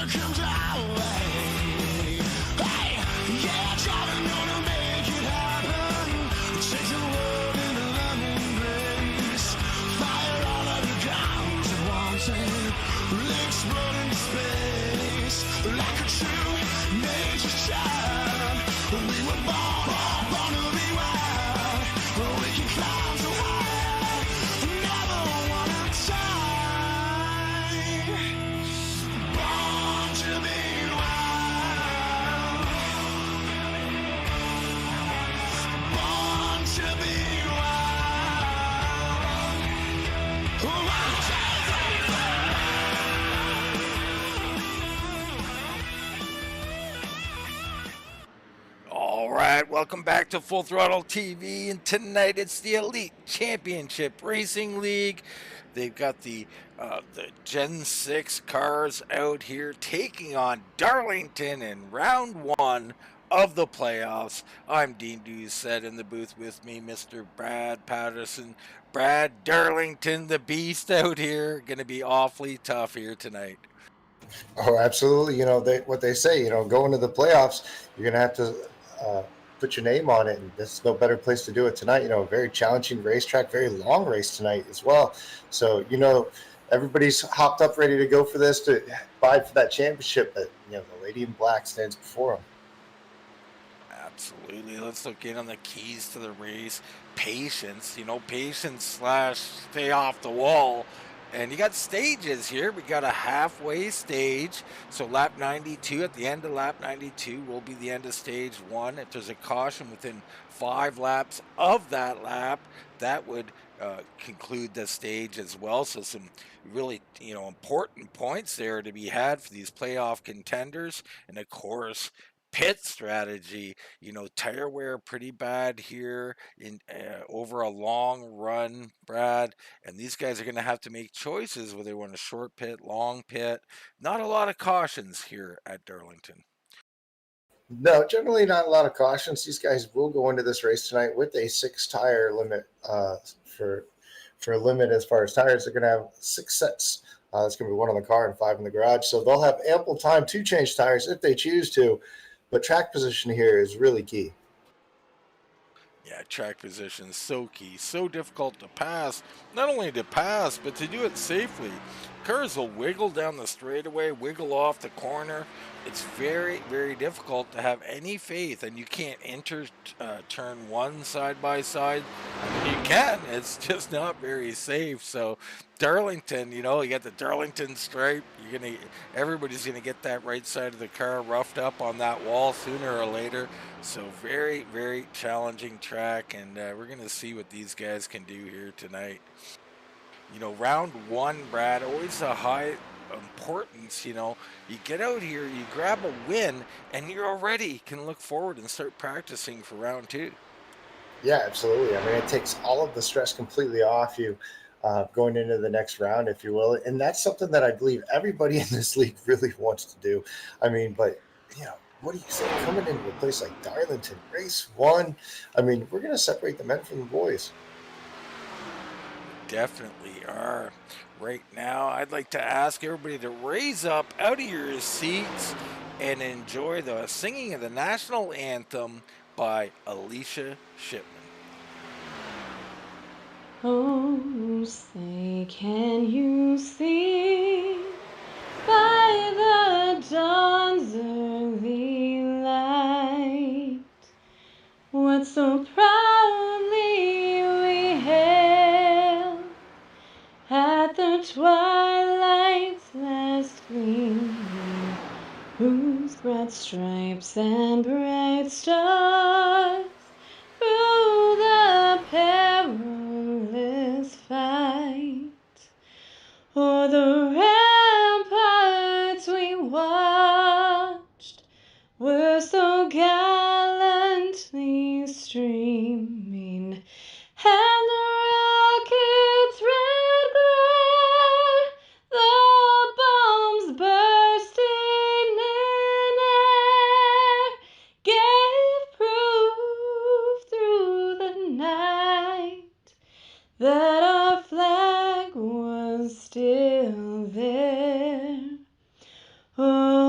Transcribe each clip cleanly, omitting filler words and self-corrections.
comes our way. Hey, yeah, driving gonna make it happen. Take the world in a loving embrace. Fire all of the guns at once and we'll explode into space. Like a true nature's child, we were born to be wild. We can climb so high, never wanna die. Born to be wild. Born to be wild. One, two, three, four. All right, welcome back to Full Throttle TV, and tonight it's the Elite Championship Racing League. They've got the Gen 6 cars out here taking on Darlington in round one of the playoffs. I'm Dean Doucette, in the booth with me, Mr. Brad Patterson. Brad, Darlington, the beast out here, going to be awfully tough here tonight. Oh, absolutely. What they say, going to the playoffs, you're going to have to put your name on it. And there's no better place to do it tonight. A very challenging racetrack, very long race tonight as well. So, everybody's hopped up, ready to go for this, to fight for that championship. But, the lady in black stands before them. Absolutely. Let's look in on the keys to the race. Patience, patience / stay off the wall. And you got stages here. We got a halfway stage. So lap 92, at the end of lap 92 will be the end of stage one. If there's a caution within 5 laps of that lap, that would conclude the stage as well. So some really, important points there to be had for these playoff contenders. And of course, pit strategy, tire wear pretty bad here in over a long run, Brad, and these guys are going to have to make choices whether they want a short pit, long pit. Not a lot of cautions here at Darlington. No, generally not a lot of cautions. These guys will go into this race tonight with a 6 tire limit for a limit as far as tires. They're going to have 6 sets. It's going to be 1 on the car and 5 in the garage. So they'll have ample time to change tires if they choose to. But track position here is really key. Yeah, track position is so key, so difficult to pass. Not only to pass, but to do it safely. Cars will wiggle down the straightaway, wiggle off the corner. It's very, very difficult to have any faith, and you can't enter turn one side by side. I mean, you can, it's just not very safe. So Darlington, you got the Darlington stripe. Everybody's gonna get that right side of the car roughed up on that wall sooner or later. So very, very challenging track, and we're gonna see what these guys can do here tonight. Round one, Brad, always a high importance. You get out here, you grab a win, and you already can look forward and start practicing for round two. Yeah, absolutely. I mean, it takes all of the stress completely off you going into the next round, if you will. And that's something that I believe everybody in this league really wants to do. I mean, but, what do you say? Coming into a place like Darlington, race one, I mean, we're going to separate the men from the boys. Definitely are. Right now, I'd like to ask everybody to raise up out of your seats and enjoy the singing of the national anthem by Alicia Shipman. Oh, say, can you see by the dawn's early light what so proudly we hailed at the twilight's last gleaming, whose broad stripes and bright stars through the perilous fight o'er the ramparts we watched were so gallantly streaming, and the rocket's red glare, the bombs bursting in air, gave proof through the night that our flag was still there. Oh,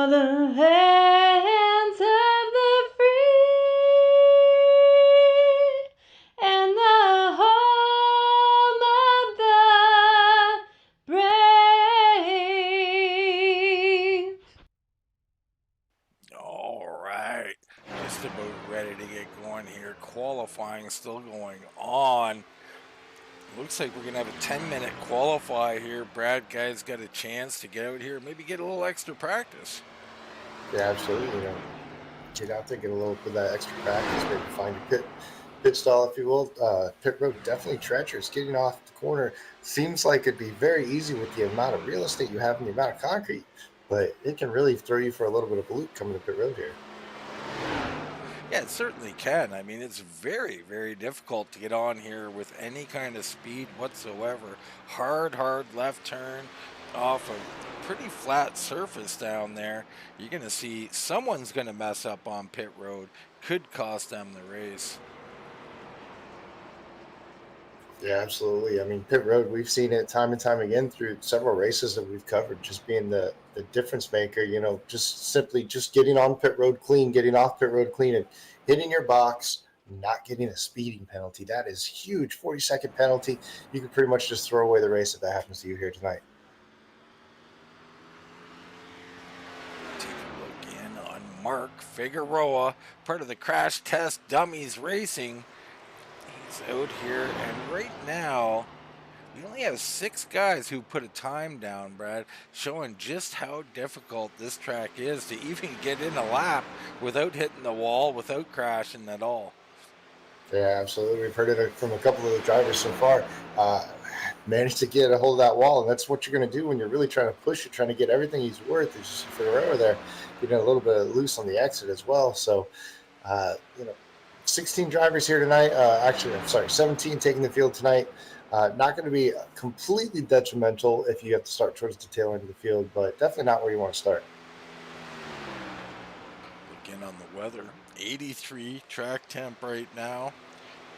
for the hands of the free and the home of the brave. All right, just about ready to get going here. Qualifying still going on. Looks like we're gonna have a 10-minute qualify here. Brad, guys, got a chance to get out here, maybe get a little extra practice. Yeah, absolutely. Get out there, get a little bit of that extra practice, maybe find a pit stall, if you will. Pit road definitely treacherous. Getting off the corner seems like it'd be very easy with the amount of real estate you have and the amount of concrete, but it can really throw you for a little bit of a loop coming to pit road here. Yeah, it certainly can. I mean, it's very, very difficult to get on here with any kind of speed whatsoever. Hard left turn off a pretty flat surface down there. You're going to see someone's going to mess up on pit road. Could cost them the race. Yeah, absolutely. I mean, pit road, we've seen it time and time again through several races that we've covered, just being the difference maker, just simply just getting on pit road clean, getting off pit road clean, and hitting your box, not getting a speeding penalty. That is huge. 40-second penalty. You can pretty much just throw away the race if that happens to you here tonight. Take a look in on Mark Figueroa, part of the Crash Test Dummies Racing. He's out here, and right now we only have 6 guys who put a time down, Brad, showing just how difficult this track is to even get in a lap without hitting the wall, without crashing at all. Yeah, absolutely. We've heard it from a couple of the drivers so far. Managed to get a hold of that wall, and that's what you're going to do when you're really trying to push it, trying to get everything he's worth. It's just Ferrero there, getting a little bit loose on the exit as well. So, 16 drivers here tonight. Actually, I'm sorry, 17 taking the field tonight. Not going to be completely detrimental if you have to start towards the tail end of the field, but definitely not where you want to start. Again on the weather, 83 track temp right now.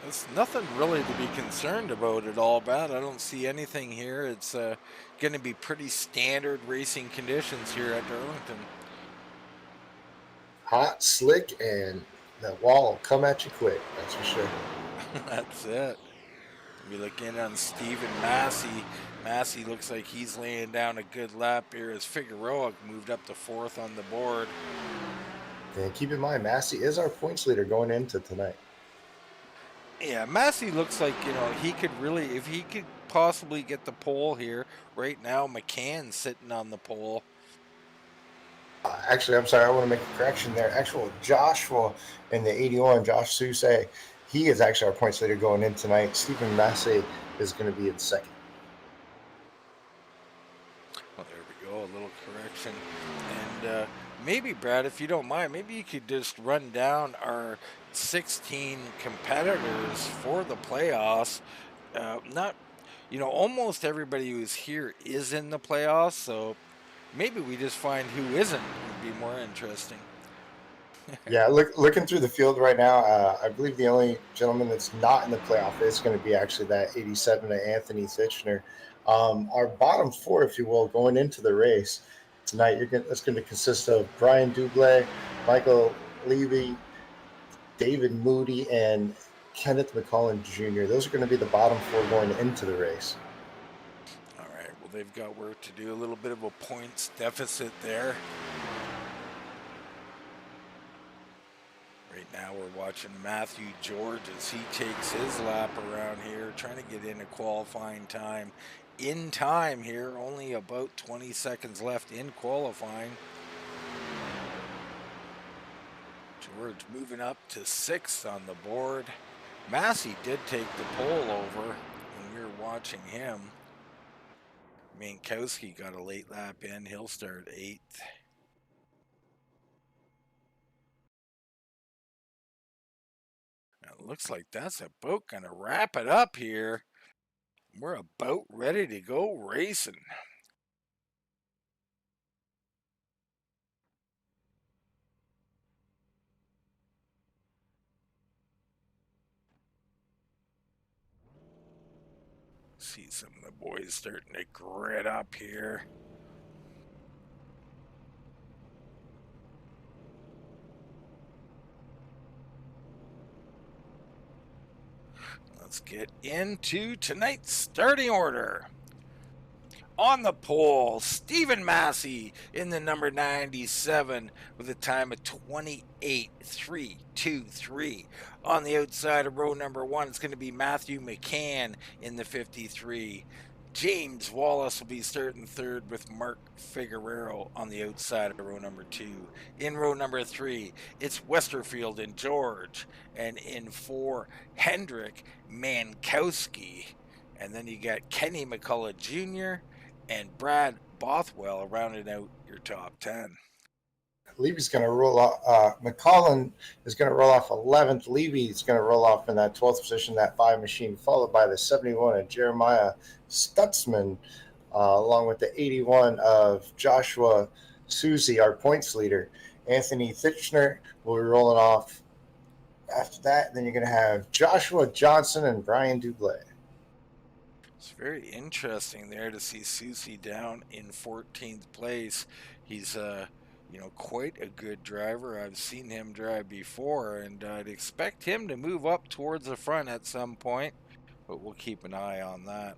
There's nothing really to be concerned about at all, Brad. I don't see anything here. It's going to be pretty standard racing conditions here at Darlington. Hot, slick, and the wall will come at you quick. That's for sure. That's it. We look in on Stephen Massey. Massey looks like he's laying down a good lap here as Figueroa moved up to 4th on the board. And keep in mind, Massey is our points leader going into tonight. Yeah, Massey looks like, he could really, if he could possibly get the pole here. Right now, McCann's sitting on the pole. Actually, I'm sorry, I want to make a correction there. Actual Joshua in the 81, Josh Soucy, he is actually our points leader going in tonight. Stephen Massey is going to be in second. Well, there we go, a little correction. And maybe, Brad, if you don't mind, maybe you could just run down our 16 competitors for the playoffs. Almost everybody who's here is in the playoffs, so maybe we just find who isn't would be more interesting. Yeah, looking through the field right now, I believe the only gentleman that's not in the playoff is going to be actually that 87 of Anthony Thitchner. Our bottom 4, if you will, going into the race tonight, that's going to consist of Brian Dublé, Michael Levy, David Moody, and Kenneth McCollum Jr. Those are going to be the bottom 4 going into the race. All right, well, they've got work to do, a little bit of a points deficit there. Right now we're watching Matthew George as he takes his lap around here, trying to get in a qualifying time. In time here, only about 20 seconds left in qualifying. George moving up to 6th on the board. Massey did take the pole over when we were watching him. Mankowski got a late lap in. He'll start 8th. It looks like that's about going to wrap it up here. We're about ready to go racing. See some of the boys starting to grit up here. Let's get into tonight's starting order. On the pole, Stephen Massey in the number 97 with a time of 28.323. On the outside of row number 1, it's going to be Matthew McCann in the 53. James Wallace will be starting third with Mark Figueroa on the outside of row number 2. In row number 3, it's Westerfield and George. And in 4, Hendrik Mankowski. And then you got Kenny McCullough Jr. and Brad Bothwell rounding out your top 10. Levy's going to roll off. McCollum is going to roll off 11th. Levy is going to roll off in that 12th position, that 5 machine, followed by the 71 of Jeremiah Stutzman, along with the 81 of Joshua Soucy, our points leader. Anthony Thitchner will be rolling off after that. Then you're going to have Joshua Johnson and Brian Dublé. It's very interesting there to see Soucy down in 14th place. He's quite a good driver. I've seen him drive before, and I'd expect him to move up towards the front at some point, but we'll keep an eye on that.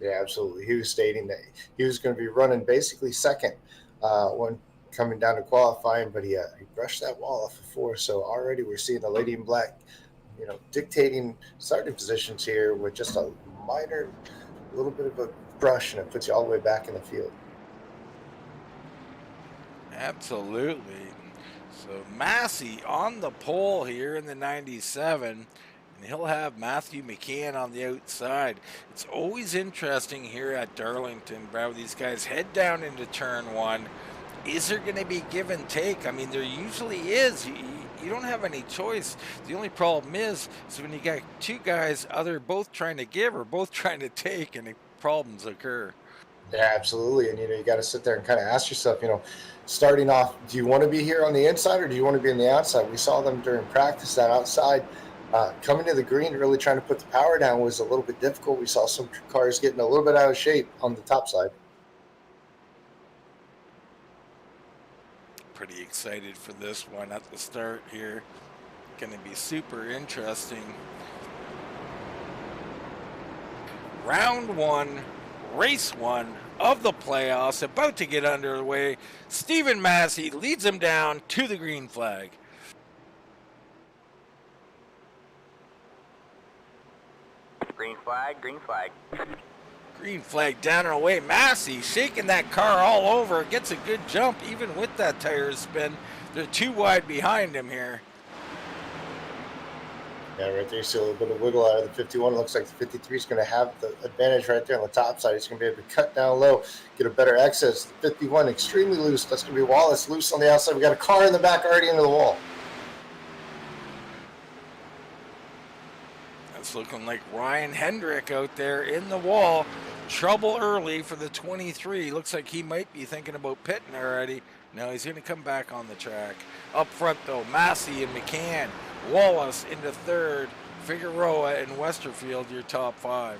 Yeah, absolutely. He was stating that he was going to be running basically second when coming down to qualifying, but he brushed that wall off before, so already we're seeing the Lady in Black, dictating starting positions here with just a minor little bit of a brush, and it puts you all the way back in the field. Absolutely. So Massey on the pole here in the 97, and he'll have Matthew McCann on the outside. It's always interesting here at Darlington, Brad. These guys head down into turn 1. Is there going to be give and take? I mean, there usually is. You don't have any choice. The only problem is when you got two guys, either both trying to give or both trying to take, and problems occur. Yeah, absolutely. And, you got to sit there and kind of ask yourself, starting off, do you want to be here on the inside or do you want to be on the outside? We saw them during practice that outside coming to the green, really trying to put the power down was a little bit difficult. We saw some cars getting a little bit out of shape on the top side. Pretty excited for this one at the start here. Going to be super interesting. Round 1, race 1 of the playoffs about to get underway. Stephen Massey leads him down to the green flag. Green flag, green flag. Green flag down and away. Massey shaking that car all over. Gets a good jump even with that tire spin. They're too wide behind him here. Yeah, right there you see a little bit of wiggle out of the 51. It looks like the 53 is going to have the advantage right there on the top side. He's going to be able to cut down low, get a better access. The 51 extremely loose. That's going to be Wallace loose on the outside. We got a car in the back already into the wall. That's looking like Ryan Hendrick out there in the wall. Trouble early for the 23. Looks like he might be thinking about pitting already. No, he's going to come back on the track. Up front, though, Massey and McCann. Wallace into third. Figueroa and Westerfield, your top 5.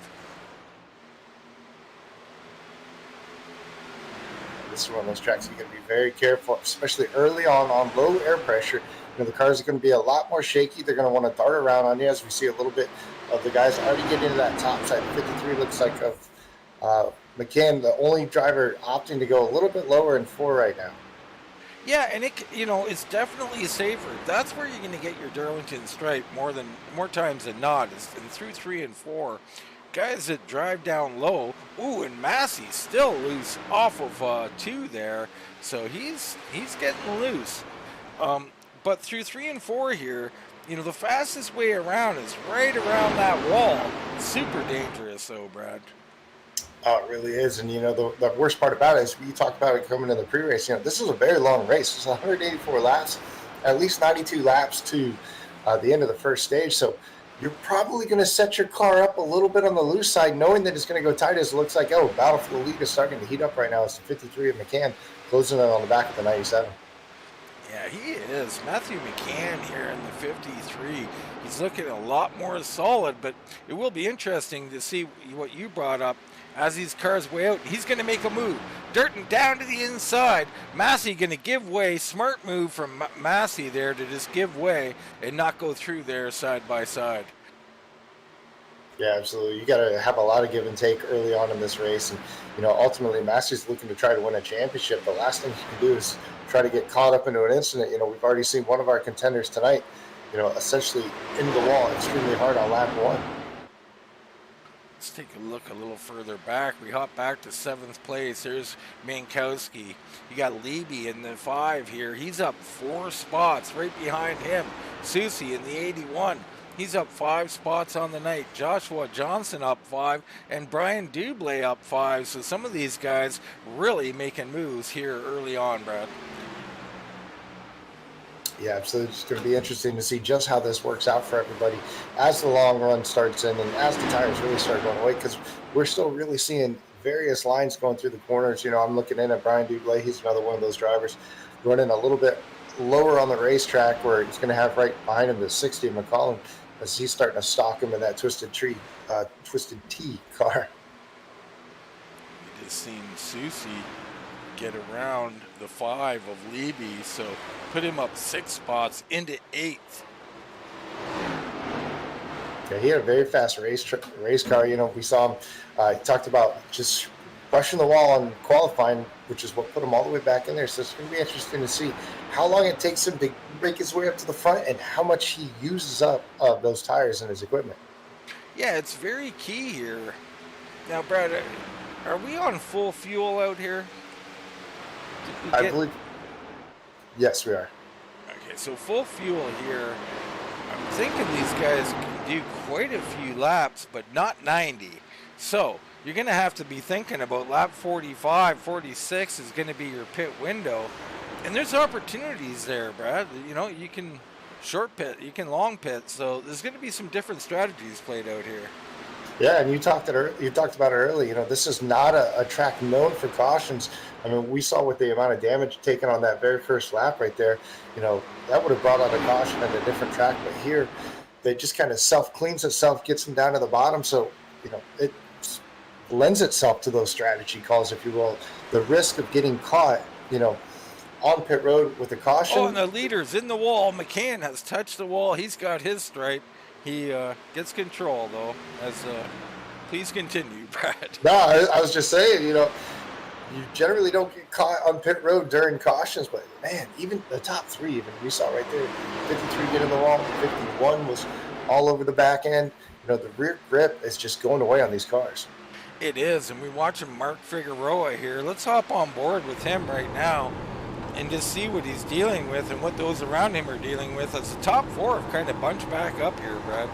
This is one of those tracks you're going to be very careful, especially early on low air pressure. The cars are going to be a lot more shaky. They're going to want to dart around on you, as we see a little bit of the guys already getting into that top side. 53 looks like of McCann, the only driver opting to go a little bit lower in 4 right now. Yeah, and it's definitely safer. That's where you're going to get your Darlington stripe more times than not. Is through 3 and 4. Guys that drive down low. Ooh, and Massey still loose off of 2 there, so he's getting loose. But through 3 and 4 here, the fastest way around is right around that wall. Super dangerous, though, Brad. Oh, it really is. And, the worst part about it is we talked about it coming in the pre-race. This is a very long race. It's 184 laps, at least 92 laps to the end of the first stage. So you're probably going to set your car up a little bit on the loose side, knowing that it's going to go tight as it looks like, battle for the lead is starting to heat up right now. It's the 53 of McCann closing it on the back of the 97. Yeah, he is. Matthew McCann here in the 53. He's looking a lot more solid, but it will be interesting to see what you brought up. As these cars weigh out, he's going to make a move. Dirting down to the inside. Massey going to give way. Smart move from Massey there to just give way and not go through there side by side. Yeah, absolutely. You got to have a lot of give and take early on in this race, and ultimately, Massey's looking to try to win a championship. The last thing he can do is try to get caught up into an incident. We've already seen one of our contenders tonight, essentially into the wall extremely hard on lap one. Let's take a look a little further back. We hop back to 7th place. Here's Mankowski. You got Levy in the 5 here. He's up 4 spots. Right behind him, Soucy in the 81. He's up 5 spots on the night. Joshua Johnson up 5, and Brian Dublé up 5. So some of these guys really making moves here early on, Brad. Yeah, absolutely. It's going to be interesting to see just how this works out for everybody as the long run starts in and as the tires really start going away, because we're still really seeing various lines going through the corners. I'm looking in at Brian Dublé. He's another one of those drivers running a little bit lower on the racetrack, where he's going to have right behind him the 60 McCollum as he's starting to stalk him in that Twisted T car. We just seen Soucy get around the 5 of Levy, so put him up 6 spots into 8th. Yeah, he had a very fast race car. We saw him. He talked about just brushing the wall on qualifying, which is what put him all the way back in there. So it's going to be interesting to see how long it takes him to make his way up to the front and how much he uses up of those tires and his equipment. Yeah, it's very key here. Now, Brad, are we on full fuel out here? I believe. Yes, we are. Okay, so full fuel here. I'm thinking these guys can do quite a few laps, but not 90. So you're going to have to be thinking about lap 45, 46 is going to be your pit window. And there's opportunities there, Brad. You can short pit, you can long pit. So there's going to be some different strategies played out here. Yeah, and you talked about it early. This is not a track known for cautions. I mean, we saw with the amount of damage taken on that very first lap right there, that would have brought out a caution at a different track. But here, they just kind of self-cleans itself, gets them down to the bottom. So, it lends itself to those strategy calls, if you will. The risk of getting caught, on pit road with a caution. Oh, and the leader's in the wall. McCann has touched the wall. He's got his stripe. He gets control, though. Please continue, Brad. No, I was just saying, you generally don't get caught on pit road during cautions, but man, even the top 3, even we saw right there, 53 get in the wall, 51 was all over the back end. The rear grip is just going away on these cars. It is, and we're watching Mark Figueroa here. Let's hop on board with him right now and just see what he's dealing with and what those around him are dealing with, as the top 4 have kind of bunched back up here, Brad.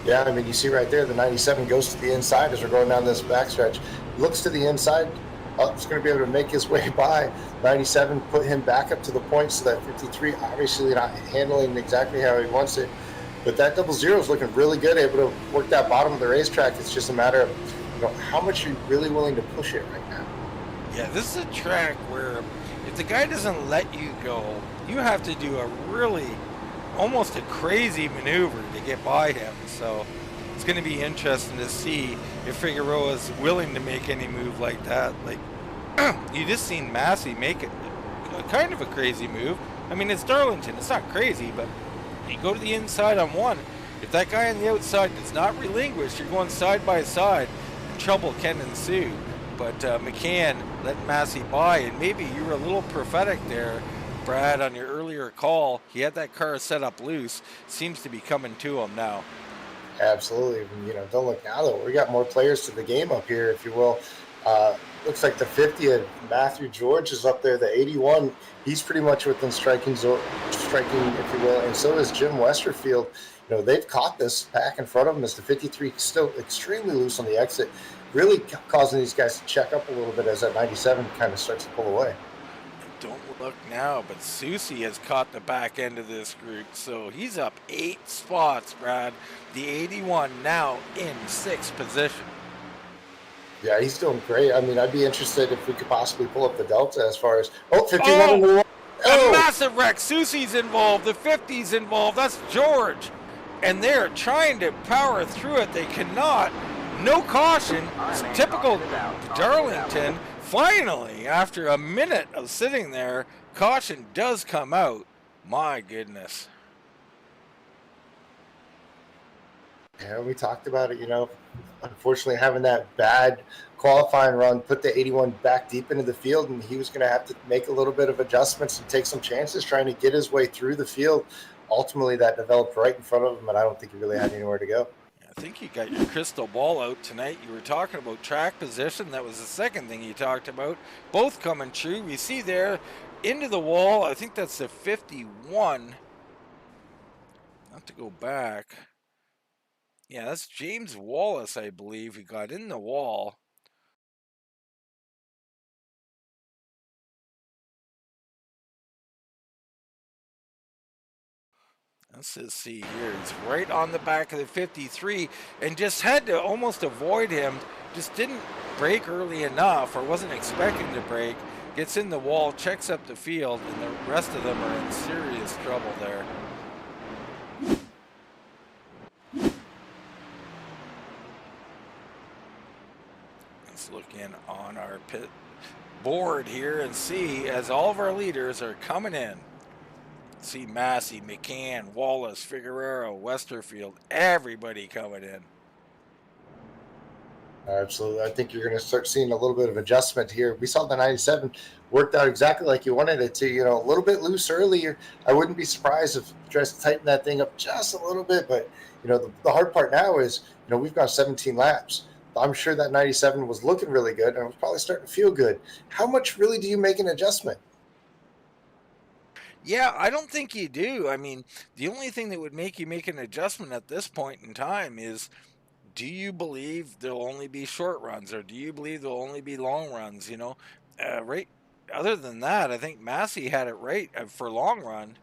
Yeah, I mean, you see right there, the 97 goes to the inside as we're going down this backstretch. Looks to the inside. It's going to be able to make his way by. 97, put him back up to the point, so that 53 obviously not handling exactly how he wants it. But that 00 is looking really good, able to work that bottom of the racetrack. It's just a matter of, how much you're really willing to push it right now. Yeah, this is a track where if the guy doesn't let you go, you have to do a really, almost a crazy maneuver to get by him. So it's going to be interesting to see if Figueroa is willing to make any move like that. Like, you just seen Massey make it kind of a crazy move. I mean, it's Darlington. It's not crazy, but you go to the inside on one. If that guy on the outside does not relinquish, you're going side by side, trouble can ensue. But McCann let Massey by, and maybe you were a little prophetic there, Brad, on your earlier call. He had that car set up loose. Seems to be coming to him now. Absolutely. Don't look now, though. We got more players to the game up here, if you will. Looks like the 50 of Matthew George is up there. The 81, he's pretty much within striking, if you will. And so is Jim Westerfield. They've caught this pack in front of them as the 53 still extremely loose on the exit, really causing these guys to check up a little bit as that 97 kind of starts to pull away. Don't look now, but Soucy has caught the back end of this group, so he's up 8 spots, Brad. The 81 now in 6th position. Yeah, he's doing great. I mean, I'd be interested if we could possibly pull up the Delta as far as... 51 in the wall. A massive wreck. Soucy's involved. The 50's involved. That's George. And they're trying to power through it. They cannot. No caution. It's typical Darlington. Finally, after a minute of sitting there, caution does come out. My goodness. Yeah, we talked about it. Unfortunately, having that bad qualifying run put the 81 back deep into the field, and he was going to have to make a little bit of adjustments and take some chances trying to get his way through the field. Ultimately, that developed right in front of him, and I don't think he really had anywhere to go. I think you got your crystal ball out tonight. You were talking about track position. That was the second thing you talked about. Both coming true. We see there into the wall. I think that's the 51. Not to go back. Yeah, that's James Wallace, I believe, who got in the wall. Let's just see here. He's right on the back of the 53 and just had to almost avoid him. Just didn't brake early enough or wasn't expecting to brake. Gets in the wall, checks up the field, and the rest of them are in serious trouble there. Let's look in on our pit board here and see as all of our leaders are coming in. See Massey, McCann, Wallace, Figueroa, Westerfield, everybody coming in. Absolutely. I think you're going to start seeing a little bit of adjustment here. We saw the 97 worked out exactly like you wanted it to, a little bit loose earlier. I wouldn't be surprised if you tries to tighten that thing up just a little bit. But, the hard part now is, we've got 17 laps. I'm sure that 97 was looking really good and it was probably starting to feel good. How much really do you make an adjustment? Yeah, I don't think you do. I mean, the only thing that would make you make an adjustment at this point in time is, do you believe there'll only be short runs or do you believe there'll only be long runs? Right. Other than that, I think Massey had it right for long run,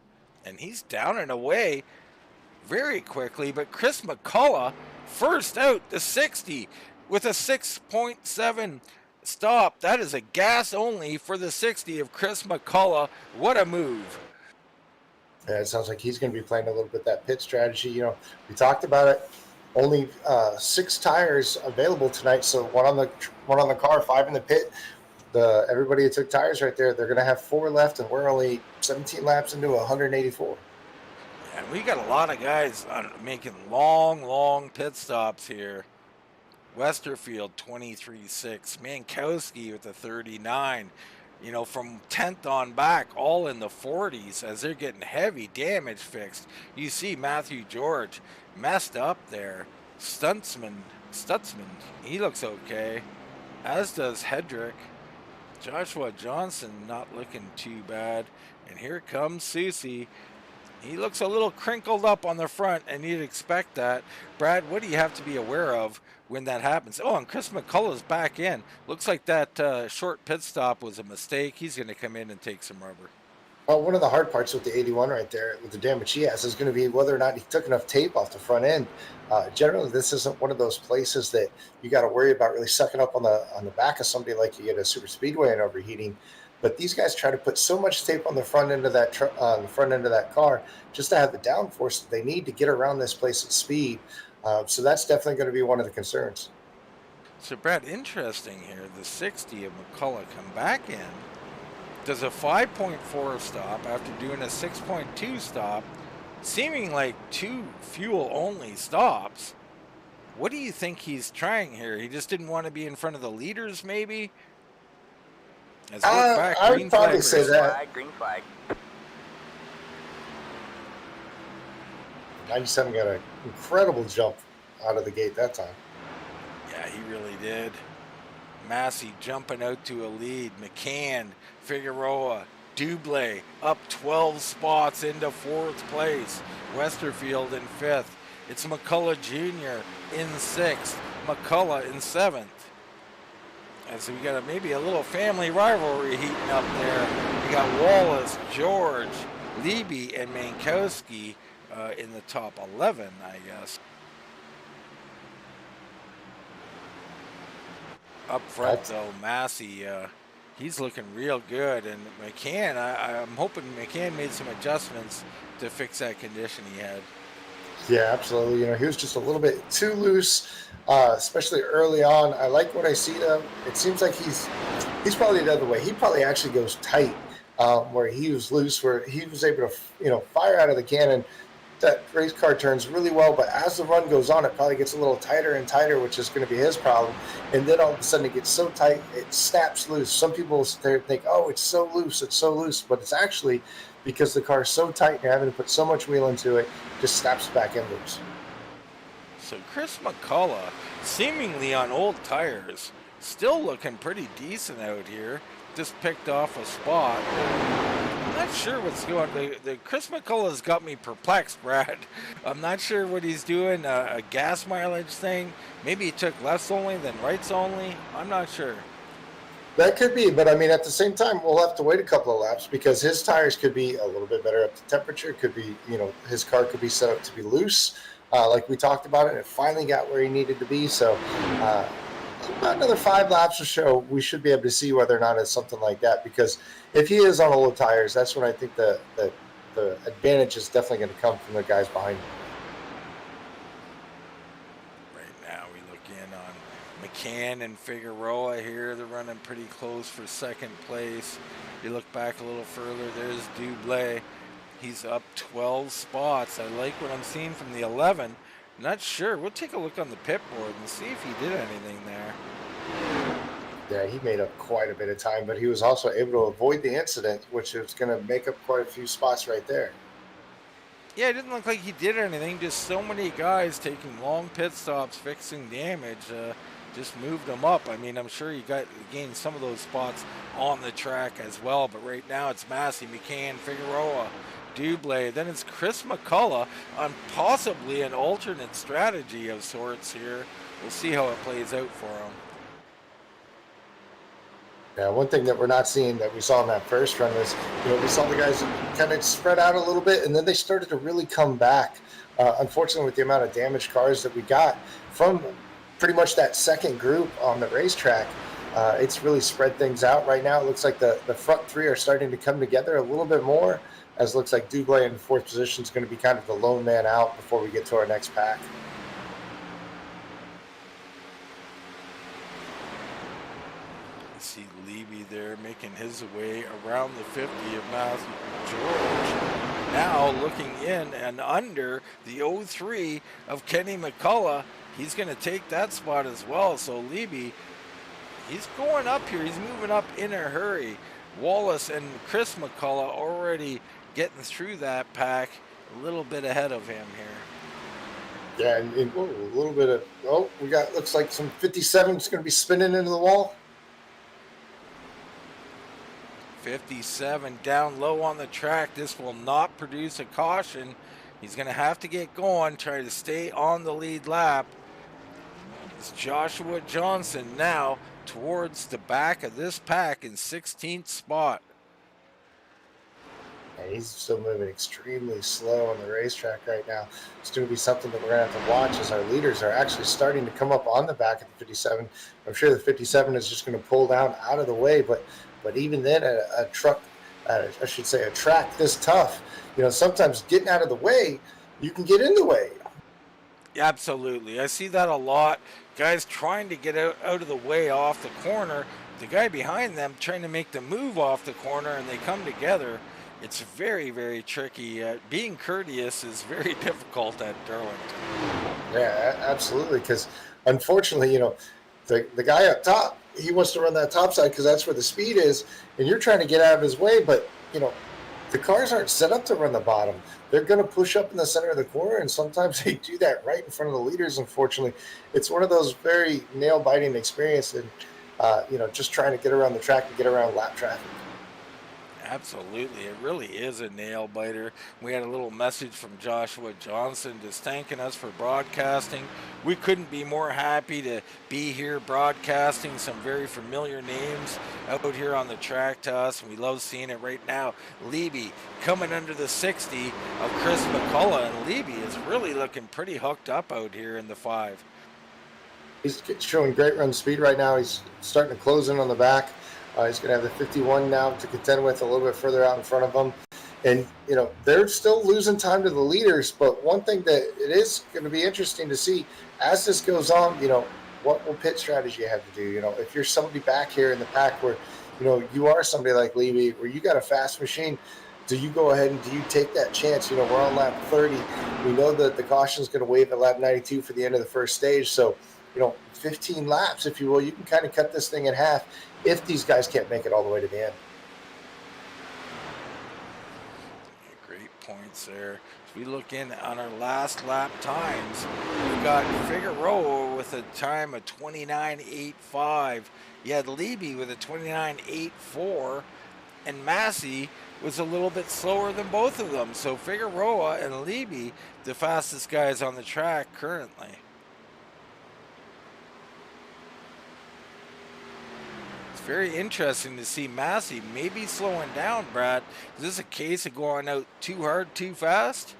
and he's down and away very quickly. But Chris McCullough first out the 60 with a 6.7 stop. That is a gas only for the 60 of Chris McCullough. What a move. Yeah, it sounds like he's going to be playing a little bit that pit strategy. We talked about it. Only 6 tires available tonight, so one on the car, 5 in the pit. Everybody who took tires right there, they're going to have 4 left, and we're only 17 laps into 184. And we got a lot of guys making long pit stops here. Westerfield 23.6, Mankowski with a 39. From 10th on back, all in the 40s as they're getting heavy damage fixed. You see Matthew George messed up there. Stutzman, he looks okay, as does Hedrick. Joshua Johnson not looking too bad. And here comes Soucy. He looks a little crinkled up on the front, and you'd expect that. Brad, what do you have to be aware of when that happens? Oh, and Chris McCullough's back in. Looks like that short pit stop was a mistake. He's going to come in and take some rubber. Well, one of the hard parts with the 81 right there, with the damage he has, is going to be whether or not he took enough tape off the front end. Generally, this isn't one of those places that you got to worry about really sucking up on the back of somebody like you get a super speedway and overheating. But these guys try to put so much tape on the front end of that car just to have the downforce that they need to get around this place at speed. So that's definitely going to be one of the concerns. So, Brad, interesting here. The 60 of McCullough come back in, does a 5.4 stop after doing a 6.2 stop, seeming like 2 fuel-only stops. What do you think he's trying here? He just didn't want to be in front of the leaders, maybe? I would probably say that. Green flag. 97 got an incredible jump out of the gate that time. Yeah, he really did. Massey jumping out to a lead. McCann, Figueroa, Dublé up 12 spots into 4th place. Westerfield in 5th. It's McCullough Jr. in 6th. McCullough in 7th. As we got maybe a little family rivalry heating up there. We got Wallace, George, Leiby, and Mankowski in the top 11, I guess. Up front, though, Massey, he's looking real good. And McCann, I'm hoping McCann made some adjustments to fix that condition he had. Yeah, absolutely. He was just a little bit too loose, especially early on. I like what I see though. It seems like he's probably the other way. He probably actually goes tight, where he was loose, where he was able to, fire out of the cannon. that race car turns really well, but as the run goes on, it probably gets a little tighter and tighter, which is going to be his problem. And then all of a sudden it gets so tight, it snaps loose. Some people think, oh, it's so loose, but it's actually because the car is so tight and you're having to put so much wheel into it, just snaps back and loose. So Chris McCullough, seemingly on old tires, still looking pretty decent out here. Just picked off a spot. I'm not sure what's going on. The Chris McCullough's got me perplexed, Brad. I'm not sure what he's doing. A gas mileage thing. Maybe he took lefts only than rights only. I'm not sure. That could be, but I mean, at the same time, we'll have to wait a couple of laps because his tires could be a little bit better up to temperature. Could be, his car could be set up to be loose, like we talked about it. And it finally got where he needed to be. So about another 5 laps or so, we should be able to see whether or not it's something like that. Because if he is on old tires, that's when I think the advantage is definitely going to come from the guys behind him. McCann and Figueroa here, they're running pretty close for second place. You look back a little further, there's Dublé. He's up 12 spots. I like what I'm seeing from the 11. Not sure. We'll take a look on the pit board and see if he did anything there. Yeah, he made up quite a bit of time, but he was also able to avoid the incident, which is going to make up quite a few spots right there. Yeah, it didn't look like he did anything. Just so many guys taking long pit stops, fixing damage. Just moved him up. I mean, I'm sure he gained some of those spots on the track as well, but right now it's Massey, McCann, Figueroa, Dublé. Then it's Chris McCullough on possibly an alternate strategy of sorts here. We'll see how it plays out for him. Yeah, one thing that we're not seeing that we saw in that first run was, we saw the guys kind of spread out a little bit, and then they started to really come back. Unfortunately, with the amount of damaged cars that we got from pretty much that second group on the racetrack, it's really spread things out right now. It looks like the front 3 are starting to come together a little bit more, as it looks like Dublé in 4th position is going to be kind of the lone man out before we get to our next pack. See Levy there making his way around the 50 of Matthew George. Now looking in and under the 03 of Kenny McCullough. He's going to take that spot as well. So Levy, he's going up here. He's moving up in a hurry. Wallace and Chris McCullough already getting through that pack, a little bit ahead of him here. Yeah, and a little bit of, we got, looks like some 57 is going to be spinning into the wall. 57 down low on the track. This will not produce a caution. He's going to have to get going, try to stay on the lead lap. It's Joshua Johnson now towards the back of this pack in 16th spot. And he's still moving extremely slow on the racetrack right now. It's going to be something that we're going to have to watch as our leaders are actually starting to come up on the back of the 57. I'm sure the 57 is just going to pull down out of the way, but even then, a track this tough, sometimes getting out of the way, you can get in the way. Absolutely. I see that a lot. Guys trying to get out of the way off the corner. The guy behind them trying to make the move off the corner, and they come together. It's very, very tricky. Being courteous is very difficult at Darlington. Yeah, absolutely, because unfortunately, the guy up top, he wants to run that top side because that's where the speed is, and you're trying to get out of his way, but, the cars aren't set up to run the bottom. They're going to push up in the center of the corner, and sometimes they do that right in front of the leaders, unfortunately. It's one of those very nail-biting experiences, and, just trying to get around the track and get around lap traffic. Absolutely. It really is a nail biter. We had a little message from Joshua Johnson just thanking us for broadcasting. We couldn't be more happy to be here broadcasting some very familiar names out here on the track to us, and we love seeing it right now. Levy coming under the 60 of Chris McCullough, and Levy is really looking pretty hooked up out here in the 5. He's showing great run speed right now. He's starting to close in on the back. He's going to have the 51 now to contend with a little bit further out in front of him. And, they're still losing time to the leaders. But one thing that it is going to be interesting to see as this goes on, what will pit strategy have to do? If you're somebody back here in the pack where, you are somebody like Levy, where you got a fast machine, do you go ahead and do you take that chance? You know, we're on lap 30. We know that the caution is going to wave at lap 92 for the end of the first stage. So, you know, 15 laps, if you will, you can kind of cut this thing in half if these guys can't make it all the way to the end. Great points there. As we look in on our last lap times, we've got Figueroa with a time of 29.85. You had Leby with a 29.84, and Massey was a little bit slower than both of them. So Figueroa and Leby, the fastest guys on the track currently. It's very interesting to see Massey maybe slowing down, Brad. Is this a case of going out too hard, too fast?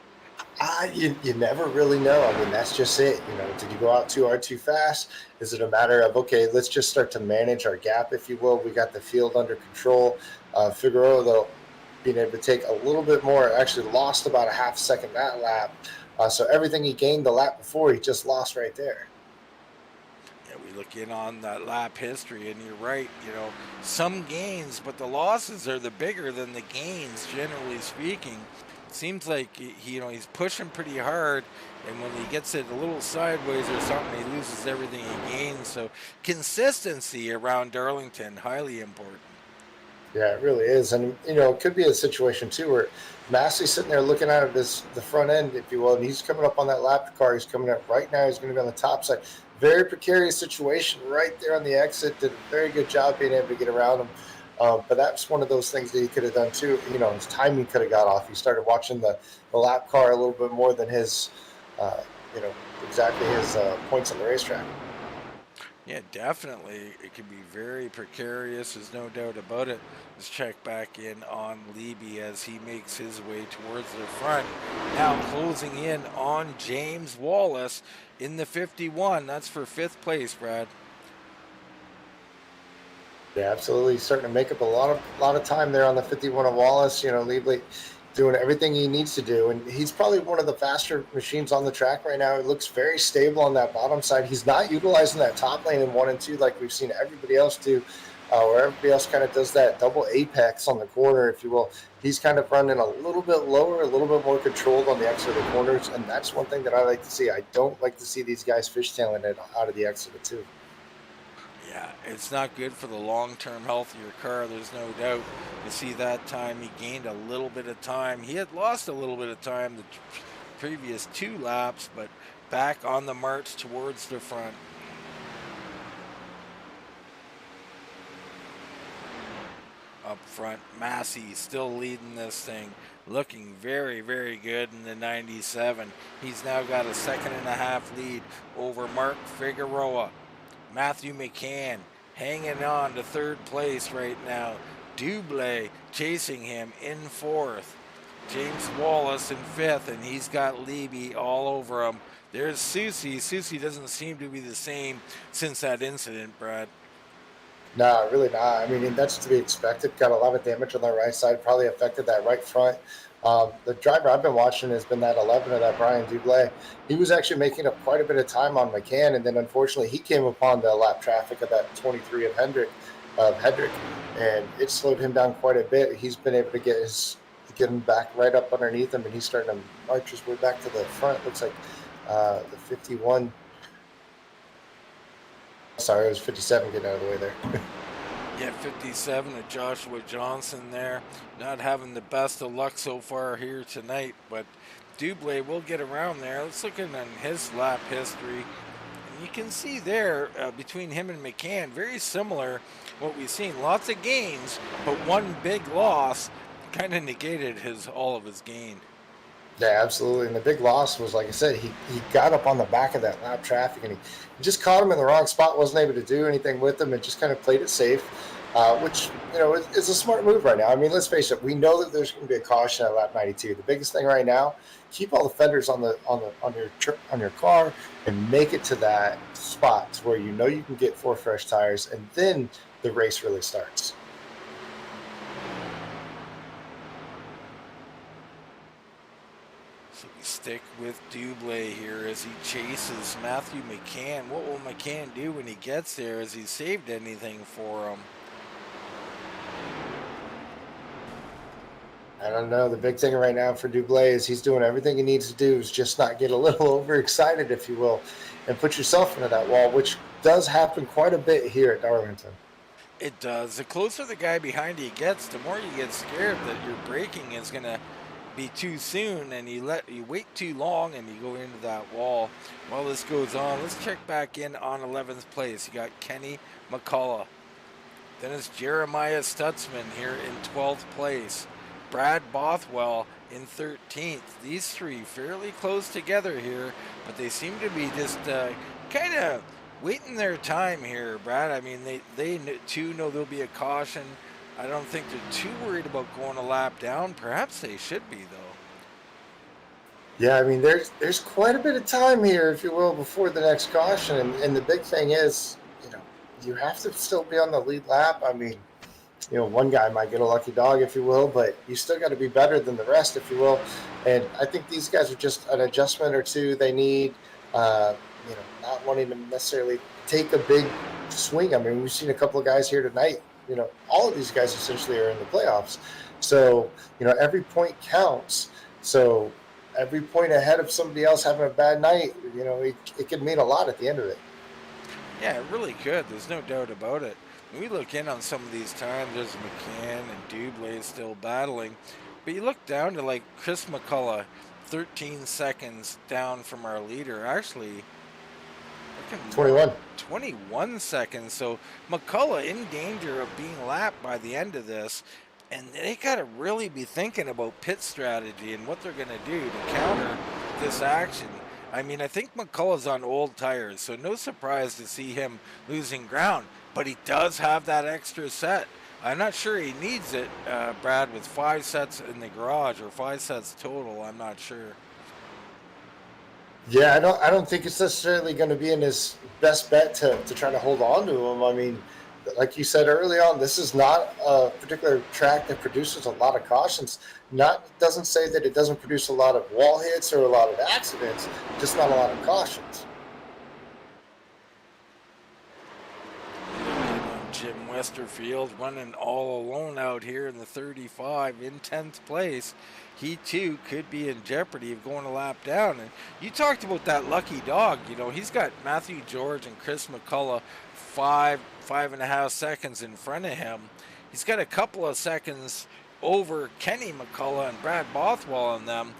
You never really know. I mean, that's just it. You know, did you go out too hard, too fast? Is it a matter of, okay, let's just start to manage our gap, if you will? We got the field under control. Figueroa, though, being able to take a little bit more, actually lost about a half second that lap. So everything he gained the lap before, he just lost right there. Yeah, we look in on that lap history, and you're right. You know, some gains, but the losses are the bigger than the gains, generally speaking. Seems like he's pushing pretty hard, and when he gets it a little sideways or something, he loses everything he gains. So consistency around Darlington, highly important. Yeah, it really is. And, you know, it could be a situation, too, where Massey's sitting there looking at the front end, if you will, and he's coming up on that lap car. He's coming up right now. He's going to be on the top side. Very precarious situation right there on the exit. Did a very good job being able to get around him. But that's one of those things that he could have done, too. You know, his timing could have got off. He started watching the lap car a little bit more than his, exactly his points on the racetrack. Yeah, definitely. It can be very precarious. There's no doubt about it. Let's check back in on Leby as he makes his way towards the front. Now closing in on James Wallace in the 51. That's for 5th place, Brad. Yeah, absolutely. He's starting to make up a lot of time there on the 51 of Wallace. You know, Leby doing everything he needs to do, and he's probably one of the faster machines on the track right now. It looks very stable on that bottom side. He's not utilizing that top lane in 1 and 2 like we've seen everybody else do, where everybody else kind of does that double apex on the corner, if you will. He's kind of running a little bit lower, a little bit more controlled on the exit of the corners, and that's one thing that I like to see. I don't like to see these guys fishtailing it out of the exit of 2. Yeah, it's not good for the long-term health of your car, there's no doubt. You see that time, he gained a little bit of time. He had lost a little bit of time the previous 2 laps, but back on the march towards the front. Up front, Massey still leading this thing, looking very, very good in the 97. He's now got a 2.5 lead over Mark Figueroa. Matthew McCann hanging on to 3rd place right now. Dublé chasing him in 4th. James Wallace in 5th, and he's got Leby all over him. There's Soucy. Soucy doesn't seem to be the same since that incident, Brad. No, really not. I mean, that's to be expected. Got a lot of damage on the right side, probably affected that right front. The driver I've been watching has been that 11 of that Brian Dublé. He was actually making up quite a bit of time on McCann, and then unfortunately he came upon the lap traffic of that 23 of Hendrick, and it slowed him down quite a bit. He's been able to get him back right up underneath him, and he's starting to march his way back to the front. Looks like the 51. Sorry, it was 57 getting out of the way there. Yeah, 57 of Joshua Johnson there. Not having the best of luck so far here tonight, but Dublé will get around there. Let's look at his lap history. And you can see there between him and McCann, very similar what we've seen. Lots of gains, but one big loss kind of negated all of his gain. Yeah, absolutely. And the big loss was, like I said, he got up on the back of that lap traffic, and he just caught him in the wrong spot, wasn't able to do anything with him, and just kind of played it safe, which, you know, is a smart move right now. I mean, let's face it, we know that there's going to be a caution at lap 92. The biggest thing right now, keep all the fenders on your car and make it to that spot where you know you can get 4 fresh tires, and then the race really starts. So we stick with Dublé here as he chases Matthew McCann. What will McCann do when he gets there? Has he saved anything for him? I don't know. The big thing right now for Dublé is he's doing everything he needs to do is just not get a little overexcited, if you will, and put yourself into that wall, which does happen quite a bit here at Darlington. It does. The closer the guy behind you gets, the more you get scared that your braking is going to be too soon, and you wait too long and you go into that wall. While this goes on, let's check back in on 11th place. You got Kenny McCullough. Then it's Jeremiah Stutzman here in 12th place. Brad Bothwell in 13th. These three fairly close together here, but they seem to be just kind of waiting their time here, Brad. I mean, they too know there'll be a caution. I don't think they're too worried about going a lap down. Perhaps they should be, though. Yeah, I mean, there's quite a bit of time here, if you will, before the next caution. And the big thing is, you have to still be on the lead lap. I mean, one guy might get a lucky dog, if you will, but you still got to be better than the rest, if you will. And I think these guys are just an adjustment or two they need, not wanting to necessarily take a big swing. I mean, we've seen a couple of guys here tonight. All of these guys essentially are in the playoffs. So, every point counts. So every point ahead of somebody else having a bad night, it could mean a lot at the end of it. Yeah, it really could. There's no doubt about it. When we look in on some of these times, there's McCann and Dublé still battling. But you look down to like Chris McCullough, 13 seconds down from our leader. Actually, 21 seconds. So McCullough in danger of being lapped by the end of this. And they got to really be thinking about pit strategy and what they're going to do to counter this action. I mean, I think McCullough's on old tires, so no surprise to see him losing ground. But he does have that extra set. I'm not sure he needs it, Brad, with 5 sets in the garage or 5 sets total. I'm not sure. Yeah, I don't think it's necessarily going to be in his best bet to try to hold on to him. I mean, like you said early on, this is not a particular track that produces a lot of cautions. Doesn't say that it doesn't produce a lot of wall hits or a lot of accidents, just not a lot of cautions. Jim Westerfield running all alone out here in the 35 in 10th place. He too could be in jeopardy of going a lap down. And you talked about that lucky dog. He's got Matthew George and Chris McCullough 5.5 seconds in front of him. He's got a couple of seconds over Kenny McCullough and Brad Bothwell on them.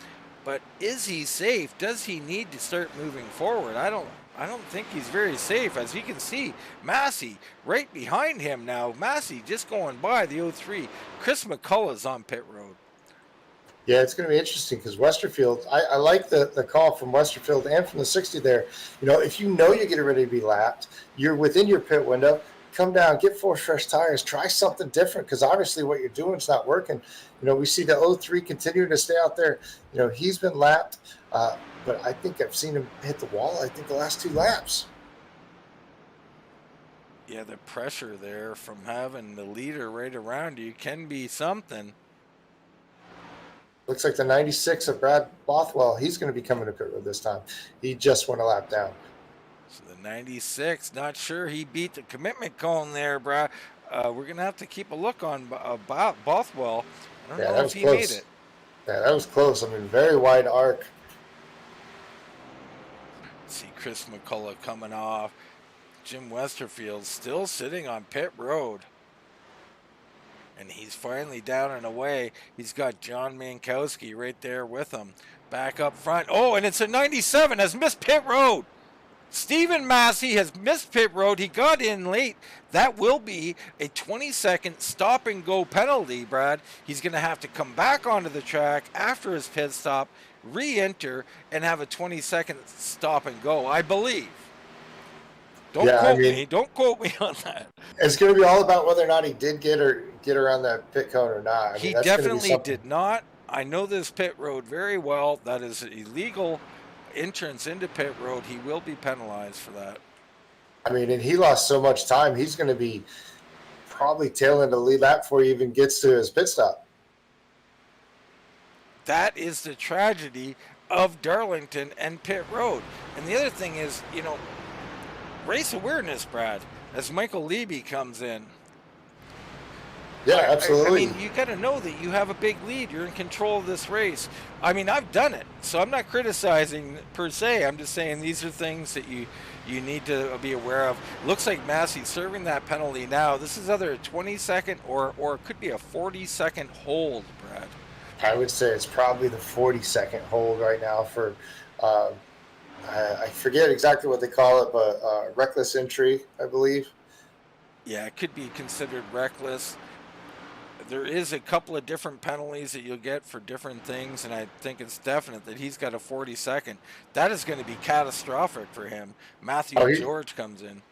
But is he safe? Does he need to start moving forward? I don't think he's very safe. As you can see, Massey right behind him now. Massey just going by the 03. Chris McCullough's on pit road. Yeah, it's going to be interesting because Westerfield, I like the call from Westerfield and from the 60 there. If you're getting ready to be lapped, you're within your pit window, come down, get 4 fresh tires, try something different because obviously what you're doing is not working. We see the 03 continue to stay out there. He's been lapped, but I think I've seen him hit the wall, I think, the last 2 laps. Yeah, the pressure there from having the leader right around you can be something. Looks like the 96 of Brad Bothwell, he's going to be coming to pit road this time. He just went a lap down. So the 96, not sure he beat the commitment cone there, Brad. We're going to have to keep a look on Bothwell. I don't know if he made it. Yeah, that was close. I mean, very wide arc. See Chris McCullough coming off. Jim Westerfield still sitting on pit road. And he's finally down and away. He's got John Mankowski right there with him. Back up front. Oh, and it's a 97 has missed pit road. Stephen Massey has missed pit road. He got in late. That will be a 20-second stop and go penalty, Brad. He's going to have to come back onto the track after his pit stop, re-enter, and have a 20-second stop and go, I believe. Don't quote me on that. It's going to be all about whether or not he did get around that pit cone or not. He definitely did not. I know this pit road very well. That is illegal entrance into pit road. He will be penalized for that. I mean, and he lost so much time. He's going to be probably tailing the lead lap before he even gets to his pit stop. That is the tragedy of Darlington and pit road. And the other thing is, race awareness, Brad, as Michael Leby comes in. Yeah, I absolutely. mean, you got to know that you have a big lead. You're in control of this race. I mean, I've done it, so I'm not criticizing per se. I'm just saying these are things that you need to be aware of. Looks like Massey's serving that penalty now. This is either a 20-second or it could be a 40-second hold, Brad. I would say it's probably the 40-second hold right now for, uh, I forget exactly what they call it, but reckless entry, I believe. Yeah, it could be considered reckless. There is a couple of different penalties that you'll get for different things, and I think it's definite that he's got a 40-second. That is going to be catastrophic for him. Matthew Oh, George comes in.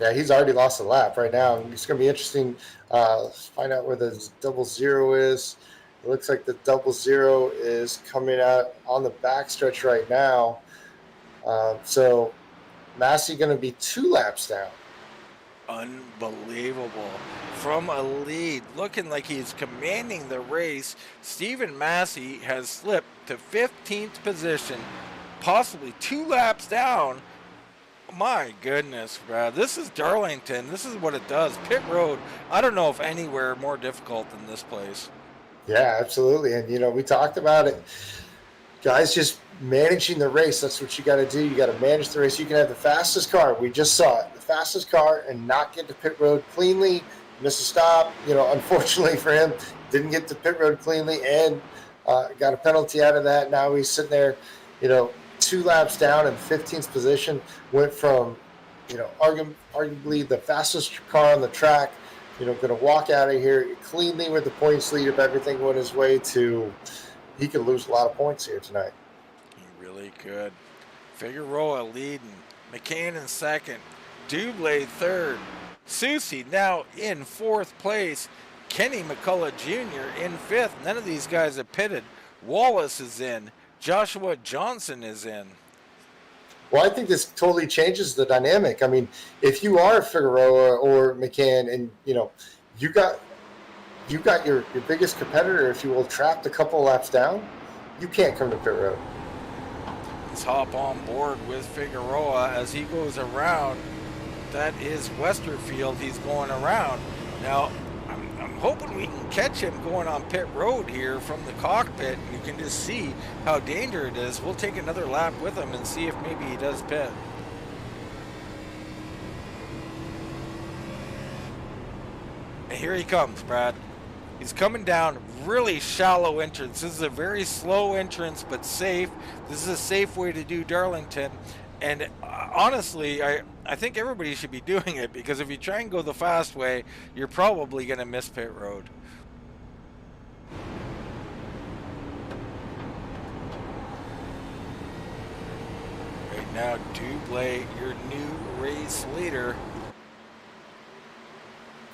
Yeah, he's already lost a lap right now. It's going to be interesting to find out where the double zero is. It looks like the double zero is coming out on the backstretch right now. So Massey going to be 2 laps down. Unbelievable. From a lead, looking like he's commanding the race, Stephen Massey has slipped to 15th position, possibly 2 laps down. My goodness, Brad. This is Darlington. This is what it does. Pit road, I don't know if anywhere more difficult than this place. Yeah, absolutely. And, we talked about it. Guys, just managing the race. That's what you got to do. You got to manage the race. You can have the fastest car. We just saw it. The fastest car and not get to pit road cleanly. Miss a stop. Unfortunately for him, didn't get to pit road cleanly and got a penalty out of that. Now he's sitting there, 2 laps down in 15th position. Went from, arguably the fastest car on the track, going to walk out of here cleanly with the points lead if everything went his way to he could lose a lot of points here tonight. He really could. Figueroa leading. McCann in second. Dublé third. Soucy now in 4th place. Kenny McCullough Jr. in 5th. None of these guys have pitted. Wallace is in. Joshua Johnson is in. Well, I think this totally changes the dynamic. I mean, if you are Figueroa or McCann and, you got your biggest competitor, if you will, trapped a couple laps down, you can't come to pit road. Let's hop on board with Figueroa as he goes around. That is Westerfield he's going around. Now, I'm hoping we can catch him going on pit road here from the cockpit, and you can just see how dangerous it is. We'll take another lap with him and see if maybe he does pit. And here he comes, Brad. He's coming down, really shallow entrance. This is a very slow entrance, but safe. This is a safe way to do Darlington. And honestly, I think everybody should be doing it, because if you try and go the fast way, you're probably going to miss pit road. Right now, Dublé, your new race leader.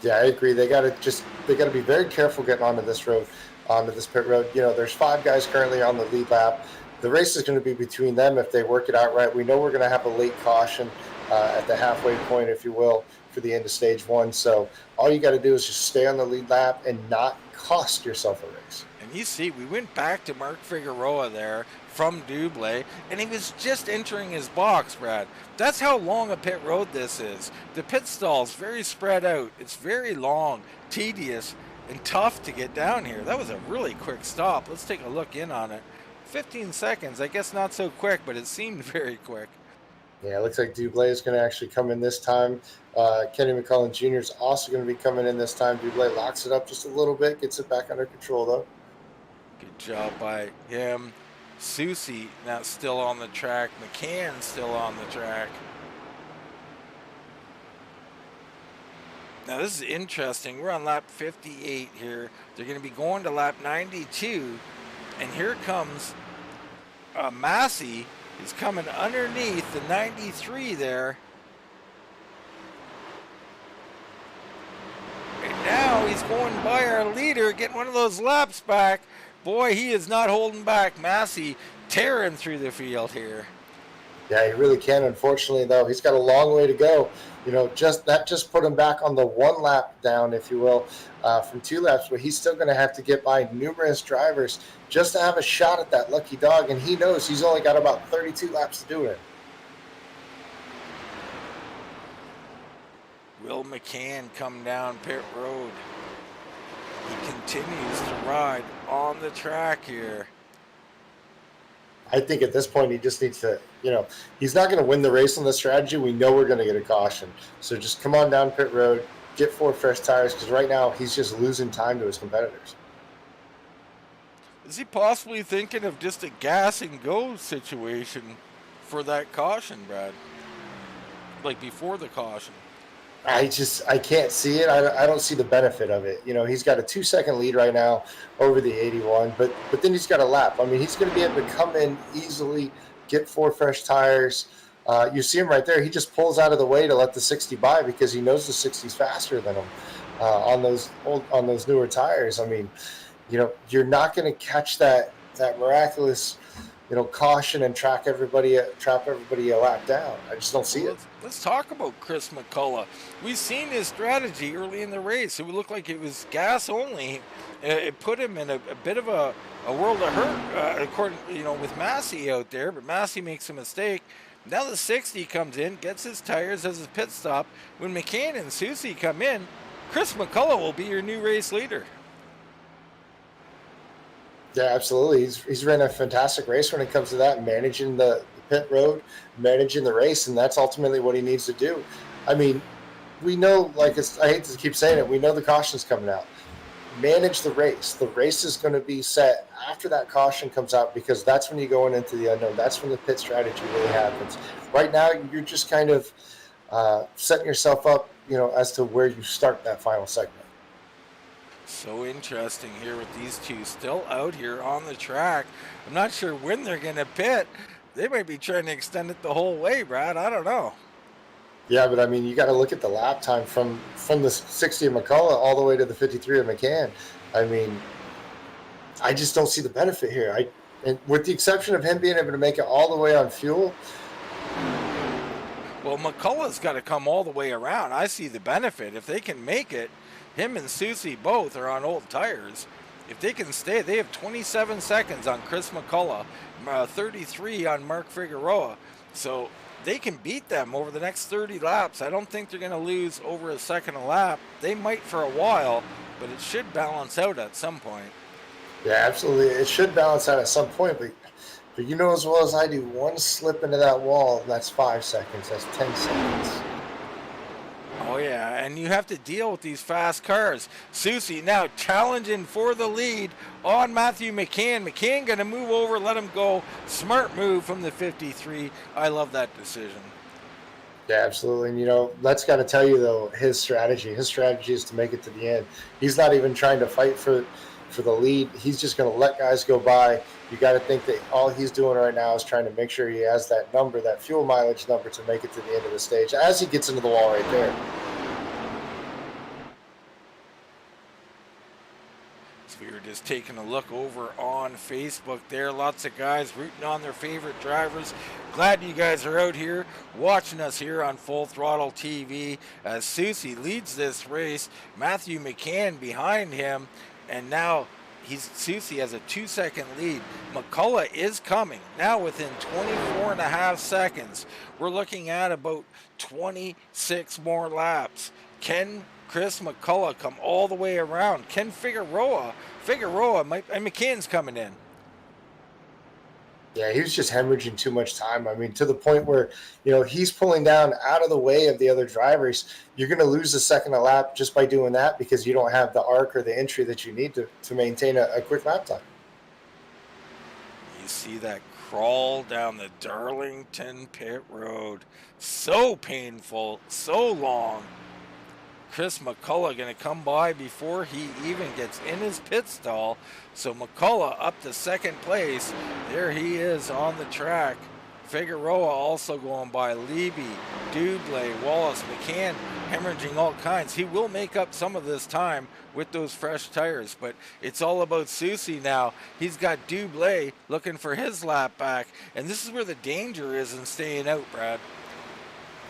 Yeah, I agree. They got to be very careful getting onto this pit road. There's 5 guys currently on the lead lap. The race is going to be between them if they work it out right. We know we're going to have a late caution at the halfway point, if you will, for the end of stage 1. So all you got to do is just stay on the lead lap and not cost yourself a race. And you see, we went back to Mark Figueroa there from Dublé, and he was just entering his box, Brad. That's how long a pit road this is. The pit stall's very spread out. It's very long, tedious, and tough to get down here. That was a really quick stop. Let's take a look in on it. 15 seconds. I guess not so quick, but it seemed very quick. Yeah, it looks like Dublé is going to actually come in this time. Kenny McCullough Jr. is also going to be coming in this time. Dublé locks it up just a little bit, gets it back under control, though. Good job by him. Soucy now still on the track. McCann still on the track. Now this is interesting. We're on lap 58 here. They're going to be going to lap 92. And here comes Massey. He's coming underneath the 93 there. And now he's going by our leader, getting one of those laps back. Boy, he is not holding back. Massey tearing through the field here. Yeah, he really can. Unfortunately, though, he's got a long way to go. Just put him back on the 1 lap down, if you will, from 2 laps. But he's still going to have to get by numerous drivers just to have a shot at that lucky dog. And he knows he's only got about 32 laps to do it. Will McCann come down pit road? He continues to ride on the track here. I think at this point he just needs to, he's not going to win the race on this strategy. We know we're going to get a caution. So just come on down pit road, get 4 fresh tires, because right now he's just losing time to his competitors. Is he possibly thinking of just a gas and go situation for that caution, Brad? Like before the caution? I can't see it. I don't see the benefit of it. He's got a 2-second lead right now over the 81, but then he's got a lap. I mean, he's going to be able to come in easily, get 4 fresh tires. You see him right there. He just pulls out of the way to let the 60 by because he knows the 60's faster than him on those newer tires. I mean, you're not going to catch that miraculous caution and trap everybody a lap down. I just don't see it. Let's talk about Chris McCullough. We've seen his strategy early in the race. It would look like it was gas only. It put him in a bit of a world of hurt, according with Massey out there. But Massey makes a mistake. Now the 60 comes in, gets his tires, has his pit stop. When McCann and Soucy come in, Chris McCullough will be your new race leader. Yeah, absolutely. He's ran a fantastic race when it comes to that, managing the pit road, managing the race, and that's ultimately what he needs to do. I mean, we know, I hate to keep saying it, we know the caution's coming out. Manage the race. The race is going to be set after that caution comes out because that's when you go into the unknown. That's when the pit strategy really happens. Right now, you're just kind of setting yourself up, as to where you start that final segment. So interesting here with these two still out here on the track. I'm not sure when they're going to pit. They might be trying to extend it the whole way, Brad. I don't know. Yeah, but I mean, you got to look at the lap time from the 60 of McCullough all the way to the 53 of McCann. I mean, I just don't see the benefit here. And with the exception of him being able to make it all the way on fuel. Well, McCullough's got to come all the way around. I see the benefit. If they can make it, him and Soucy both are on old tires. If they can stay, they have 27 seconds on Chris McCullough, 33 on Mark Figueroa. So they can beat them over the next 30 laps. I don't think they're going to lose over a second a lap. They might for a while, but it should balance out at some point. Yeah, absolutely. It should balance out at some point, but you know as well as I do, one slip into that wall, that's 5 seconds. That's 10 seconds. Oh, yeah, and you have to deal with these fast cars. Soucy now challenging for the lead on Matthew McCann. McCann going to move over, let him go. Smart move from the 53. I love that decision. Yeah, absolutely. And, that's got to tell you, though, his strategy. His strategy is to make it to the end. He's not even trying to fight for the lead. He's just going to let guys go by. You got to think that all he's doing right now is trying to make sure he has that number, that fuel mileage number, to make it to the end of the stage as he gets into the wall right there. So we were just taking a look over on Facebook there. Lots of guys rooting on their favorite drivers. Glad you guys are out here watching us here on Full Throttle TV as Soucy leads this race. Matthew McCann behind him, and now Soucy has a 2-second lead. McCullough is coming now within 24.5 seconds. We're looking at about 26 more laps. Can Chris McCullough come all the way around? Can Figueroa and McCann's coming in. Yeah, he was just hemorrhaging too much time. I mean, to the point where, he's pulling down out of the way of the other drivers. You're going to lose a second a lap just by doing that because you don't have the arc or the entry that you need to maintain a quick lap time. You see that crawl down the Darlington pit road. So painful, so long. Chris McCullough going to come by before he even gets in his pit stall. So McCullough up to second place. There he is on the track. Figueroa also going by. Levy, Dublé, Wallace, McCann, hemorrhaging all kinds. He will make up some of this time with those fresh tires, but it's all about Soucy now. He's got Dublé looking for his lap back, and this is where the danger is in staying out, Brad.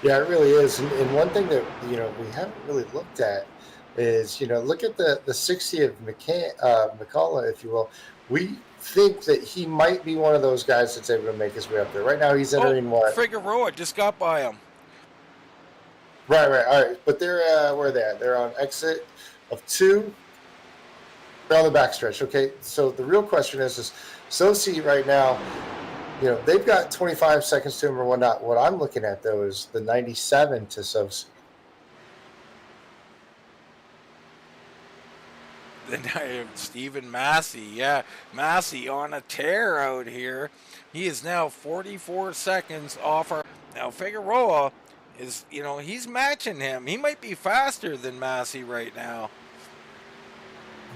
Yeah, it really is. And one thing that, we haven't really looked at is, look at the 60 of McCullough, if you will. We think that he might be one of those guys that's able to make his way up there. Right now he's entering what? Figueroa just got by him. Right. All right. But they're, where are they at? They're on exit of 2. They're on the backstretch. Okay, so the real question is Soucy right now, you know, they've got 25 seconds to him or whatnot. What I'm looking at, though, is the 97 to Soucy. Then I have Stephen Massey. Yeah, Massey on a tear out here. He is now 44 seconds off our. Now Figueroa is, you know, he's matching him. He might be faster than Massey right now.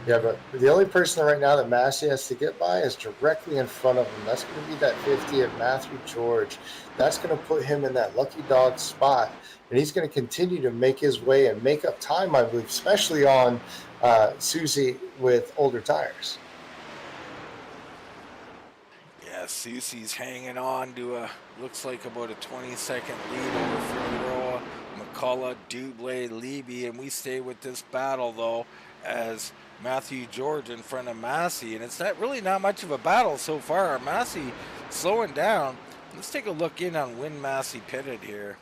Yeah, but the only person right now that Massey has to get by is directly in front of him. That's going to be that 50 of Matthew George. That's going to put him in that lucky dog spot. And he's going to continue to make his way and make up time, I believe, especially on Soucy with older tires. Yeah, Soucy's hanging on to a, looks like about a 20-second lead over Figueroa, McCullough, Dublé, Levy, and we stay with this battle, though, as Matthew George in front of Massey, and it's really not much of a battle so far. Massey slowing down. Let's take a look in on when Massey pitted here.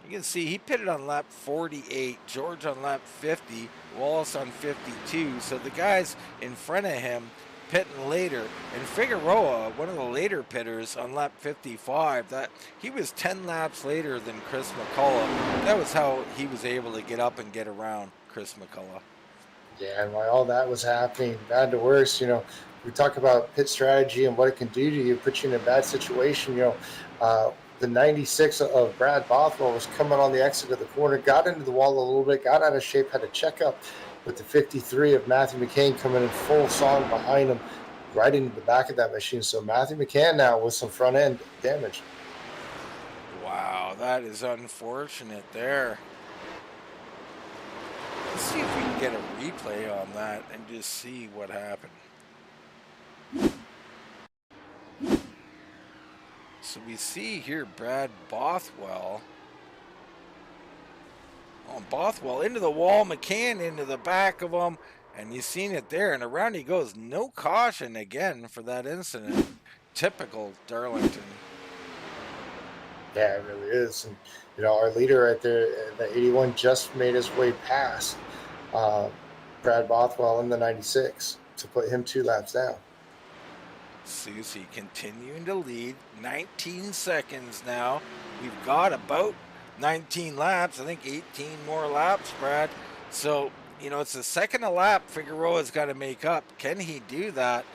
You can see he pitted on lap 48, George on lap 50, Wallace on 52. So the guys in front of him pitting later. And Figueroa, one of the later pitters on lap 55, that he was 10 laps later than Chris McCullough. That was how he was able to get up and get around Chris McCullough. Yeah, and while all that was happening, bad to worse, you know, we talk about pit strategy and what it can do to you, put you in a bad situation. You know, the 96 of Brad Bothwell was coming on the exit of the corner, got into the wall a little bit, got out of shape, had to check up with the 53 of Matthew McCann coming in full song behind him, right into the back of that machine. So Matthew McCann now with some front end damage. Wow, that is unfortunate there. Let's see if we can get a replay on that and just see what happened. So we see here Brad Bothwell. Oh, Bothwell into the wall, McCann into the back of him, and you've seen it there, and around he goes. No caution again for that incident. Typical Darlington. Yeah, it really is. And, you know, our leader right there, the 81, just made his way past Brad Bothwell in the 96 to put him 2 laps down. Soucy continuing to lead, 19 seconds now. We've got about 19 laps, I think 18 more laps, Brad. So, you know, it's the second a lap Figueroa's got to make up. Can he do that?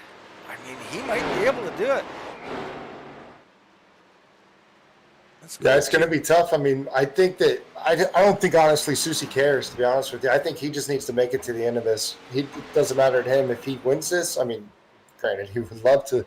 I mean, he might be able to do it. Yeah, it's going to be tough. I mean, I think that I don't think honestly Soucy cares, to be honest with you. I think he just needs to make it to the end of this. It doesn't matter to him if he wins this. I mean, granted, he would love to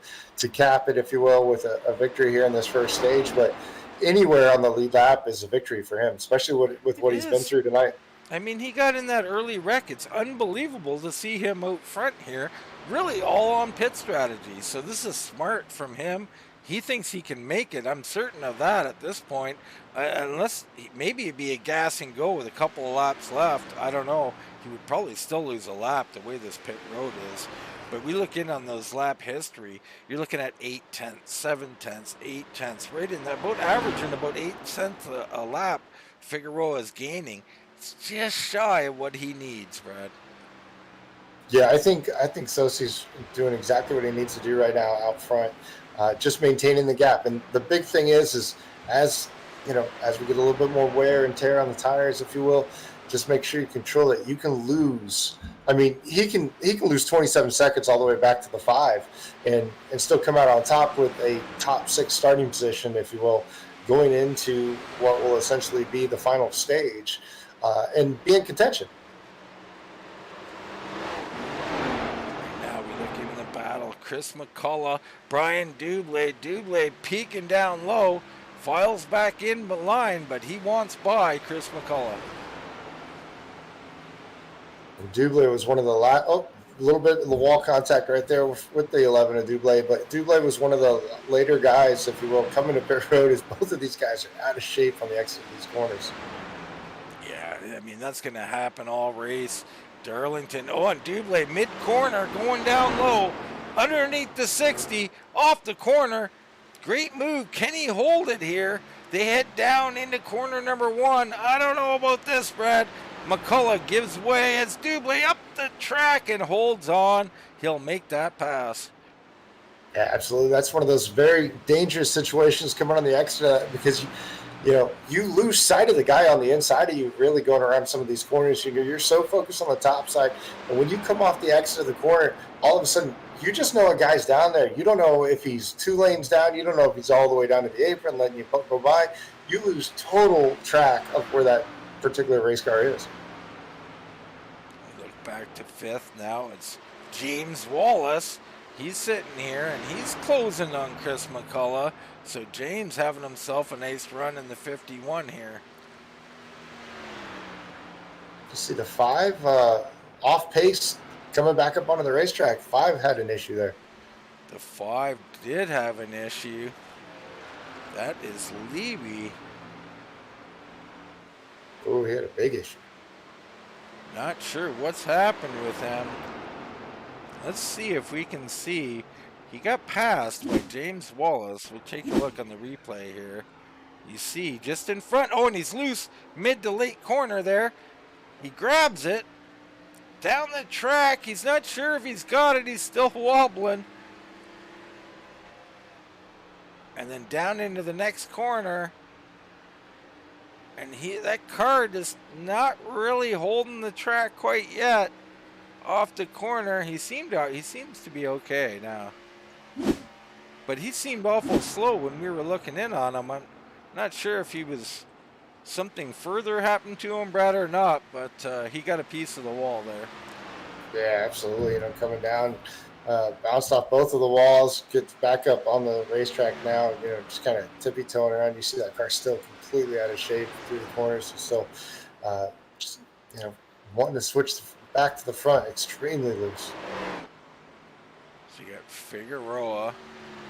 cap it, if you will, with a victory here in this first stage. But anywhere on the lead lap is a victory for him, especially with what he's been through tonight. I mean, he got in that early wreck. It's unbelievable to see him out front here. Really all on pit strategy. So this is smart from him. He thinks he can make it. I'm certain of that at this point. Unless maybe it'd be a gas and go with a couple of laps left. I don't know. He would probably still lose a lap the way this pit road is. But we look in on those lap history, you're looking at 8 tenths, 7 tenths, 8 tenths, right in that, about averaging about 8 tenths a lap. Figueroa is gaining. It's just shy of what he needs, Brad. Yeah, I think Soucy's doing exactly what he needs to do right now out front, just maintaining the gap. And the big thing is as you know, as we get a little bit more wear and tear on the tires, if you will, just make sure you control it. You can lose. I mean, he can lose 27 seconds all the way back to the 5 and still come out on top with a top 6 starting position, if you will, going into what will essentially be the final stage and be in contention. Now we look into the battle. Chris McCullough, Brian Dublé peeking down low, files back in the line, but he wants by Chris McCullough. Dublé was one of the a little bit of the wall contact right there with the 11 of Dublé, but Dublé was one of the later guys, if you will, coming to pit road, as both of these guys are out of shape on the exit of these corners. Yeah, I mean, that's going to happen all race. Darlington, and Dublé mid-corner going down low, underneath the 60, off the corner. Great move. Can he hold it here? They head down into corner number 1. I don't know about this, Brad. McCullough gives way as Dublé up the track and holds on. He'll make that pass. Yeah, absolutely. That's one of those very dangerous situations coming on the extra because you lose sight of the guy on the inside of you really going around some of these corners. You're so focused on the top side. And when you come off the exit of the corner, all of a sudden you just know a guy's down there. You don't know if he's 2 lanes down. You don't know if he's all the way down to the apron letting you go by. You lose total track of where that particular race car is. Look back to 5th now. It's James Wallace. He's sitting here and he's closing on Chris McCullough. So James having himself a nice run in the 51 here. You see the 5 off pace coming back up onto the racetrack. 5 had an issue there. The 5 did have an issue. That is Levy. Oh, he had a big issue. Not sure what's happened with him. Let's see if we can see. He got passed by James Wallace. We'll take a look on the replay here. You see just in front. Oh, and he's loose mid to late corner there. He grabs it down the track. He's not sure if he's got it. He's still wobbling. And then down into the next corner. And that car is not really holding the track quite yet. Off the corner, he seems to be okay now. But he seemed awful slow when we were looking in on him. I'm not sure if he was something further happened to him, Brad, or not, but he got a piece of the wall there. Yeah, absolutely. Coming down, bounced off both of the walls, gets back up on the racetrack now, just kind of tippy-toeing around. You see that car still completely out of shape through the corners. So just, wanting to switch back to the front, extremely loose. So you got Figueroa.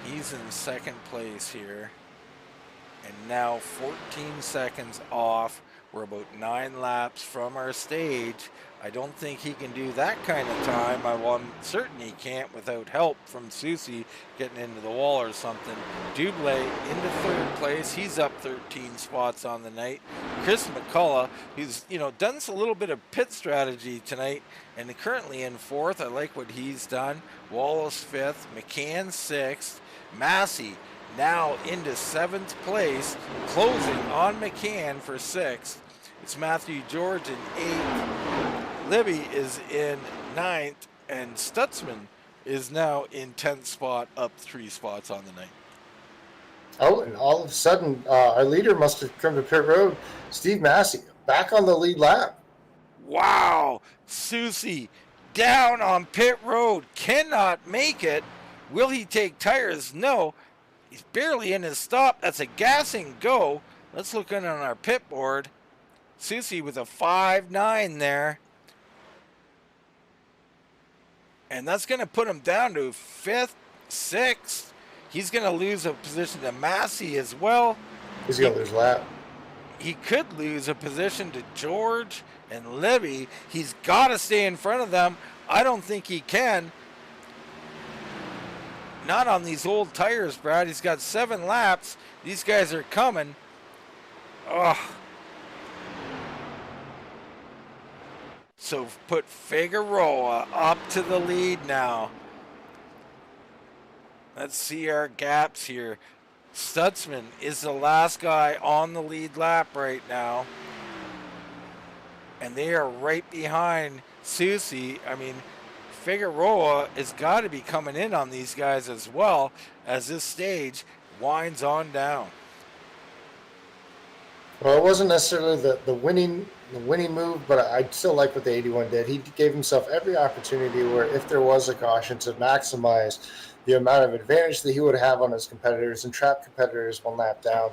He's in 2nd place here. And now 14 seconds off. We're about 9 laps from our stage. I don't think he can do that kind of time. I'm certain he can't without help from Soucy getting into the wall or something. Dublé into 3rd place. He's up 13 spots on the night. Chris McCullough, who's done a little bit of pit strategy tonight, and currently in 4th. I like what he's done. Wallace 5th, McCann 6th, Massey now into 7th place, closing on McCann for 6th. It's Matthew George in 8th. Libby is in 9th, and Stutzman is now in 10th spot, up 3 spots on the night. Oh, and all of a sudden, our leader must have come to pit road. Steve Massey back on the lead lap. Wow, Soucy down on pit road, cannot make it. Will he take tires? No. He's barely in his stop. That's a gas and go. Let's look in on our pit board. Soucy with a 5.9 there. And that's going to put him down to 5th, 6th. He's going to lose a position to Massey as well. He's going to lose lap. He could lose a position to George and Libby. He's got to stay in front of them. I don't think he can. Not on these old tires, Brad. He's got 7 laps. These guys are coming. Ugh. So put Figueroa up to the lead now. Let's see our gaps here. Stutzman is the last guy on the lead lap right now. And they are right behind Soucy. I mean, Figueroa has got to be coming in on these guys as well as this stage winds on down. Well, it wasn't necessarily the winning move, but I still like what the 81 did. He gave himself every opportunity where if there was a caution to maximize the amount of advantage that he would have on his competitors and trap competitors 1 lap down.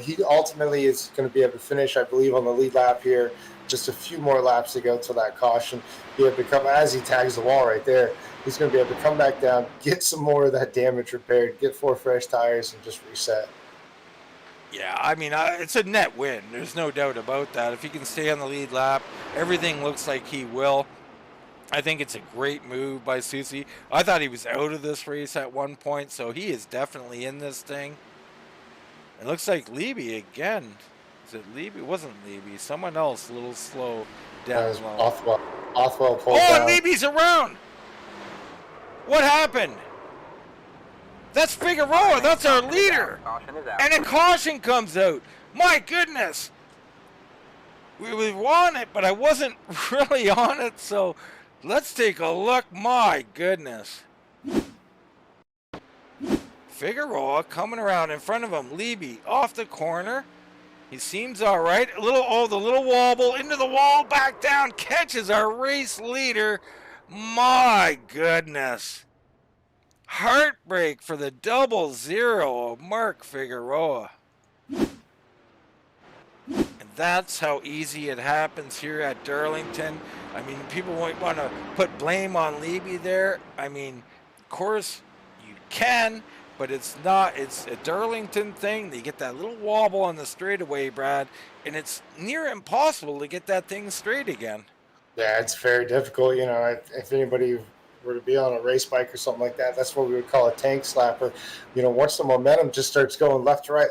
He ultimately is going to be able to finish, I believe, on the lead lap here. Just a few more laps to go till that caution. Be able to come as he tags the wall right there. He's going to be able to come back down, get some more of that damage repaired, get 4 fresh tires, and just reset. Yeah, I mean, it's a net win. There's no doubt about that. If he can stay on the lead lap, everything looks like he will. I think it's a great move by Soucy. I thought he was out of this race at one point, so he is definitely in this thing. It looks like Levy again. Is it Levy? It wasn't Levy. Someone else, a little slow down As low. Othwell pulled Oh, and down. Levy's around. What happened? That's Figueroa. That's our leader. Caution is out. And a caution comes out. My goodness. We were on it, but I wasn't really on it, so let's take a look. My goodness. Figueroa coming around in front of him. Levy off the corner. He seems all right. The little wobble into the wall, back down, catches our race leader. My goodness. Heartbreak for the 00 of Mark Figueroa. And that's how easy it happens here at Darlington. I mean, people might want to put blame on Levy there. I mean, of course, you can, but it's not. It's a Darlington thing. They get that little wobble on the straightaway, Brad, and it's near impossible to get that thing straight again. Yeah, it's very difficult. You know, if anybody were to be on a race bike or something like that, that's what we would call a tank slapper. You know, once the momentum just starts going left to right,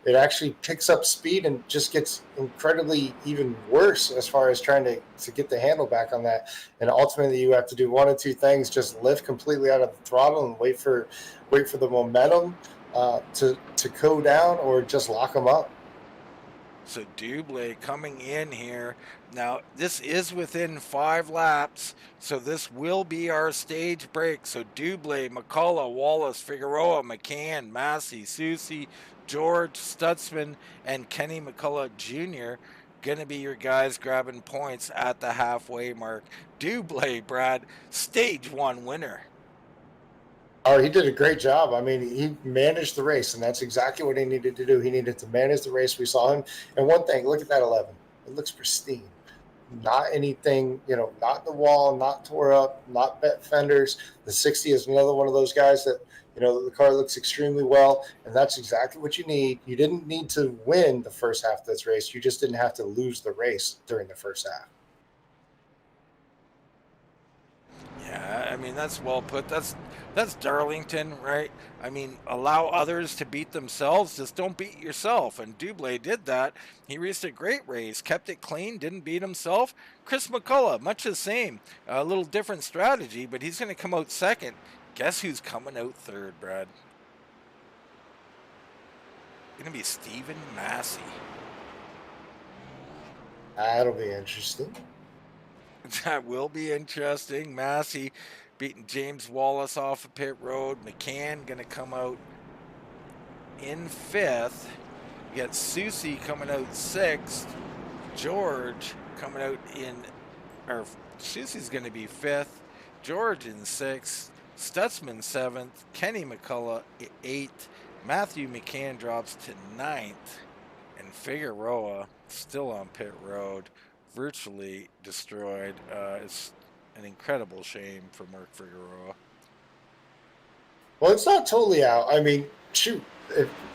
it actually picks up speed and just gets incredibly even worse as far as trying to get the handle back on that. And ultimately, you have to do one of two things: just lift completely out of the throttle and wait for the momentum to go down, or just lock them up. So Dublé coming in here. Now, this is within 5 laps, so this will be our stage break. So Dublé, McCullough, Wallace, Figueroa, McCann, Massey, Soucy, George, Stutzman, and Kenny McCullough Jr. going to be your guys grabbing points at the halfway mark. Dublé, Brad, stage 1 winner. Oh, he did a great job. I mean, he managed the race, and that's exactly what he needed to do. He needed to manage the race. We saw him. And one thing, look at that 11. It looks pristine. Not anything, you know, not the wall, not tore up, not bent fenders. The 60 is another one of those guys that, you know, the car looks extremely well, and that's exactly what you need. You didn't need to win the first half of this race. You just didn't have to lose the race during the first half. Yeah, I mean, that's well put. That's Darlington, right? I mean, allow others to beat themselves. Just don't beat yourself. And Dublé did that. He raced a great race, kept it clean, didn't beat himself. Chris McCullough, much the same. A little different strategy, but he's going to come out second. Guess who's coming out third, Brad? Going to be Stephen Massey. That'll be interesting. That will be interesting. Massey beating James Wallace off of pit road. McCann going to come out in 5th. You got Soucy coming out 6th. George coming out in, or Soucy's going to be 5th. George in 6th. Stutzman 7th. Kenny McCullough 8th. Matthew McCann drops to 9th. And Figueroa still on pit road, virtually destroyed. It's an incredible shame for Mark Figueroa. Well, it's not totally out. I mean, shoot,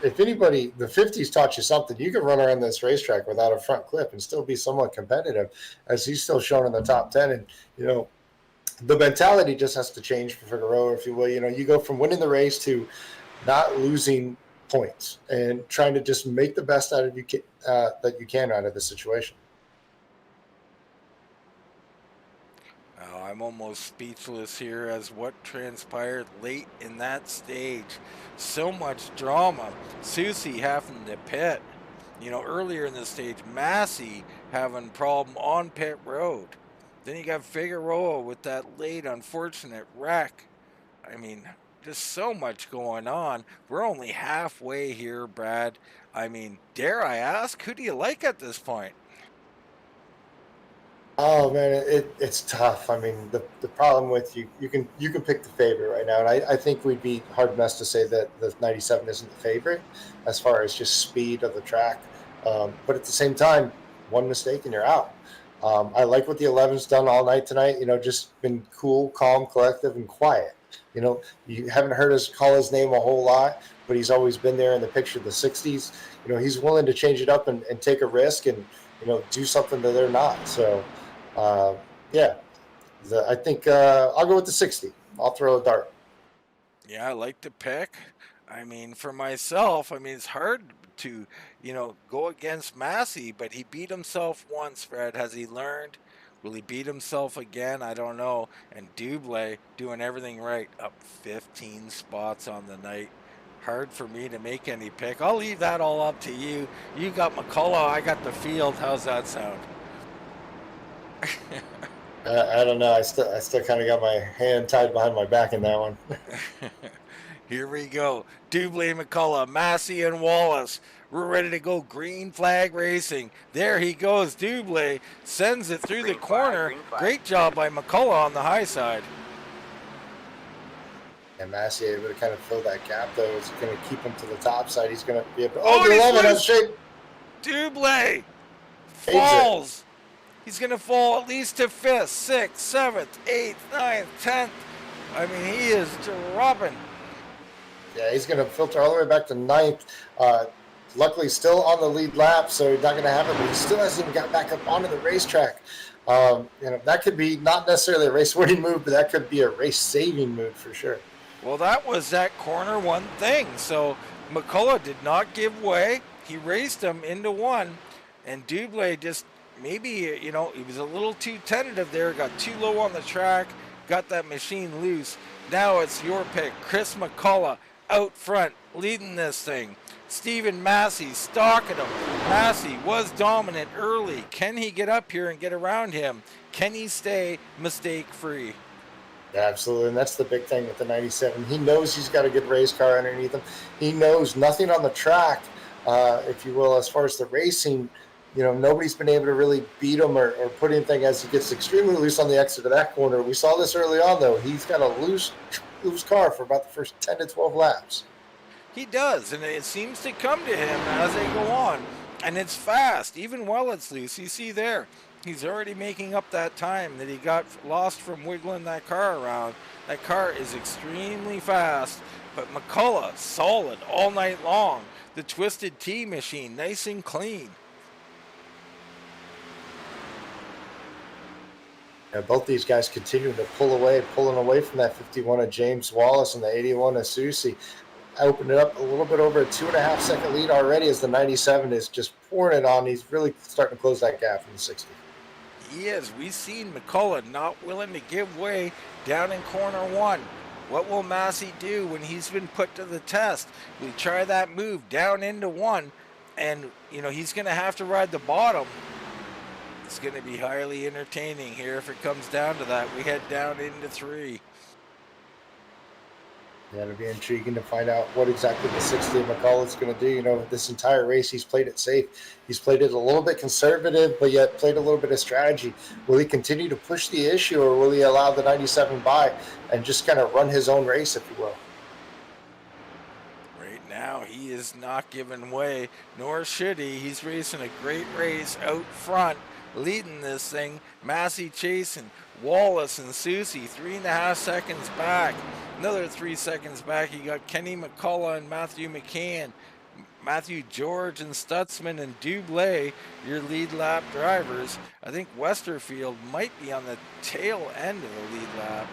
if anybody, the 50s taught you something, you can run around this racetrack without a front clip and still be somewhat competitive, as he's still shown in the top 10. And, you know, the mentality just has to change for Figueroa, if you will. You know, you go from winning the race to not losing points and trying to just make the best out of that you can out of the situation. I'm almost speechless here as what transpired late in that stage. So much drama. Soucy having to pit. You know, earlier in the stage, Massey having problem on pit road. Then you got Figueroa with that late unfortunate wreck. I mean, just so much going on. We're only halfway here, Brad. I mean, dare I ask, who do you like at this point? Oh man, it's tough. I mean, the problem with you can pick the favorite right now, and I think we'd be hard pressed to say that the 97 isn't the favorite as far as just speed of the track. But at the same time, one mistake and you're out. I like what the 11's done all night tonight. You know, just been cool, calm, collective, and quiet. You know, you haven't heard us call his name a whole lot, but he's always been there in the picture of the 60s. You know, he's willing to change it up and take a risk and, you know, do something that they're not. So. Yeah, I think I'll go with the 60. I'll throw a dart. Yeah, I like the pick. I mean, for myself, I mean, it's hard to, go against Massey, but he beat himself once, Fred. Has he learned? Will he beat himself again? I don't know. And Dublé doing everything right, up 15 spots on the night. Hard for me to make any pick. I'll leave that all up to you. You got McCullough, I got the field. How's that sound? I don't know. I still kind of got my hand tied behind my back in that one. Here we go. Dublé, McCullough, Massey, and Wallace. We're ready to go. Green flag racing. There he goes. Dublé sends it through the corner. Great job by McCullough on the high side. And Massey able to kind of fill that gap, though. It's going to keep him to the top side. He's going to be able to... Oh, he's 11 loose. shape. Dublé falls. He's going to fall at least to 5th, 6th, 7th, 8th, 9th, 10th. I mean, he is dropping. Yeah, he's going to filter all the way back to 9th. Luckily, still on the lead lap, so he's not going to have it, but he still hasn't even got back up onto the racetrack. That could be not necessarily a race-winning move, but that could be a race-saving move for sure. Well, that was that corner one thing. So McCullough did not give way. He raced him into one, and Dublé just maybe, he was a little too tentative there, got too low on the track, got that machine loose. Now it's your pick. Chris McCullough out front, leading this thing. Stephen Massey stalking him. Massey was dominant early. Can he get up here and get around him? Can he stay mistake-free? Yeah, absolutely, and that's the big thing with the 97. He knows he's got a good race car underneath him. He knows nothing on the track, if you will, as far as the racing. Nobody's been able to really beat him or put anything as he gets extremely loose on the exit of that corner. We saw this early on, though. He's got a loose car for about the first 10 to 12 laps. He does, and it seems to come to him as they go on. And it's fast, even while it's loose. You see there, he's already making up that time that he got lost from wiggling that car around. That car is extremely fast, but McCullough, solid all night long. The Twisted T machine, nice and clean. Yeah, both these guys continue to pulling away from that 51 of James Wallace and the 81 of Soucy. I opened it up a little bit over a 2.5 second lead already as the 97 is just pouring it on. He's really starting to close that gap from the 60. He is. We've seen McCullough not willing to give way down in corner one. What will Massey do when he's been put to the test? We try that move down into one, and he's going to have to ride the bottom. It's going to be highly entertaining here if it comes down to that. We head down into 3. Yeah, it'll be intriguing to find out what exactly the 60 McCullough's going to do. This entire race, he's played it safe. He's played it a little bit conservative, but yet played a little bit of strategy. Will he continue to push the issue, or will he allow the 97 by and just kind of run his own race, if you will? Right now, he is not giving way, nor should he. He's racing a great race out front, leading this thing. Massey chasing. Wallace and Soucy 3.5 seconds back. Another 3 seconds back, you got Kenny McCullough and Matthew McCann. Matthew George and Stutzman and Dublé, your lead lap drivers. I think Westerfield might be on the tail end of the lead lap.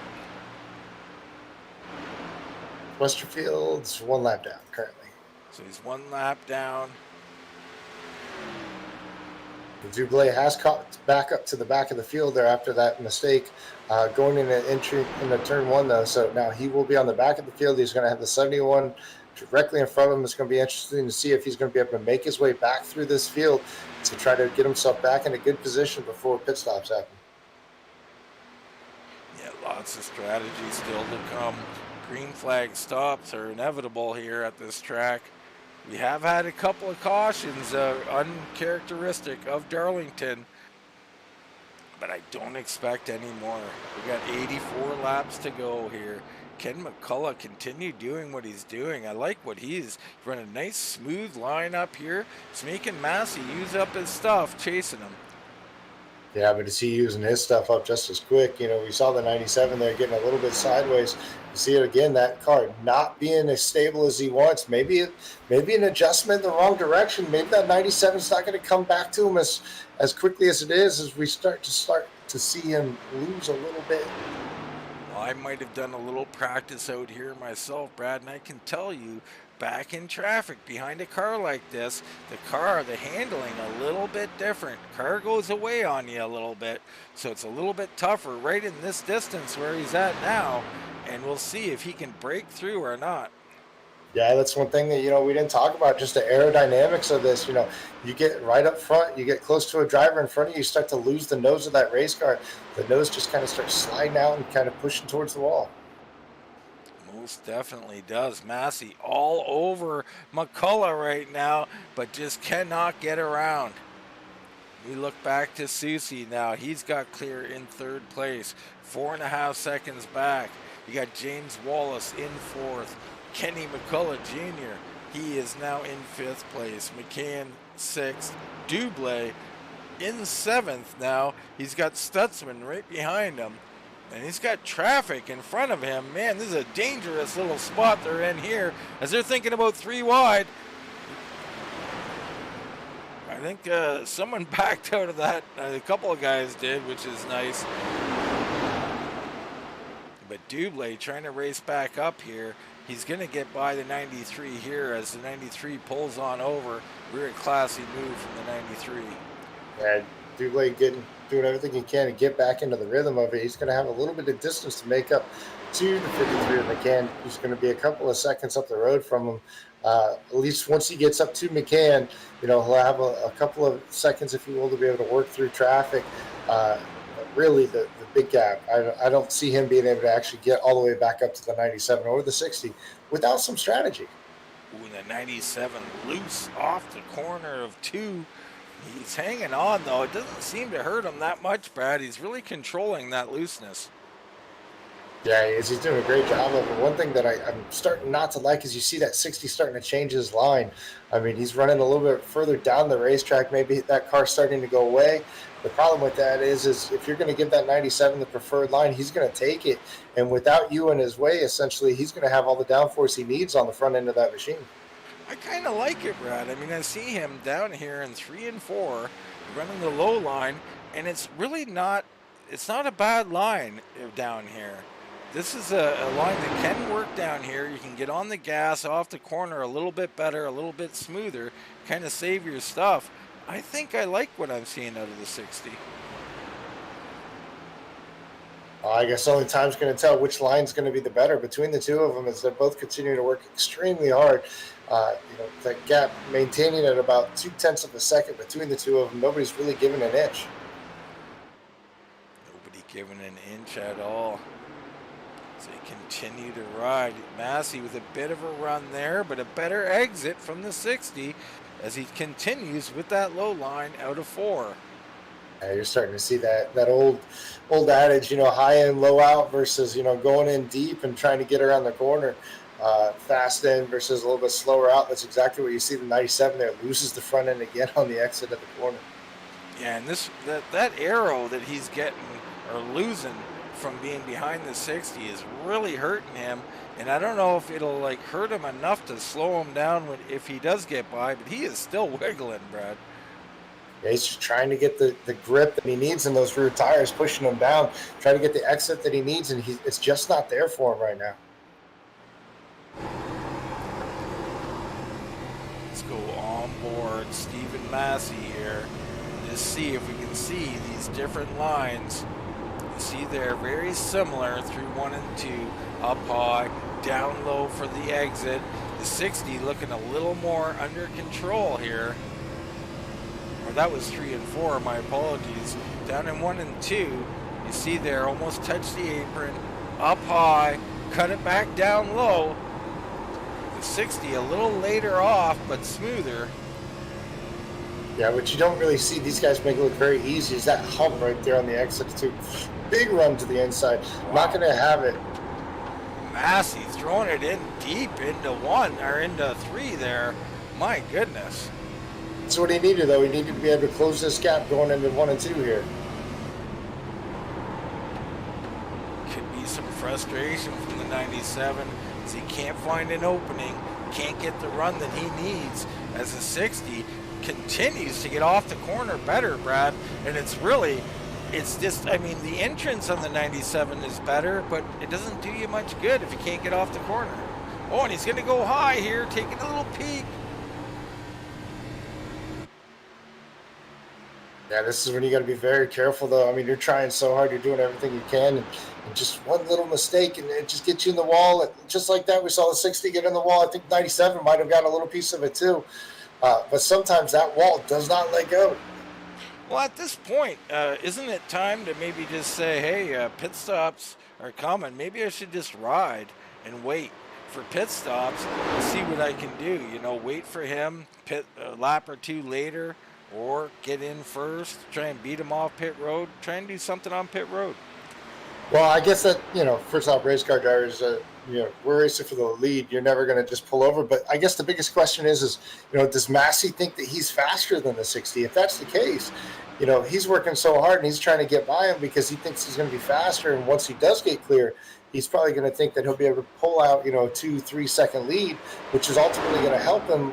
Westerfield's 1 lap down currently. So he's 1 lap down. Dublé has caught back up to the back of the field there after that mistake, going in an entry into turn 1, though. So now he will be on the back of the field. He's going to have the 71 directly in front of him. It's going to be interesting to see if he's going to be able to make his way back through this field to try to get himself back in a good position before pit stops happen. Yeah, lots of strategy still to come. Green flag stops are inevitable here at this track. We have had a couple of cautions, uncharacteristic of Darlington, but I don't expect any more. We got 84 laps to go here. Can McCullough continue doing what he's doing? I like what he's run a nice smooth line up here. It's making Massey use up his stuff, chasing him. Yeah, but is he using his stuff up just as quick? We saw the 97 there getting a little bit sideways. You see it again, that car not being as stable as he wants. Maybe an adjustment in the wrong direction. Maybe that 97 is not going to come back to him as quickly as it is as we start to see him lose a little bit. Well, I might have done a little practice out here myself, Brad, and I can tell you, back in traffic behind a car like this, the handling a little bit different. Car goes away on you a little bit, so it's a little bit tougher right in this distance where he's at now, and we'll see if he can break through or not. Yeah, that's one thing that, we didn't talk about, just the aerodynamics of this. You get right up front, you get close to a driver in front of you, you start to lose the nose of that race car. The nose just kind of starts sliding out and kind of pushing towards the wall. Most definitely does. Massey all over McCullough right now, but just cannot get around. We look back to Soucy now. He's got clear in third place, 4.5 seconds back. You got James Wallace in fourth. Kenny McCullough Jr., he is now in 5th place. McCann 6th. Dublé in 7th now. He's got Stutzman right behind him. And he's got traffic in front of him. Man, this is a dangerous little spot they're in here as they're thinking about 3 wide. I think someone backed out of that. A couple of guys did, which is nice. But Dublé trying to race back up here. He's going to get by the 93 here as the 93 pulls on over. Very classy move from the 93. Yeah, Dublé doing everything he can to get back into the rhythm of it. He's going to have a little bit of distance to make up to the 53 of McCann. He's going to be a couple of seconds up the road from him. At least once he gets up to McCann, he'll have a couple of seconds, if you will, to be able to work through traffic. But really, the big gap, I don't see him being able to actually get all the way back up to the 97 or the 60 without some strategy. Ooh, the 97 loose off the corner of 2. He's hanging on, though. It doesn't seem to hurt him that much, Brad. He's really controlling that looseness. Yeah, he is. He's doing a great job of it. One thing that I'm starting not to like is you see that 60 starting to change his line. I mean, he's running a little bit further down the racetrack. Maybe that car's starting to go away. The problem with that is if you're going to give that 97 the preferred line, he's going to take it. And without you in his way, essentially, he's going to have all the downforce he needs on the front end of that machine. I kind of like it, Brad. I mean, I see him down here in 3 and 4 running the low line, and it's really not a bad line down here. This is a line that can work down here. You can get on the gas off the corner a little bit better, a little bit smoother, kind of save your stuff. I think I like what I'm seeing out of the 60. I guess only time's going to tell which line's going to be the better between the two of them, as they're both continuing to work extremely hard. That gap maintaining at about 0.2 of a second between the two of them. Nobody's really giving an inch. Nobody giving an inch at all. So they continue to ride. Massey with a bit of a run there, but a better exit from the 60 as he continues with that low line out of 4. You're starting to see that old adage, high in, low out versus, going in deep and trying to get around the corner. Fast in versus a little bit slower out. That's exactly what you see. The 97 there loses the front end again on the exit of the corner. Yeah, and that arrow that he's getting or losing from being behind the 60 is really hurting him. And I don't know if it'll hurt him enough to slow him down if he does get by, but he is still wiggling, Brad. Yeah, he's just trying to get the grip that he needs in those rear tires, pushing him down, trying to get the exit that he needs, and it's just not there for him right now. Let's go on board Stephen Massey here. Just see if we can see these different lines. You see they're very similar through 1 and 2. Up high, down low for the exit. The 60 looking a little more under control here. Or that was 3 and 4, my apologies. Down in 1 and 2, you see there almost touched the apron. Up high, cut it back down low. The 60 a little later off, but smoother. Yeah, what you don't really see these guys make it look very easy is that hump right there on the exit to big run to the inside. Wow. Not going to have it. Massey throwing it in deep into 1 or into 3 there. My goodness. That's what he needed, though. He needed to be able to close this gap going into 1 and 2 here. Could be some frustration from the 97 as he can't find an opening, can't get the run that he needs as the 60 continues to get off the corner better, Brad. And it's really, it's just, I mean, the entrance on the 97 is better, but it doesn't do you much good if you can't get off the corner. Oh, and he's going to go high here, taking a little peek. Yeah, this is when you got to be very careful, though. I mean, you're trying so hard, you're doing everything you can, and just one little mistake, and it just gets you in the wall. And just like that, we saw the 60 get in the wall. I think 97 might have got a little piece of it, too. But sometimes that wall does not let go. Well, at this point, isn't it time to maybe just say, hey, pit stops are coming. Maybe I should just ride and wait for pit stops and see what I can do. You know, wait for him, pit a lap or two later, or get in first, try and beat him off pit road, try and do something on pit road. Well, I guess that, first off, race car drivers, we're racing for the lead. You're never going to just pull over. But I guess the biggest question is, does Massey think that he's faster than the 60? If that's the case, he's working so hard and he's trying to get by him because he thinks he's going to be faster. And once he does get clear, he's probably going to think that he'll be able to pull out, a 2-3 second lead, which is ultimately going to help him,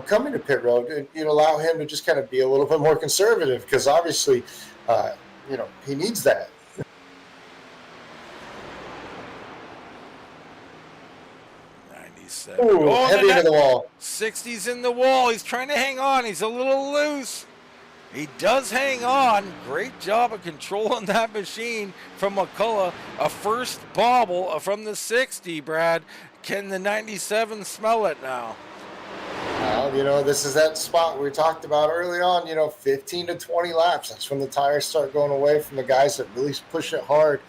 come into pit road and allow him to just kind of be a little bit more conservative because obviously, he needs that. Ooh, heavy into the wall. 60's in the wall. He's trying to hang on. He's a little loose. He does hang on. Great job of controlling that machine from McCullough. A first bobble from the 60, Brad. Can the 97 smell it now? Well, this is that spot we talked about early on, 15 to 20 laps. That's when the tires start going away from the guys that really push it hard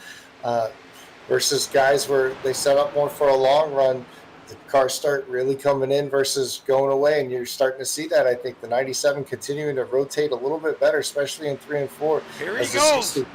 versus guys where they set up more for a long run. The cars start really coming in versus going away, and you're starting to see that. I think the 97 continuing to rotate a little bit better, especially in 3 and 4. Here he goes.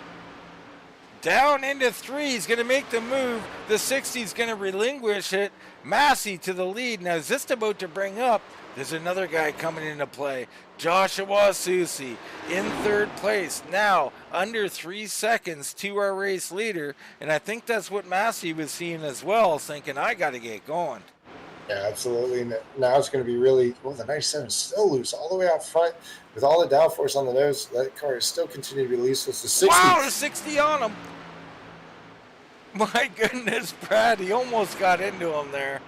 Down into 3. He's going to make the move. The 60 is going to relinquish it. Massey to the lead. Now, is this about to bring up? There's another guy coming into play. Joshua Soucy in 3rd place. Now, under 3 seconds to our race leader. And I think that's what Massey was seeing as well, thinking, I got to get going. Yeah, absolutely. Now it's going to be really, the 97 is still loose all the way out front with all the downforce on the nose. That car is still continuing to be loose. It's the 60. Wow, the 60 on him. My goodness, Brad, he almost got into him there.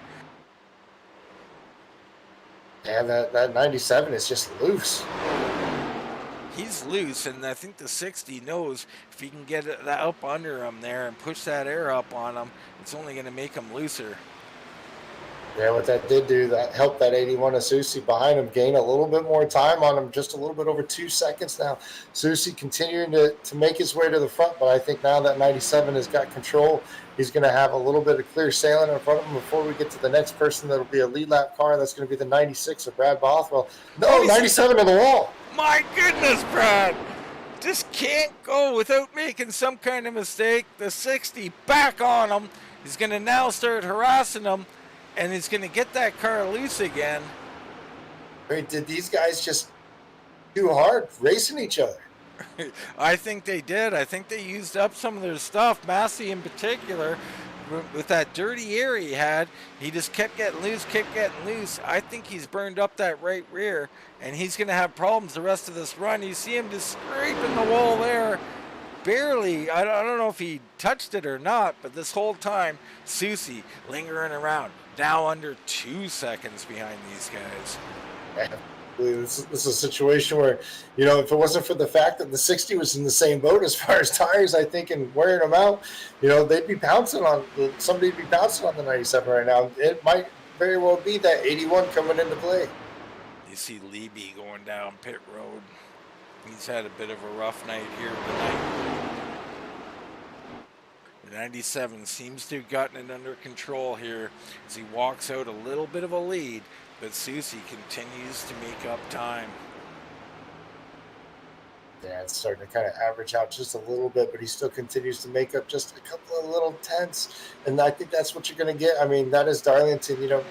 Yeah, that 97 is just loose. He's loose, and I think the 60 knows if he can get that up under him there and push that air up on him, it's only going to make him looser. Yeah, what that did do, that helped that 81 of Soucy behind him gain a little bit more time on him, just a little bit over 2 seconds now. Soucy continuing to make his way to the front, but I think now that 97 has got control, he's going to have a little bit of clear sailing in front of him before we get to the next person that'll be a lead lap car. That's going to be the 96 of Brad Bothwell. No, 97 on the wall. My goodness, Brad. Just can't go without making some kind of mistake. The 60 back on him. He's going to now start harassing him, and he's going to get that car loose again. Wait, did these guys just too hard racing each other? I think they did. I think they used up some of their stuff. Massey in particular, with that dirty air he had, he just kept getting loose. I think he's burned up that right rear, and he's going to have problems the rest of this run. You see him just scraping the wall there. Barely. I don't know if he touched it or not, but this whole time, Soucy lingering around. Now under 2 seconds behind these guys. Yeah. This is a situation where, if it wasn't for the fact that the 60 was in the same boat as far as tires, I think, and wearing them out, they'd be somebody'd be pouncing on the 97 right now. It might very well be that 81 coming into play. You see Leby going down pit road. He's had a bit of a rough night here tonight. The 97 seems to have gotten it under control here as he walks out a little bit of a lead. But Soucy continues to make up time. Yeah, it's starting to kind of average out just a little bit, but he still continues to make up just a couple of little tenths. And I think that's what you're going to get. I mean, that is Darlington. You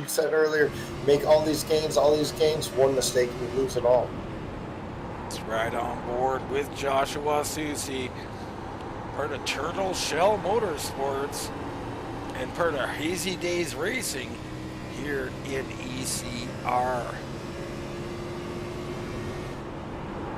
said earlier, make all these games, one mistake, and you lose it all. It's right on board with Joshua Soucy, part of Turtle Shell Motorsports and part of Hazy Days Racing here in ECR.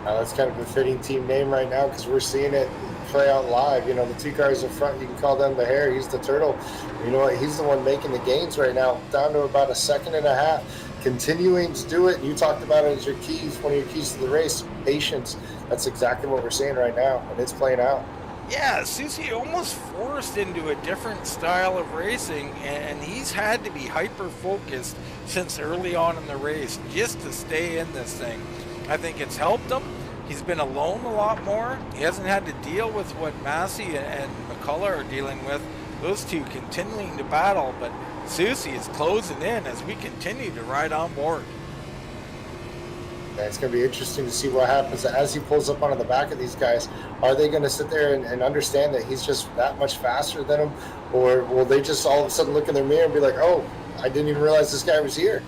That's kind of a fitting team name right now because we're seeing it play out live. You know, the two cars in front, you can call them the hare. He's the turtle. You know what? He's the one making the gains right now, down to about a second and a half. Continuing to do it. You talked about it as your keys, one of your keys to the race, patience. That's exactly what we're seeing right now, and it's playing out. Yeah, Soucy almost forced into a different style of racing, and he's had to be hyper-focused since early on in the race just to stay in this thing. I think it's helped him. He's been alone a lot more. He hasn't had to deal with what Massey and McCullough are dealing with. Those two continuing to battle, but Soucy is closing in as we continue to ride on board. Yeah, it's going to be interesting to see what happens as he pulls up onto the back of these guys. Are they going to sit there and understand that he's just that much faster than them? Or will they just all of a sudden look in their mirror and be like, oh, I didn't even realize this guy was here?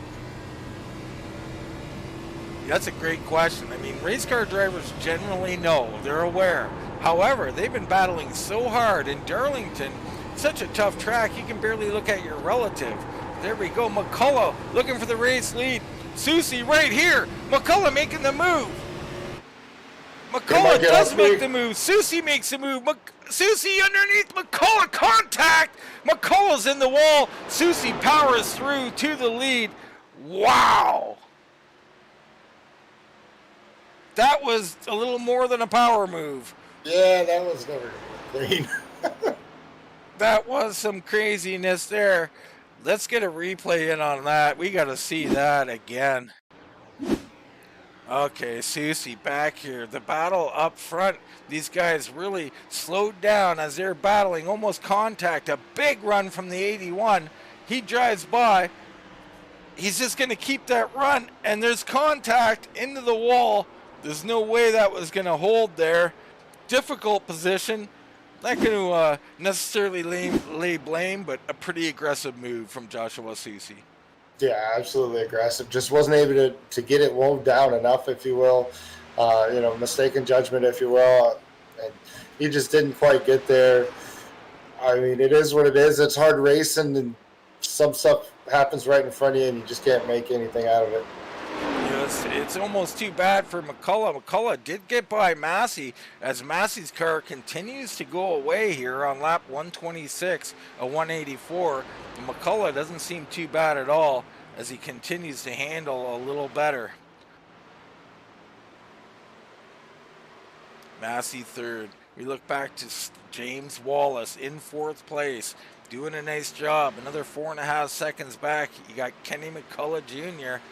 That's a great question. I mean, race car drivers generally know. They're aware. However, they've been battling so hard in Darlington. Such a tough track, you can barely look at your relative. There we go. McCullough looking for the race lead. Soucy right here. McCullough making the move. McCullough does make the move. Soucy makes the move. Soucy underneath McCullough. Contact. McCullough's in the wall. Soucy powers through to the lead. Wow. That was a little more than a power move. Yeah, that was never clean. That was some craziness there. Let's get a replay in on that. We got to see that again. Okay, Soucy back here. The battle up front. These guys really slowed down as they're battling. Almost contact. A big run from the 81. He drives by. He's just going to keep that run. And there's contact into the wall. There's no way that was going to hold there. Difficult position. Not going to necessarily lay blame, but a pretty aggressive move from Joshua Soucy. Yeah, absolutely aggressive. Just wasn't able to get it wove down enough, if you will. Mistaken judgment, if you will. And he just didn't quite get there. I mean, it is what it is. It's hard racing, and some stuff happens right in front of you, and you just can't make anything out of it. It's almost too bad for McCullough. McCullough did get by Massey as Massey's car continues to go away here on lap 126, a 184. And McCullough doesn't seem too bad at all as he continues to handle a little better. Massey third. We look back to James Wallace in fourth place, doing a nice job. Another 4.5 seconds back. You got Kenny McCullough Jr.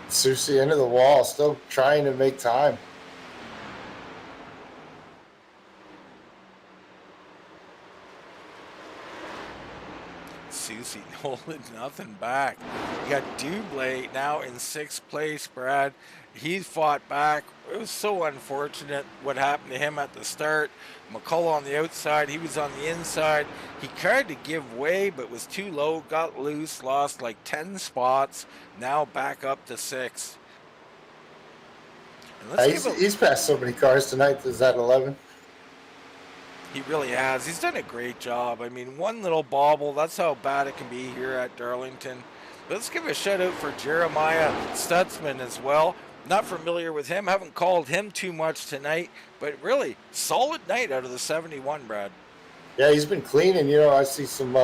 Soucy into the wall, still trying to make time. Soucy holding nothing back. You got Dublé now in 6th place, Brad. He fought back. It was so unfortunate what happened to him at the start. McCullough on the outside, he was on the inside. He tried to give way, but was too low, got loose, lost like 10 spots. Now back up to 6th. He's passed so many cars tonight. Is that 11? He really has. He's done a great job. I mean, one little bobble, that's how bad it can be here at Darlington. Let's give a shout out for Jeremiah Stutzman as well. Not familiar with him, haven't called him too much tonight, but really solid night out of the 71, Brad. Yeah, he's been clean, and I see some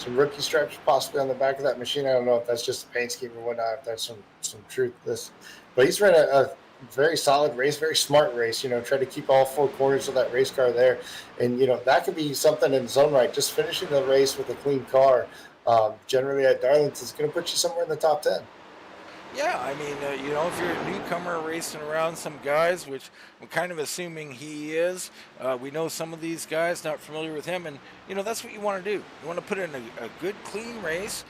rookie stripes possibly on the back of that machine. I don't know if that's just a paint scheme or whatnot, if that's some truth to this. But he's ran a very solid race, very smart race, try to keep all 4 corners of that race car there. And, that could be something in its own right. Just finishing the race with a clean car, generally at Darlington, is going to put you somewhere in the top 10. Yeah, I mean, if you're a newcomer racing around some guys, which I'm kind of assuming he is, we know some of these guys, not familiar with him, and, that's what you want to do. You want to put in a good, clean race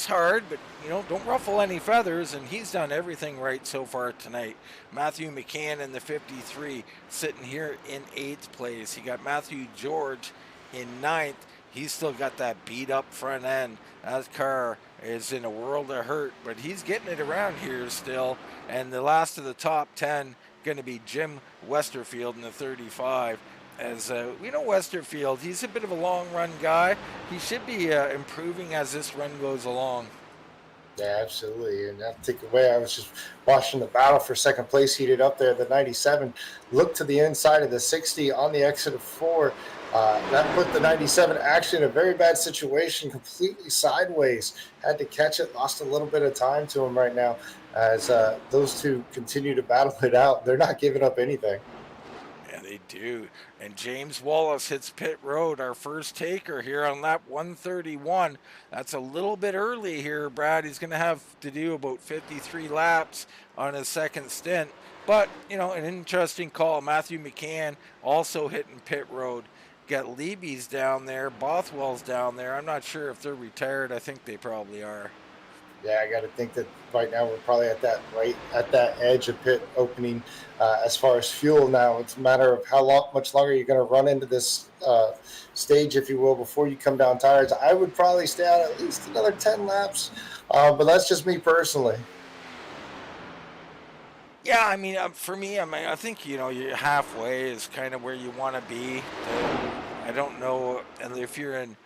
hard, but, don't ruffle any feathers, and he's done everything right so far tonight. Matthew McCann in the 53, sitting here in 8th place. You got Matthew George in 9th. He's still got that beat up front end. That car is in a world of hurt, but he's getting it around here still. And the last of the top 10 going to be Jim Westerfield in the 35. As we know, Westerfield, he's a bit of a long run guy. He should be improving as this run goes along. Yeah, absolutely. And not to take away, I was just watching the battle for second place heated up there. The 97 looked to the inside of the 60 on the exit of 4. That put the 97 actually in a very bad situation, completely sideways. Had to catch it, lost a little bit of time to him right now as those two continue to battle it out. They're not giving up anything. Yeah, they do. And James Wallace hits pit road, our first taker here on lap 131. That's a little bit early here, Brad. He's going to have to do about 53 laps on his second stint. But, you know, an interesting call. Matthew McCann also hitting pit road. Got Leiby's down there, Bothwell's down there. I'm not sure if they're retired. I think they probably are. Yeah, I got to think that right now we're probably at that edge of pit opening. As far as fuel now, it's a matter of much longer you're going to run into this stage, if you will, before you come down tires. I would probably stay out at least another 10 laps, but that's just me personally. Yeah, I mean, for me, I think, you know, you're halfway is kind of where you want to be. I don't know, and if you're in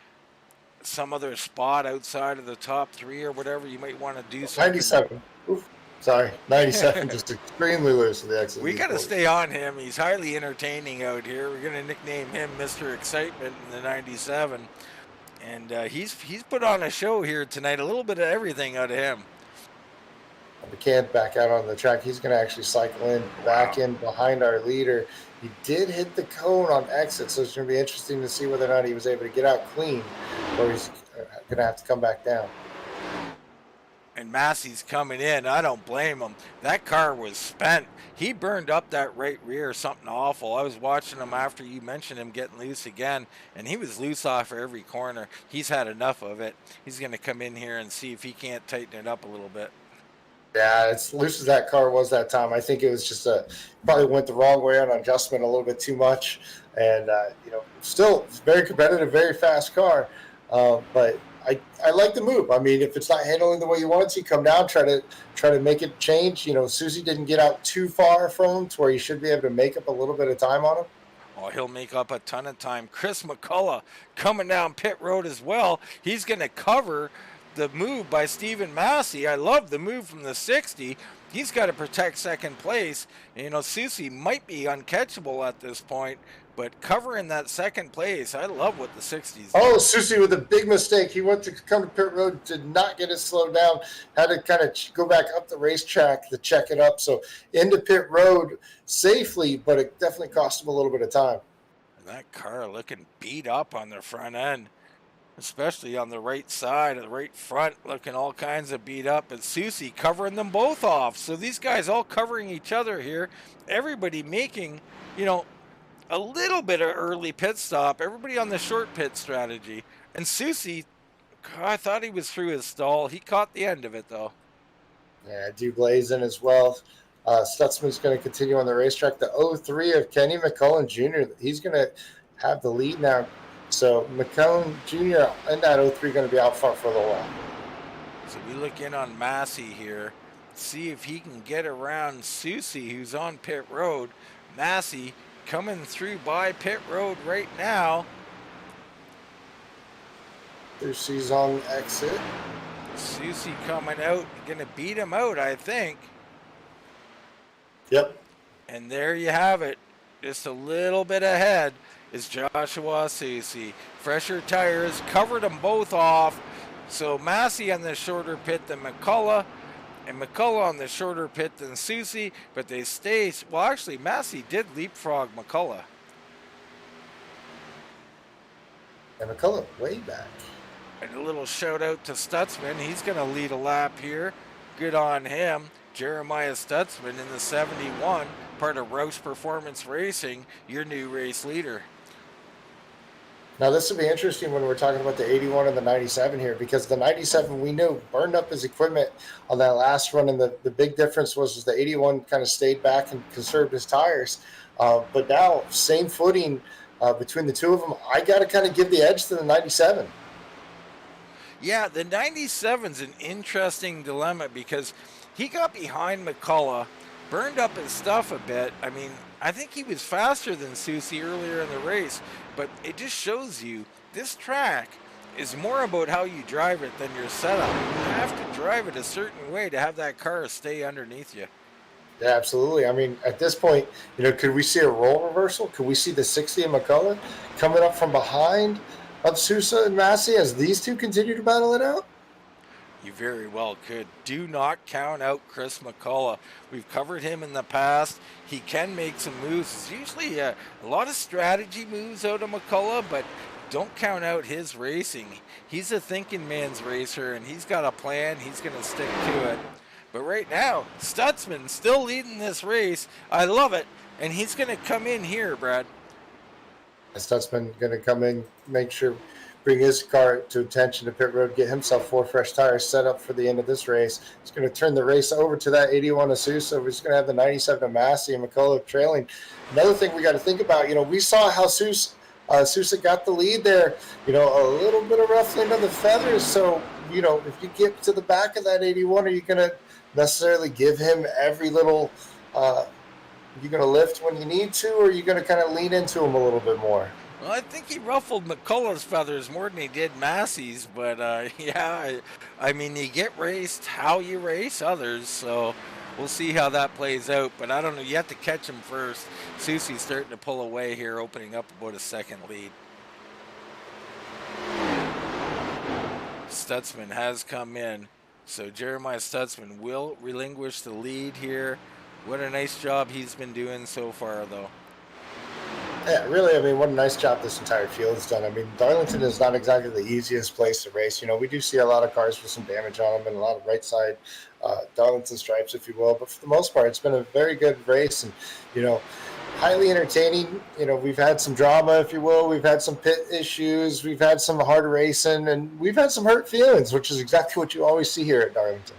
some other spot outside of the top 3 or whatever, you might want to do something. 97. Oof. Sorry, 97 just extremely loose to the exit. We got to stay on him. He's highly entertaining out here. We're going to nickname him Mr. Excitement in the 97. And he's put on a show here tonight, a little bit of everything out of him. McCann back out on the track. He's going to actually cycle back in behind our leader. He did hit the cone on exit, so it's going to be interesting to see whether or not he was able to get out clean, or he's going to have to come back down. And Massey's coming in. I don't blame him. That car was spent. He burned up that right rear, something awful. I was watching him after you mentioned him getting loose again, and he was loose off of every corner. He's had enough of it. He's going to come in here and see if he can't tighten it up a little bit. Yeah, as loose as that car was that time, I think it was just probably went the wrong way on adjustment a little bit too much. And, you know, still very competitive, very fast car. But I like the move. I mean, if it's not handling the way you want it to, come down, try to make it change. You know, Soucy didn't get out too far from him to where you should be able to make up a little bit of time on him. Oh, he'll make up a ton of time. Chris McCullough coming down pit road as well. He's going to cover the move by Stephen Massey. I love the move from the 60. He's got to protect second place. And, you know, Soucy might be uncatchable at this point, but covering that second place, I love what the 60s do. Oh, Soucy with a big mistake. He went to come to pit road, did not get it slowed down, had to kind of go back up the racetrack to check it up. So into pit road safely, but it definitely cost him a little bit of time. And that car looking beat up on the front end, especially on the right side, the right front, looking all kinds of beat up. And Soucy covering them both off. So these guys all covering each other here. Everybody making, you know, a little bit of early pit stop. Everybody on the short pit strategy. And Soucy, I thought he was through his stall. He caught the end of it, though. Yeah, Dublazin as well. Stutzman's going to continue on the racetrack. The 03 of Kenny McCullen Jr., he's going to have the lead now. So McCullen Jr. in that 03 going to be out front for a little while. So we look in on Massey here, see if he can get around Soucy, who's on pit road. Massey coming through by pit road right now. Soucy's on exit. Soucy coming out, going to beat him out, I think. Yep. And there you have it. Just a little bit ahead is Joshua Soucy. Fresher tires covered them both off. So Massey on the shorter pit than McCullough, and McCullough on the shorter pit than Soucy, but they stay. Well, actually, Massey did leapfrog McCullough. And McCullough way back. And a little shout out to Stutzman. He's going to lead a lap here. Good on him. Jeremiah Stutzman in the 71, part of Roush Performance Racing, your new race leader. Now, this will be interesting when we're talking about the 81 and the 97 here, because the 97, we knew, burned up his equipment on that last run, and the big difference was the 81 kind of stayed back and conserved his tires. But now, same footing between the two of them. I got to kind of give the edge to the 97. Yeah, the 97's an interesting dilemma because he got behind McCullough, burned up his stuff a bit. I mean, I think he was faster than Soucy earlier in the race, but it just shows you this track is more about how you drive it than your setup. You have to drive it a certain way to have that car stay underneath you. Yeah, absolutely. I mean, at this point, could we see a role reversal? Could we see the 60 of McCullough coming up from behind of Sousa and Massey as these two continue to battle it out? You very well could. Do not count out Chris McCullough. We've covered him in the past. He can make some moves. It's usually a lot of strategy moves out of McCullough, but don't count out his racing. He's a thinking man's racer, and he's got a plan. He's going to stick to it. But right now, Stutzman still leading this race. I love it. And he's going to come in here, Brad. Stutzman going to come in, bring his car to attention to pit road, get himself 4 fresh tires set up for the end of this race. He's going to turn the race over to that 81 of Sousa. We're just going to have the 97 of Massey and McCullough trailing. Another thing we got to think about, we saw how Sousa got the lead there, a little bit of ruffling of the feathers. So, if you get to the back of that 81, are you going to necessarily give him every little, you going to lift when you need to, or are you going to kind of lean into him a little bit more? Well, I think he ruffled McCullough's feathers more than he did Massey's, but yeah, I mean, you get raced how you race others, so we'll see how that plays out, but I don't know, you have to catch him first. Soucy's starting to pull away here, opening up about a second lead. Stutzman has come in, so Jeremiah Stutzman will relinquish the lead here. What a nice job he's been doing so far, though. Yeah, really, I mean, what a nice job this entire field's done. I mean, Darlington is not exactly the easiest place to race. We do see a lot of cars with some damage on them and a lot of right side Darlington stripes, if you will. But for the most part, it's been a very good race and, highly entertaining. We've had some drama, if you will. We've had some pit issues. We've had some hard racing, and we've had some hurt feelings, which is exactly what you always see here at Darlington.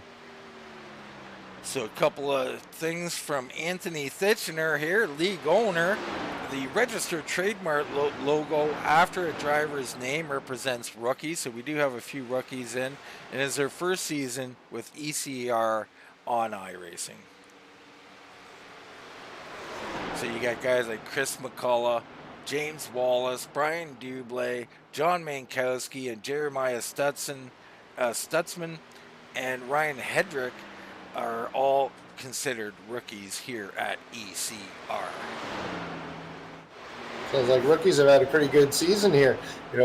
So a couple of things from Anthony Thitchener here, league owner. The registered trademark logo after a driver's name represents rookies, so we do have a few rookies in, and it's their first season with ECR on iRacing. So you got guys like Chris McCullough, James Wallace, Brian Dublé, John Mankowski, and Jeremiah Stutzman, and Ryan Hedrick are all considered rookies here at ECR. Sounds like rookies have had a pretty good season here.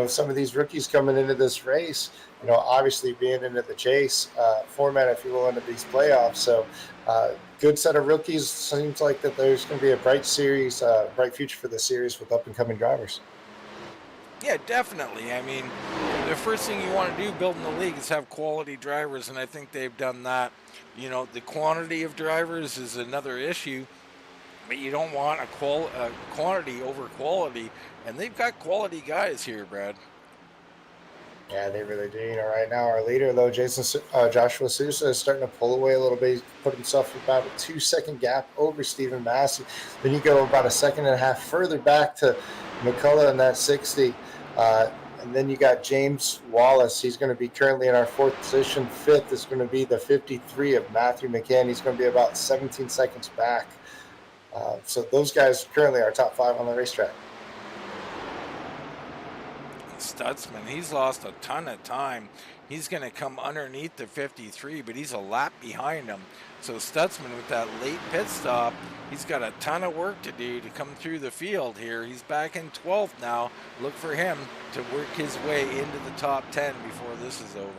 Some of these rookies coming into this race, obviously being into the chase format, if you will, into these playoffs. So good set of rookies. Seems like that there's going to be a bright future for the series with up-and-coming drivers. Yeah, definitely. I mean, the first thing you want to do building the league is have quality drivers, and I think they've done that. The quantity of drivers is another issue, but you don't want a quantity over quality, and they've got quality guys here, Brad. Yeah, they really do. Right now our leader, though, Joshua Soucy, is starting to pull away a little bit. He's put himself about a 2-second gap over Stephen Massey. Then you go about a 1.5 seconds further back to McCullough in that 60. And then you got James Wallace. He's going to be currently in our 4th position. 5th is going to be the 53 of Matthew McCann. He's going to be about 17 seconds back. So those guys currently are top 5 on the racetrack. Stutzman, he's lost a ton of time. He's going to come underneath the 53, but he's a lap behind him. So Stutzman, with that late pit stop, he's got a ton of work to do to come through the field here. He's back in 12th now. Look for him to work his way into the top 10 before this is over.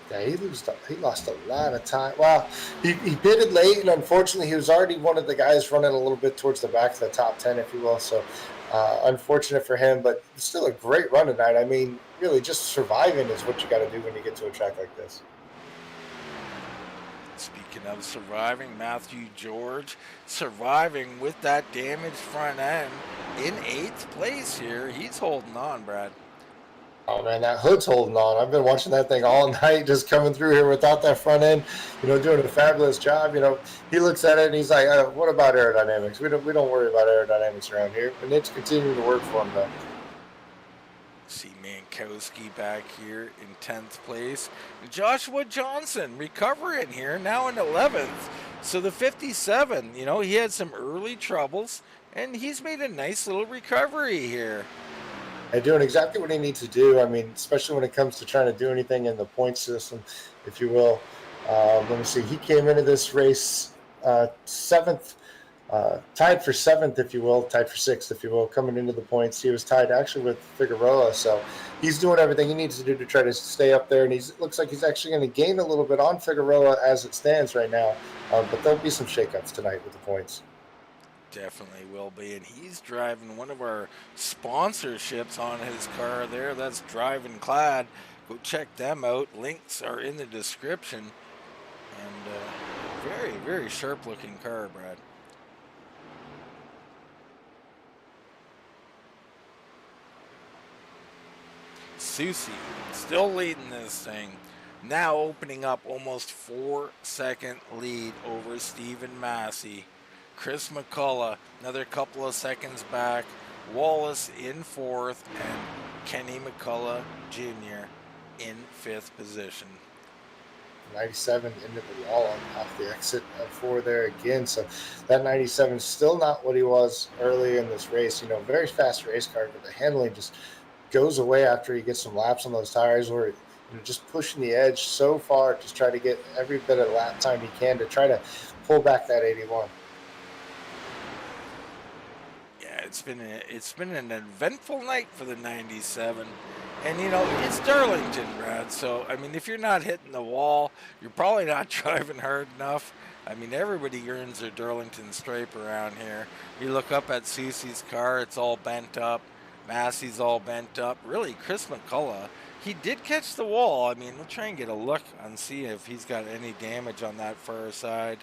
Yeah, he lost a lot of time. Well, he pitted late, and unfortunately, he was already one of the guys running a little bit towards the back of the top 10, if you will. So unfortunate for him, but still a great run tonight. I mean, really, just surviving is what you got to do when you get to a track like this. Speaking of surviving, Matthew George surviving with that damaged front end in 8th place here. He's holding on, Brad. Oh, man, that hood's holding on. I've been watching that thing all night, just coming through here without that front end, doing a fabulous job. He looks at it and he's like, what about aerodynamics? We don't worry about aerodynamics around here. And it's continuing to work for him, though. See Mankowski back here in 10th place. Joshua Johnson recovering here, now in 11th. So the 57, he had some early troubles, and he's made a nice little recovery here. and doing exactly what he needs to do. I mean, especially when it comes to trying to do anything in the point system, if you will. Let me see. He came into this race seventh, tied for seventh, if you will, tied for sixth, if you will, coming into the points. He was tied actually with Figueroa, so he's doing everything he needs to do to try to stay up there, and looks like he's actually going to gain a little bit on Figueroa as it stands right now. But there'll be some shakeups tonight with the points. Definitely will be, and he's driving one of our sponsorships on his car there. That's Driving Clad. Go check them out. Links are in the description. And very, very sharp-looking car, Brad. Soucy still leading this thing. Now opening up almost 4-second lead over Stephen Massey. Chris McCullough, another couple of seconds back. Wallace in fourth, and Kenny McCullough Jr. in fifth position. 97 into the wall off the exit of 4 there again. So that 97 is still not what he was early in this race. You know, very fast race car, but the handling just goes away after he gets some laps on those tires, where just pushing the edge so far to try to get every bit of lap time he can to try to pull back that 81. Yeah, it's been an eventful night for the 97. And, you know, it's Darlington, Brad. So, I mean, if you're not hitting the wall, you're probably not driving hard enough. I mean, everybody earns their Darlington stripe around here. You look up at Soucy's car, it's all bent up. Massey's all bent up. Really, Chris McCullough, he did catch the wall. I mean, we'll try and get a look and see if he's got any damage on that far side.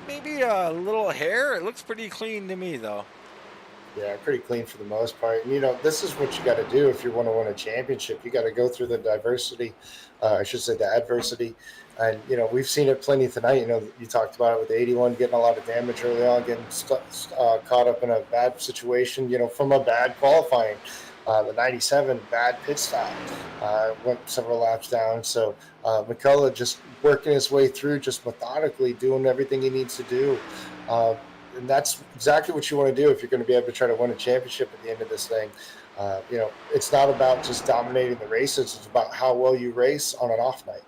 Maybe a little hair. It looks pretty clean to me, though. Yeah, pretty clean for the most part. And, you know, this is what you got to do if you want to win a championship. You got to go through the adversity. And, you know, we've seen it plenty tonight. You know, you talked about it with the 81 getting a lot of damage early on, getting caught up in a bad situation, you know, from a bad qualifying. The 97, bad pit stop, went several laps down. So McCullough just working his way through, just methodically doing everything he needs to do. And that's exactly what you want to do if you're going to be able to try to win a championship at the end of this thing. You know, it's not about just dominating the races. It's about how well you race on an off night.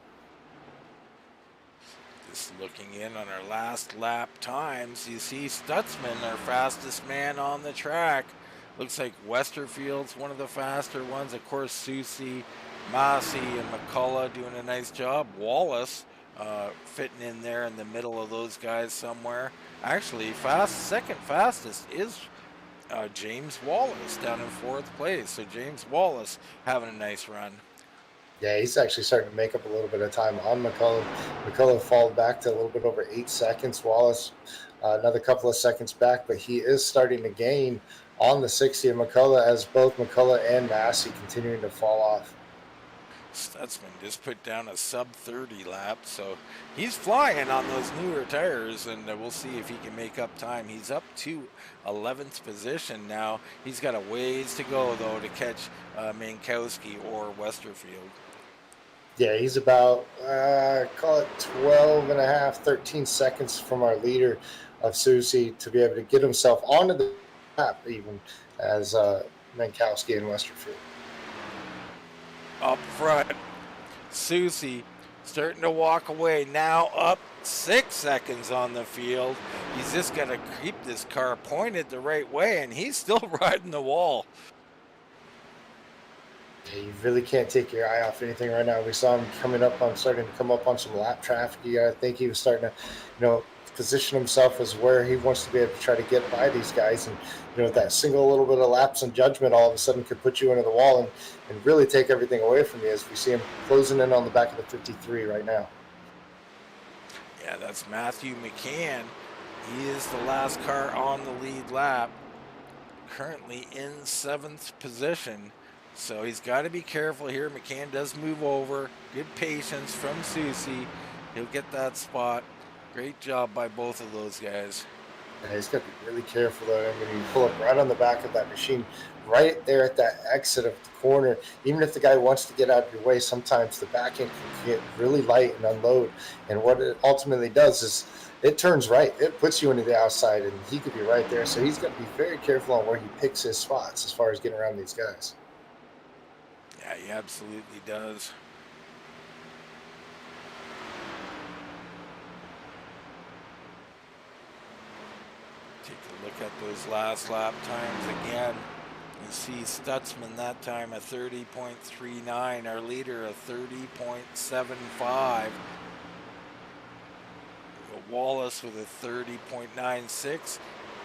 Just looking in on our last lap times, you see Stutzman, our fastest man on the track. Looks like Westerfield's one of the faster ones. Of course, Soucy, Massey, and McCullough doing a nice job. Wallace fitting in there in the middle of those guys somewhere. Actually, second fastest is James Wallace down in fourth place. So James Wallace having a nice run. Yeah, he's actually starting to make up a little bit of time on McCullough. McCullough fall back to a little bit over 8 seconds. Wallace another couple of seconds back, but he is starting to gain on the 60 of McCullough as both McCullough and Massey continuing to fall off. Stutzman just put down a sub-30 lap, so he's flying on those newer tires, and we'll see if he can make up time. He's up to 11th position now. He's got a ways to go, though, to catch Mankowski or Westerfield. Yeah, he's about, call it 12 and a half, 13 seconds from our leader of Soucy to be able to get himself onto the lap, even as Mankowski and Westerfield. Up front, Soucy starting to walk away. Now up 6 seconds on the field. He's just got to keep this car pointed the right way, and he's still riding the wall. Yeah, you really can't take your eye off anything right now. We saw him starting to come up on some lap traffic. You got to think he was starting to, you know, position himself as where he wants to be able to try to get by these guys. And, you know, that single little bit of lapse in judgment all of a sudden could put you into the wall and really take everything away from you, as we see him closing in on the back of the 53 right now. Yeah, that's Matthew McCann. He is the last car on the lead lap, currently in 7th position. So he's got to be careful here. McCann does move over. Good patience from Soucy. He'll get that spot. Great job by both of those guys. Yeah, he's got to be really careful though. I mean, you pull up right on the back of that machine, right there at that exit of the corner. Even if the guy wants to get out of your way, sometimes the back end can get really light and unload. And what it ultimately does is it turns right. It puts you into the outside, and he could be right there. So he's got to be very careful on where he picks his spots as far as getting around these guys. Yeah, he absolutely does. Take a look at those last lap times again. You see Stutzman that time a 30.39, our leader a 30.75. Wallace with a 30.96,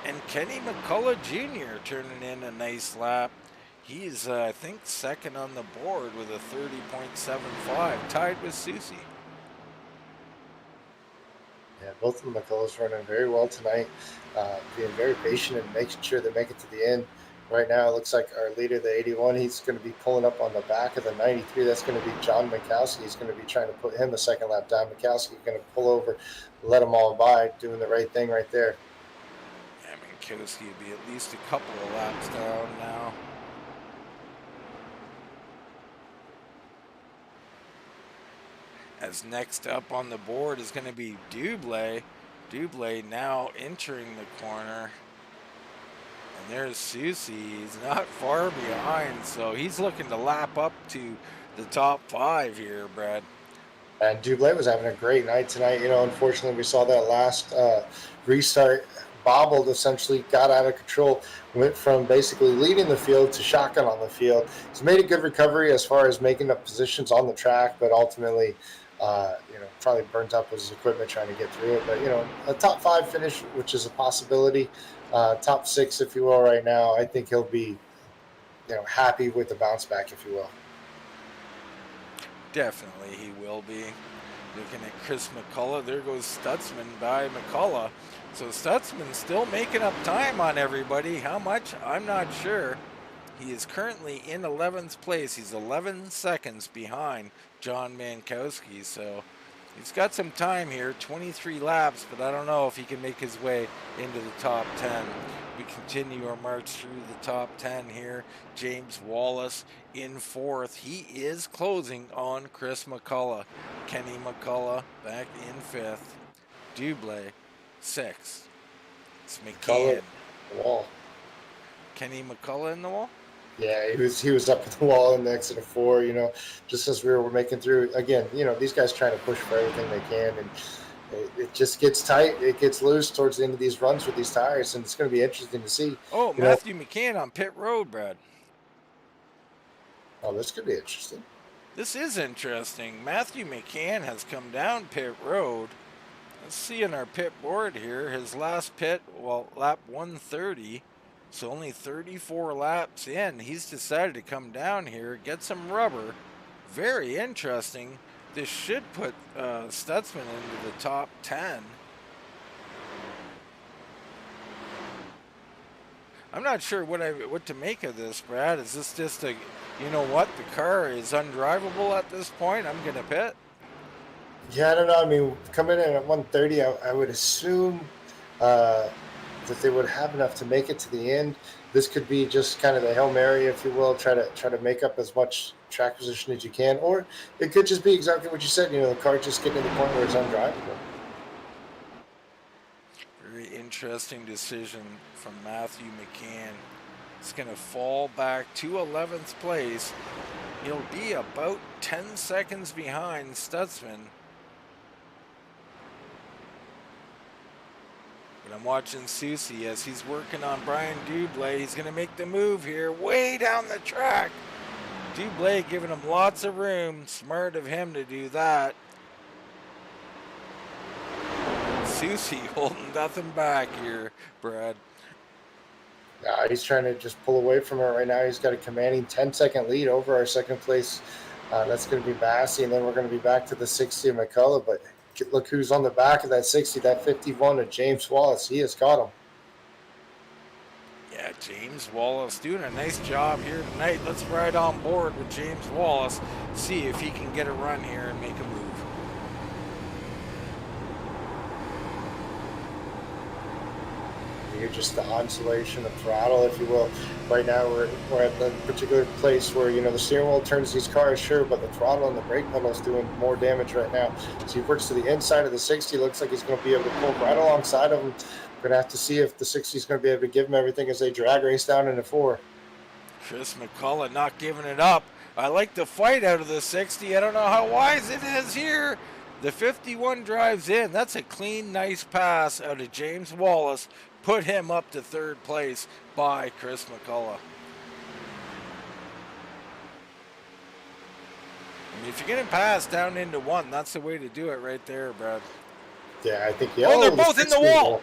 and Kenny McCullough Jr. turning in a nice lap. He's, I think, second on the board with a 30.75, tied with Soucy. Yeah, both of the McCulloughs running very well tonight, being very patient and making sure they make it to the end. Right now, it looks like our leader, the 81, he's going to be pulling up on the back of the 93. That's going to be John Mikowski. He's going to be trying to put him a second lap down. Mikowski's going to pull over, let them all by, doing the right thing right there. Yeah, Mikowski will be at least a couple of laps down now. As next up on the board is going to be Dublé. Dublé now entering the corner. And there's Soucy. He's not far behind, so he's looking to lap up to the top 5 here, Brad. And Dublé was having a great night tonight. You know, unfortunately, we saw that last restart bobbled, essentially got out of control, went from basically leading the field to shotgun on the field. He's made a good recovery as far as making up positions on the track, but ultimately, you know, probably burnt up his equipment trying to get through it. But, you know, a top 5 finish, which is a possibility, top 6, if you will, right now. I think he'll be, you know, happy with the bounce back, if you will. Definitely he will be. Looking at Chris McCullough, there goes Stutzman by McCullough. So Stutzman still making up time on everybody. How much? I'm not sure. He is currently in 11th place. He's 11 seconds behind John Mankowski. So he's got some time here, 23 laps, but I don't know if he can make his way into the top 10. We continue our march through the top 10 here. James Wallace in 4th. He is closing on Chris McCullough. Kenny McCullough back in 5th. Dublé 6th. It's McCann. Wall. Kenny McCullough in the wall? Yeah, he was up at the wall in the exit of 4, you know, just as we were making through. Again, you know, these guys trying to push for everything they can, and it just gets tight. It gets loose towards the end of these runs with these tires, and it's going to be interesting to see. Oh, Matthew McCann on pit road, Brad. Oh, this could be interesting. This is interesting. Matthew McCann has come down pit road. Let's see on our pit board here. His last pit, well, lap 130. So only 34 laps in. He's decided to come down here, get some rubber. Very interesting. This should put Stutzman into the top 10. I'm not sure what to make of this, Brad. Is this just a, you know what, the car is undrivable at this point, I'm going to pit? Yeah, I don't know. I mean, coming in at 130, I would assume that they would have enough to make it to the end. This could be just kind of the Hail Mary, if you will, try to make up as much track position as you can. Or it could just be exactly what you said, you know, the car just getting to the point where it's undrivable. Very interesting decision from Matthew McCann. It's going to fall back to 11th place. He'll be about 10 seconds behind Stutzman. But I'm watching Soucy as he's working on Brian Dublé. He's going to make the move here way down the track. Dublé giving him lots of room. Smart of him to do that. Soucy holding nothing back here, Brad. He's trying to just pull away from it right now. He's got a commanding 10-second lead over our second place. That's going to be Massey, and then we're going to be back to the 60 of McCullough. But look who's on the back of that 60, that 51 of James Wallace. He has got him. Yeah, James Wallace doing a nice job here tonight. Let's ride on board with James Wallace, see if he can get a run here and make a move. hear just the oscillation of throttle, if you will. Right now, we're at the particular place where, the steering wheel turns these cars, sure, but the throttle and the brake pedal is doing more damage right now. So he works to the inside of the 60. Looks like he's going to be able to pull right alongside of him. We're going to have to see if the 60 is going to be able to give him everything as they drag race down into 4. Chris McCullough not giving it up. I like the fight out of the 60. I don't know how wise it is here. The 51 drives in. That's a clean, nice pass out of James Wallace. Put him up to 3rd place by Chris McCullough. I mean, if you're getting passed down into 1, that's the way to do it right there, Brad. Yeah, I think, Oh, they're both in the wall.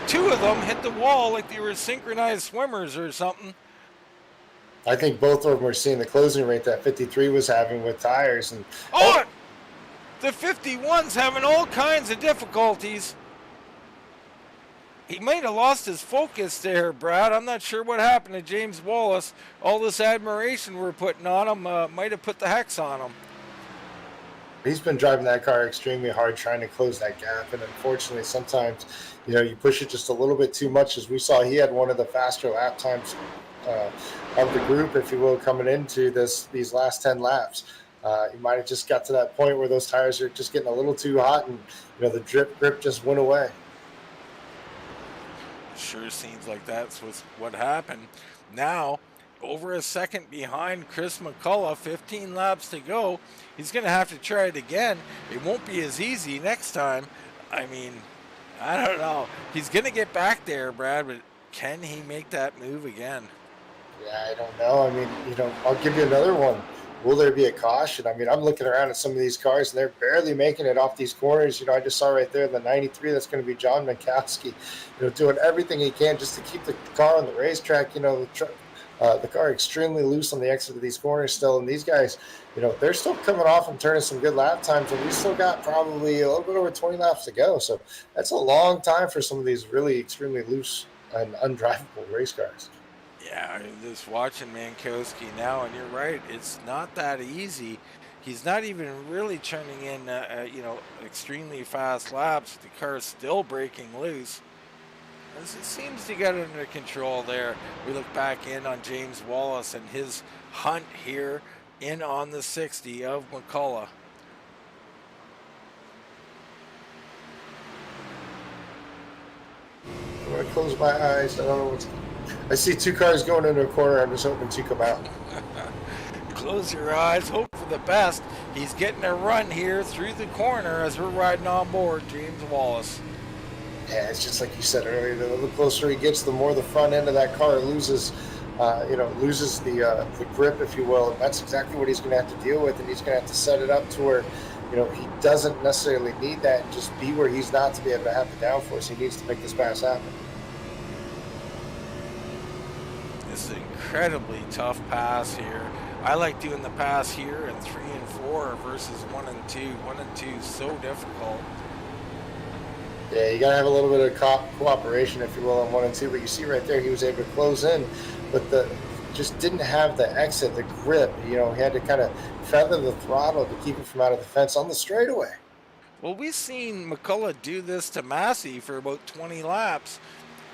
Two of them hit the wall like they were synchronized swimmers or something. I think both of them were seeing the closing rate that 53 was having with tires. And the 51's having all kinds of difficulties. He might have lost his focus there, Brad. I'm not sure what happened to James Wallace. All this admiration we're putting on him might have put the hex on him. He's been driving that car extremely hard, trying to close that gap. And unfortunately, sometimes, you push it just a little bit too much. As we saw, he had one of the faster lap times of the group, if you will, coming into these last 10 laps. He might have just got to that point where those tires are just getting a little too hot, and the grip just went away. Sure seems like that's what happened. Now, over a second behind Chris McCullough, 15 laps to go. He's going to have to try it again. It won't be as easy next time. I mean, I don't know. He's going to get back there, Brad, but can he make that move again? Yeah, I don't know. I mean, I'll give you another one. Will there be a caution? I mean, I'm looking around at some of these cars, and they're barely making it off these corners. I just saw right there the 93. That's going to be John Minkowski, doing everything he can just to keep the car on the racetrack. The car extremely loose on the exit of these corners still, and these guys, they're still coming off and turning some good lap times, and we still got probably a little bit over 20 laps to go. So that's a long time for some of these really extremely loose and undrivable race cars. Yeah, I'm just watching Minkowski now, and you're right. It's not that easy. He's not even really turning in, extremely fast laps. The car's still breaking loose. It seems to get it under control there. We look back in on James Wallace and his hunt here in on the 60 of McCullough. I'm going to close my eyes. I don't know what's... I see 2 cars going into a corner. I'm just hoping 2 come out. Close your eyes. Hope for the best. He's getting a run here through the corner as we're riding on board James Wallace. Yeah, it's just like you said earlier. The closer he gets, the more the front end of that car loses the grip, if you will. And that's exactly what he's going to have to deal with. And he's going to have to set it up to where, he doesn't necessarily need that and just be where he's not to be able to have the downforce. He needs to make this pass happen. This is an incredibly tough pass here. I like doing the pass here in 3 and 4 versus 1 and 2. 1 and 2 is so difficult. Yeah, you got to have a little bit of cooperation, if you will, on 1 and 2. But you see right there, he was able to close in, but just didn't have the exit, the grip. He had to kind of feather the throttle to keep it from out of the fence on the straightaway. Well, we've seen McCullough do this to Massey for about 20 laps.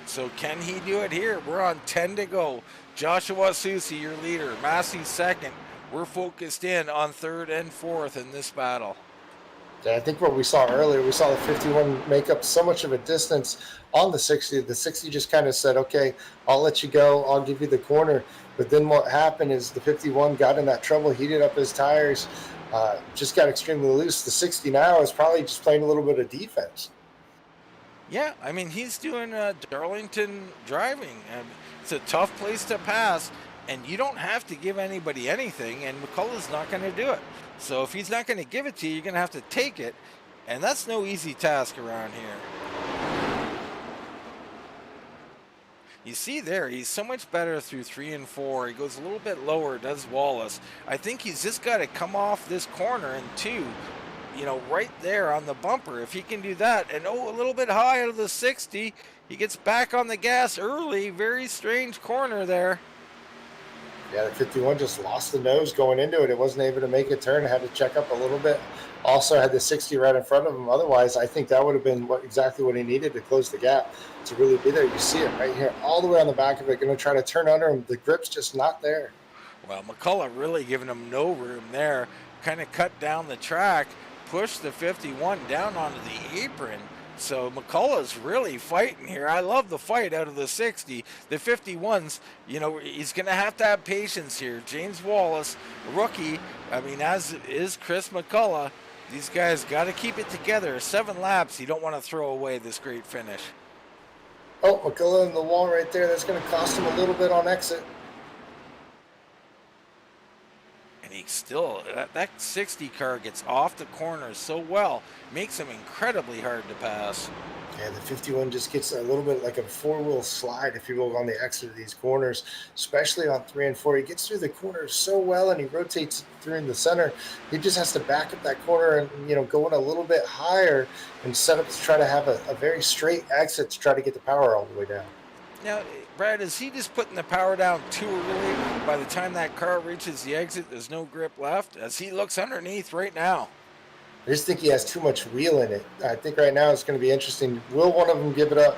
So can he do it here? We're on 10 to go. Joshua Soucy, your leader. Massey second. We're focused in on 3rd and 4th in this battle. Yeah, I think what we saw earlier, we saw the 51 make up so much of a distance on the 60. The 60 just kind of said, okay, I'll let you go. I'll give you the corner. But then what happened is the 51 got in that trouble, heated up his tires, just got extremely loose. The 60 now is probably just playing a little bit of defense. Yeah, I mean, he's doing Darlington driving. And it's a tough place to pass, and you don't have to give anybody anything, and McCullough's not going to do it. So if he's not going to give it to you, you're going to have to take it, and that's no easy task around here. You see there, he's so much better through 3 and 4. He goes a little bit lower, does Wallace. I think he's just got to come off this corner in 2, right there on the bumper. If he can do that, and a little bit high out of the 60, he gets back on the gas early. Very strange corner there. Yeah, the 51 just lost the nose going into it. It wasn't able to make a turn. Had to check up a little bit. Also had the 60 right in front of him. Otherwise, I think that would have been exactly what he needed to close the gap to really be there. You see it right here, all the way on the back of it. Going to try to turn under him. The grip's just not there. Well, McCullough really giving him no room there. Kind of cut down the track, pushed the 51 down onto the apron. So McCullough's really fighting here. I love the fight out of the 60. The 51's, you know, he's going to have patience here. James Wallace, rookie, I mean, as is Chris McCullough. These guys got to keep it together. 7 laps. You don't want to throw away this great finish. Oh, McCullough in the wall right there. That's going to cost him a little bit on exit. And he still, that 60 car gets off the corners so well, makes him incredibly hard to pass. Yeah, the 51 just gets a little bit like a 4-wheel slide, if you will, on the exit of these corners, especially on 3 and 4. He gets through the corners so well, and he rotates through in the center. He just has to back up that corner and, you know, go in a little bit higher and set up to try to have a very straight exit to try to get the power all the way down. Now, Brad, is he just putting the power down too early? By the time that car reaches the exit, there's no grip left as he looks underneath right now. I just think he has too much wheel in it. I think right now it's going to be interesting. Will one of them give it up?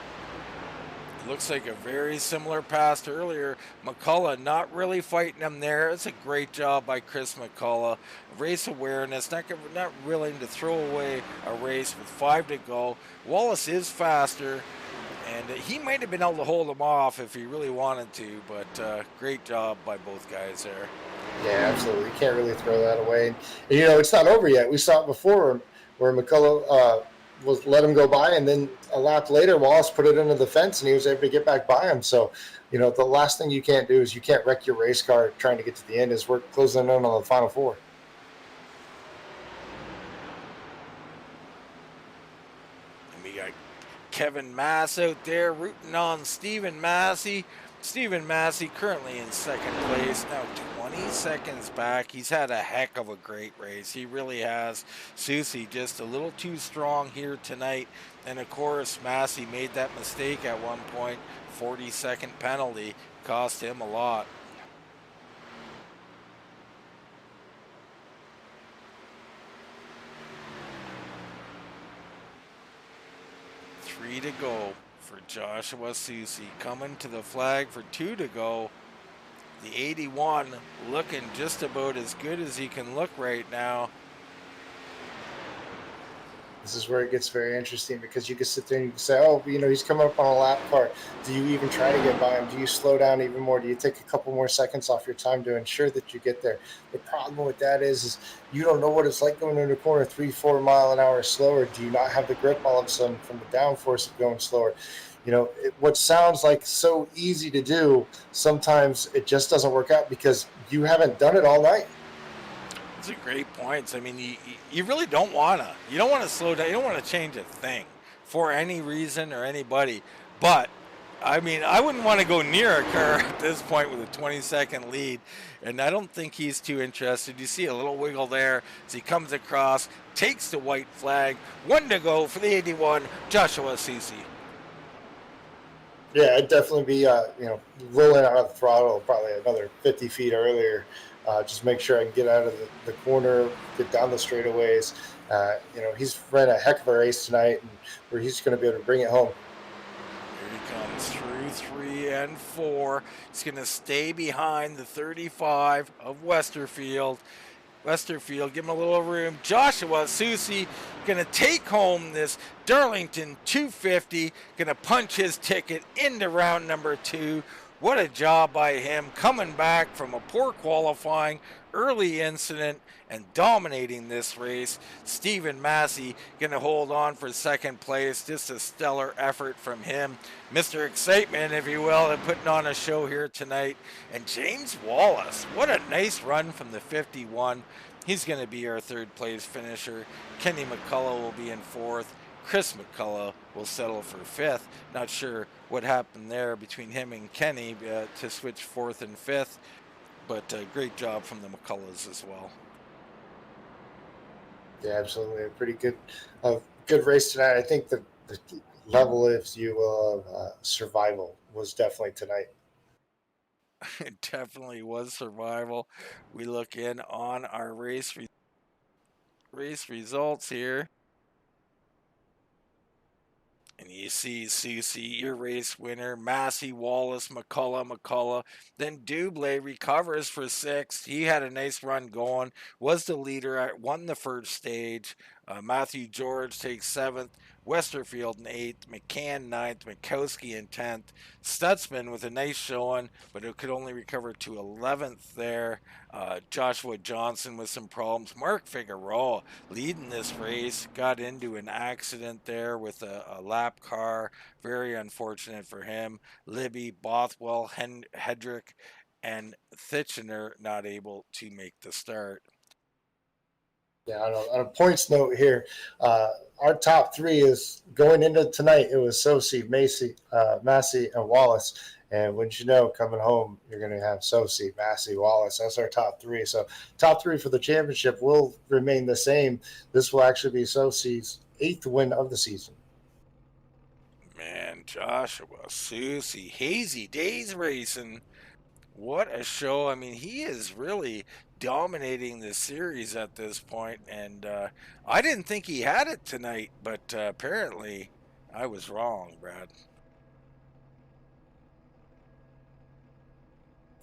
Looks like a very similar pass to earlier. McCullough not really fighting him there. It's a great job by Chris McCullough. Race awareness, not willing to throw away a race with 5 to go. Wallace is faster, and he might have been able to hold him off if he really wanted to, but great job by both guys there. Yeah, absolutely. You can't really throw that away. And, you know, it's not over yet. We saw it before where McCullough was let him go by, and then a lap later, Wallace put it into the fence, and he was able to get back by him. So, you know, the last thing you can't do is you can't wreck your race car trying to get to the end as we're closing in on the final 4. And we got Kevin Mass out there rooting on Stephen Massey. Stephen Massey currently in 2nd place, now 20 seconds back. He's had a heck of a great race. He really has. Soucy just a little too strong here tonight. And of course, Massey made that mistake at one point. 40-second penalty cost him a lot. Three to go for Joshua Soucy. Coming to the flag for 2 to go. The 81 looking just about as good as he can look right now. This is where it gets very interesting, because you can sit there and you can say, oh, you know, he's coming up on a lap car. Do you even try to get by him? Do you slow down even more? Do you take a couple more seconds off your time to ensure that you get there? The problem with that is you don't know what it's like going into a corner 3-4 mile an hour slower. Do you not have the grip all of a sudden from the downforce of going slower? You know, what sounds like so easy to do, sometimes it just doesn't work out because you haven't done it all night. Those are great points. I mean, you really don't want to. You don't want to slow down. You don't want to change a thing for any reason or anybody. But, I mean, I wouldn't want to go near a car at this point with a 20-second lead. And I don't think he's too interested. You see a little wiggle there as he comes across, takes the white flag. 1 to go for the 81, Joshua Soucy. Yeah, I'd definitely be, you know, rolling out of the throttle probably another 50 feet earlier. Just make sure I can get out of the corner, get down the straightaways. You know, he's ran a heck of a race tonight, and where he's going to be able to bring it home. Here he comes through 3 and 4. He's going to stay behind the 35 of Westerfield. Westerfield, give him a little room. Joshua Soucy going to take home this Darlington 250, going to punch his ticket into round number 2. What a job by him, coming back from a poor qualifying, early incident, and dominating this race. Stephen Massey going to hold on for 2nd place. Just a stellar effort from him. Mr. Excitement, if you will, and putting on a show here tonight. And James Wallace, what a nice run from the 51. He's going to be our 3rd place finisher. Kenny McCullough will be in 4th. Chris McCullough will settle for 5th. Not sure what happened there between him and Kenny to switch 4th and 5th, but great job from the McCulloughs as well. Yeah, absolutely. A pretty good race tonight. I think the level, if you will, of survival was definitely tonight. It definitely was survival. We look in on our race results here. And you see Soucy, your race winner, Massey, Wallace, McCullough. Then Dublé recovers for sixth. He had a nice run going, was the leader, won the first stage. Matthew George takes seventh, Westerfield in eighth, McCann ninth, Mikowski in 10th. Stutzman with a nice showing, but it could only recover to 11th there. Joshua Johnson with some problems. Mark Figueroa leading this race got into an accident there with a lap car. Very unfortunate for him. Libby, Bothwell, Hedrick, and Thitchener not able to make the start. Yeah, on a points note here, our top three is going into tonight. It was Soucy, Massey, and Wallace. And wouldn't you know, coming home, you're going to have Soucy, Massey, Wallace. That's our top three. So top three for the championship will remain the same. This will actually be Soucy's 8th win of the season. Man, Joshua Soucy, Hazy Days Racing. What a show. I mean, he is really dominating the series at this point, and I didn't think he had it tonight, but apparently I was wrong, Brad.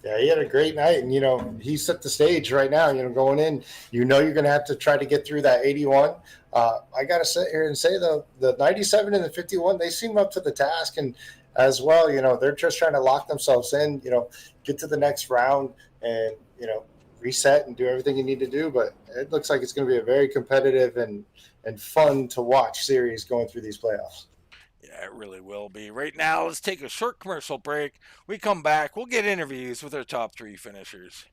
Yeah, he had a great night, and he set the stage right now. Going in, you're going to have to try to get through that 81. I got to sit here and say though, the 97 and the 51, they seem up to the task, and as well, they're just trying to lock themselves in. Get to the next round, and reset and do everything you need to do. But it looks like it's going to be a very competitive and fun to watch series going through these playoffs. Yeah, it really will be. Right now, let's take a short commercial break. We come back, we'll get interviews with our top three finishers.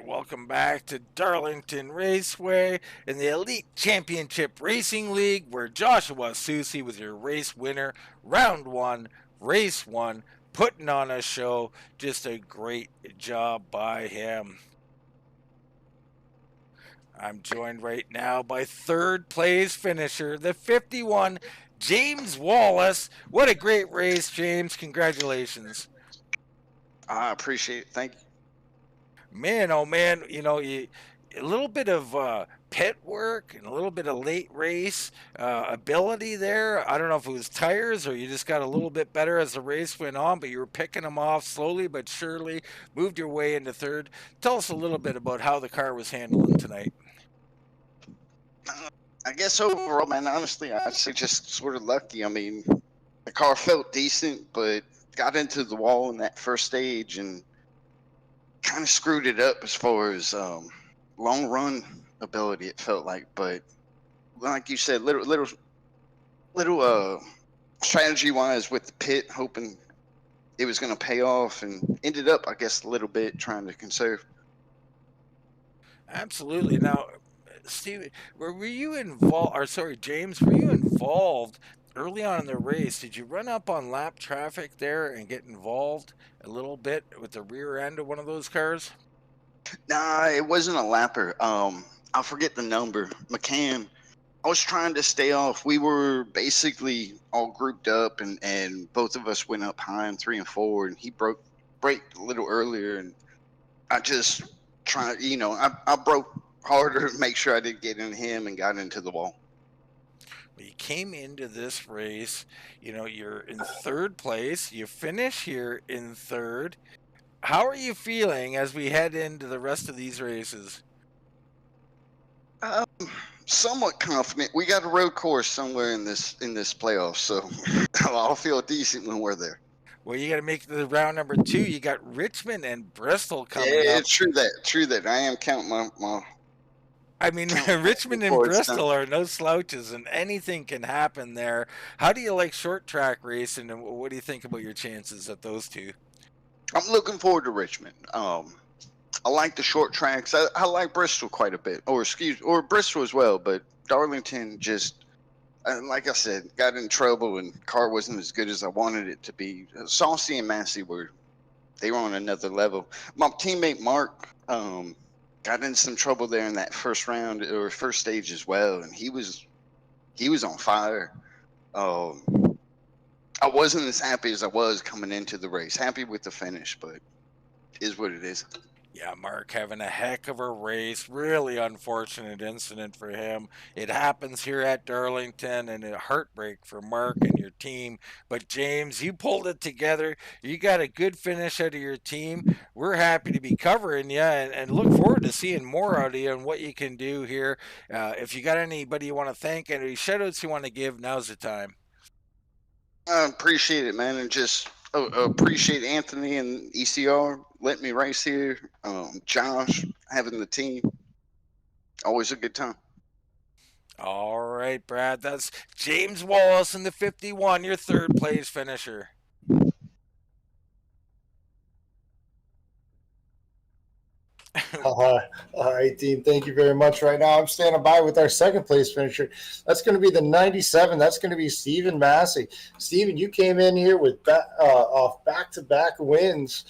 Welcome back to Darlington Raceway in the Elite Championship Racing League, where Joshua Soucy was your race winner, round one, race one, putting on a show. Just a great job by him. I'm joined right now by third place finisher, the 51, James Wallace. What a great race, James. Congratulations. I appreciate it. Thank you. Man, oh man, a little bit of pit work and a little bit of late race ability there. I don't know if it was tires or you just got a little bit better as the race went on, but you were picking them off slowly but surely, moved your way into third. Tell us a little bit about how the car was handling tonight. I guess overall, man, honestly, I'd say just sort of lucky. I mean, the car felt decent, but got into the wall in that first stage and kind of screwed it up as far as long run ability, it felt like. But like you said, little strategy wise with the pit, hoping it was going to pay off, and ended up, I guess, a little bit trying to conserve. Absolutely. Now, Steve, were you involved? Or sorry, James, were you involved early on in the race? Did you run up on lap traffic there and get involved a little bit with the rear end of one of those cars? Nah, it wasn't a lapper. I forget the number. McCann. I was trying to stay off. We were basically all grouped up, and both of us went up high in 3 and 4, and he braked a little earlier, and I just tried. I broke harder to make sure I didn't get into him and got into the wall. You came into this race, you're in third place. You finish here in third. How are you feeling as we head into the rest of these races? Somewhat confident. We got a road course somewhere in this playoff, so I'll feel decent when we're there. Well, you got to make it to round number 2. You got Richmond and Bristol coming Yeah, up. true that. I am counting my I mean, Richmond and Bristol are no slouches, and anything can happen there. How do you like short track racing, and what do you think about your chances at those two? I'm looking forward to Richmond. I like the short tracks. I like Bristol quite a bit, or Bristol as well. But Darlington just, like I said, got in trouble, and car wasn't as good as I wanted it to be. Soucy and Massey were on another level. My teammate Mark got in some trouble there in that first round or first stage as well, and he was on fire. I wasn't as happy as I was coming into the race. Happy with the finish, but is what it is. Yeah, Mark having a heck of a race. Really unfortunate incident for him. It happens here at Darlington, and a heartbreak for Mark and your team. But James, you pulled it together. You got a good finish out of your team. We're happy to be covering you, and look forward to seeing more out of you and what you can do here. If you got anybody you want to thank, any shout outs you want to give, now's the time. I appreciate it, man, and just appreciate Anthony and ECR letting me race here. Josh having the team, always a good time. All right, Brad. That's James Wallace in the 51, your third place finisher. All right, team. Thank you very much. Right now, I'm standing by with our second place finisher. That's going to be the 97. That's going to be Stephen Massey. Stephen, you came in here with off back-to-back wins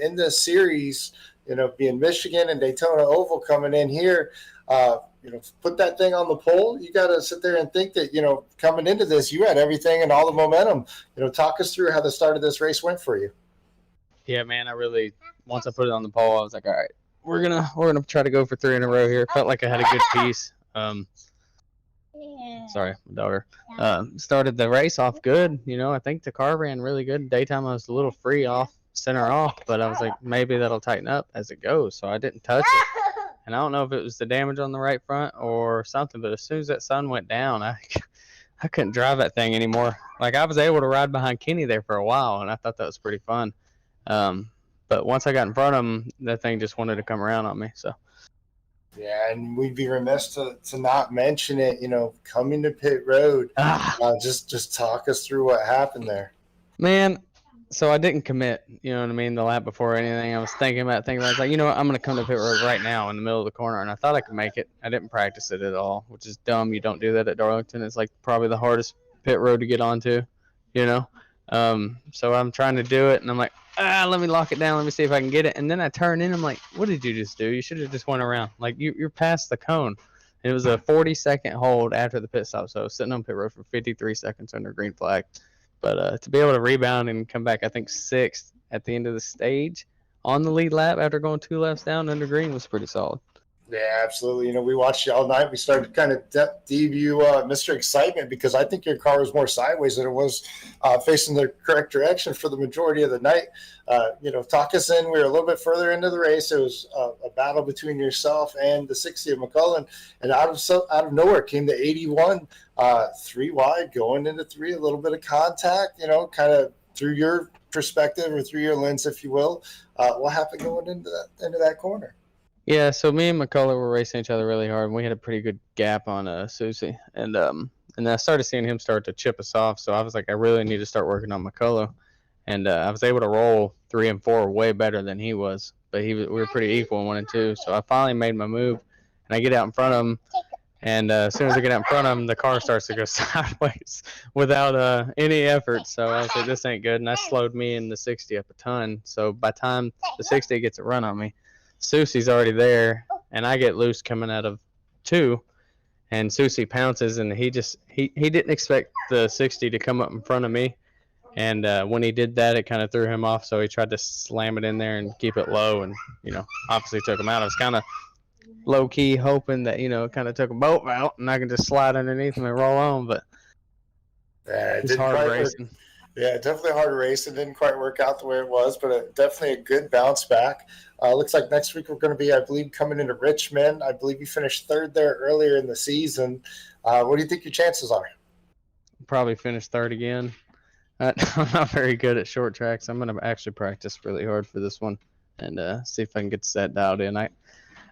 in this series. Being Michigan and Daytona Oval coming in here. Put that thing on the pole. You got to sit there and think that coming into this, you had everything and all the momentum. Talk us through how the start of this race went for you. Yeah, man. Once I put it on the pole, I was like, all right. We're gonna try to go for 3 in a row here. Felt like I had a good piece. Sorry, my daughter. Started the race off good. I think the car ran really good. Daytime I was a little free center off, but I was like, maybe that'll tighten up as it goes. So I didn't touch it. And I don't know if it was the damage on the right front or something, but as soon as that sun went down, I couldn't drive that thing anymore. Like, I was able to ride behind Kenny there for a while, and I thought that was pretty fun. But once I got in front of him, that thing just wanted to come around on me. So, yeah, and we'd be remiss to not mention it. Coming to pit road. Just talk us through what happened there, man. So I didn't commit. You know what I mean? The lap before or anything. I was thinking about. I was like, you know what? I'm gonna come to pit road right now in the middle of the corner, and I thought I could make it. I didn't practice it at all, which is dumb. You don't do that at Darlington. It's like probably the hardest pit road to get onto. So I'm trying to do it, and I'm like, let me lock it down. Let me see if I can get it. And then I turn in. I'm like, what did you just do? You should have just went around. Like, you're past the cone. And it was a 40-second hold after the pit stop. So I was sitting on pit road for 53 seconds under green flag. But to be able to rebound and come back, I think 6th at the end of the stage on the lead lap after going 2 laps down under green was pretty solid. Yeah, absolutely. We watched you all night. We started kind of debut Mr. Excitement because I think your car was more sideways than it was facing the correct direction for the majority of the night. Talk us in. We were a little bit further into the race. It was a battle between yourself and the 60 of McCullen. And out of nowhere came the 81, 3 wide, going into 3, a little bit of contact, kind of through your perspective or through your lens, if you will. What happened going into that corner? Yeah, so me and McCullough were racing each other really hard, and we had a pretty good gap on Soucy. And I started seeing him start to chip us off, so I was like, I really need to start working on McCullough. And I was able to roll 3 and 4 way better than he was. but we were pretty equal in 1 and 2. So I finally made my move, and I get out in front of him. And as soon as I get out in front of him, the car starts to go sideways without any effort. So I was like, this ain't good. And that slowed me in the 60 up a ton. So by the time the 60 gets a run on me, Soucy's already there, and I get loose coming out of 2. And Soucy pounces, and he didn't expect the 60 to come up in front of me. And when he did that, it kind of threw him off. So he tried to slam it in there and keep it low, and, obviously took him out. I was kind of low key hoping that it kind of took a boat out and I can just slide underneath him and roll on, but it's hard racing. Yeah, definitely hard racing. Didn't quite work out the way it was, but definitely a good bounce back. Looks like next week we're going to be, I believe, coming into Richmond. I believe you finished 3rd there earlier in the season. What do you think your chances are? Probably finish 3rd again. I'm not very good at short tracks. I'm going to actually practice really hard for this one and see if I can get that dialed in.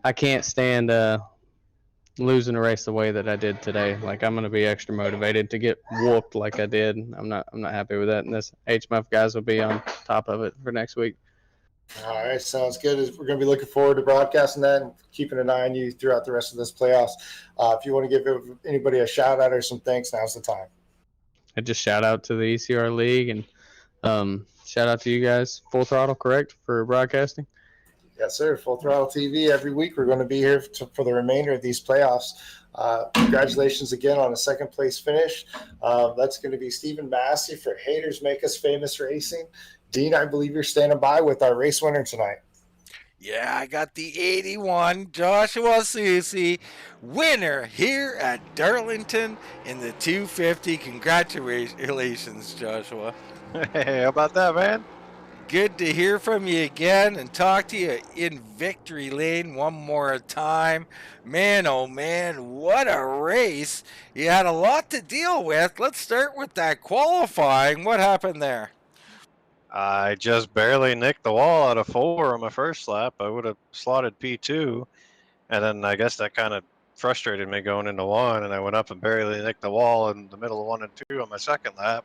I can't stand losing a race the way that I did today. Like, I'm going to be extra motivated to get whooped like I did. I'm not happy with that. And this HMF guys will be on top of it for next week. All right, sounds good. We're going to be looking forward to broadcasting that and keeping an eye on you throughout the rest of this playoffs. If you want to give anybody a shout out or some thanks, now's the time. I just shout out to the ECR League and shout out to you guys. Full Throttle, correct, for broadcasting? Yes, sir. Full Throttle TV every week. We're going to be here for the remainder of these playoffs. Congratulations again on a 2nd place finish. That's going to be Stephen Massey for Haters Make Us Famous Racing. Dean, I believe you're standing by with our race winner tonight. Yeah, I got the 81 Joshua Soucy winner here at Darlington in the 250. Congratulations, Joshua. Hey, how about that, man? Good to hear from you again and talk to you in victory lane one more time. Man, oh man, what a race. You had a lot to deal with. Let's start with that qualifying. What happened there? I just barely nicked the wall out of 4 on my first lap. I would have slotted P2, and then I guess that kind of frustrated me going into 1, and I went up and barely nicked the wall in the middle of 1 and 2 on my second lap.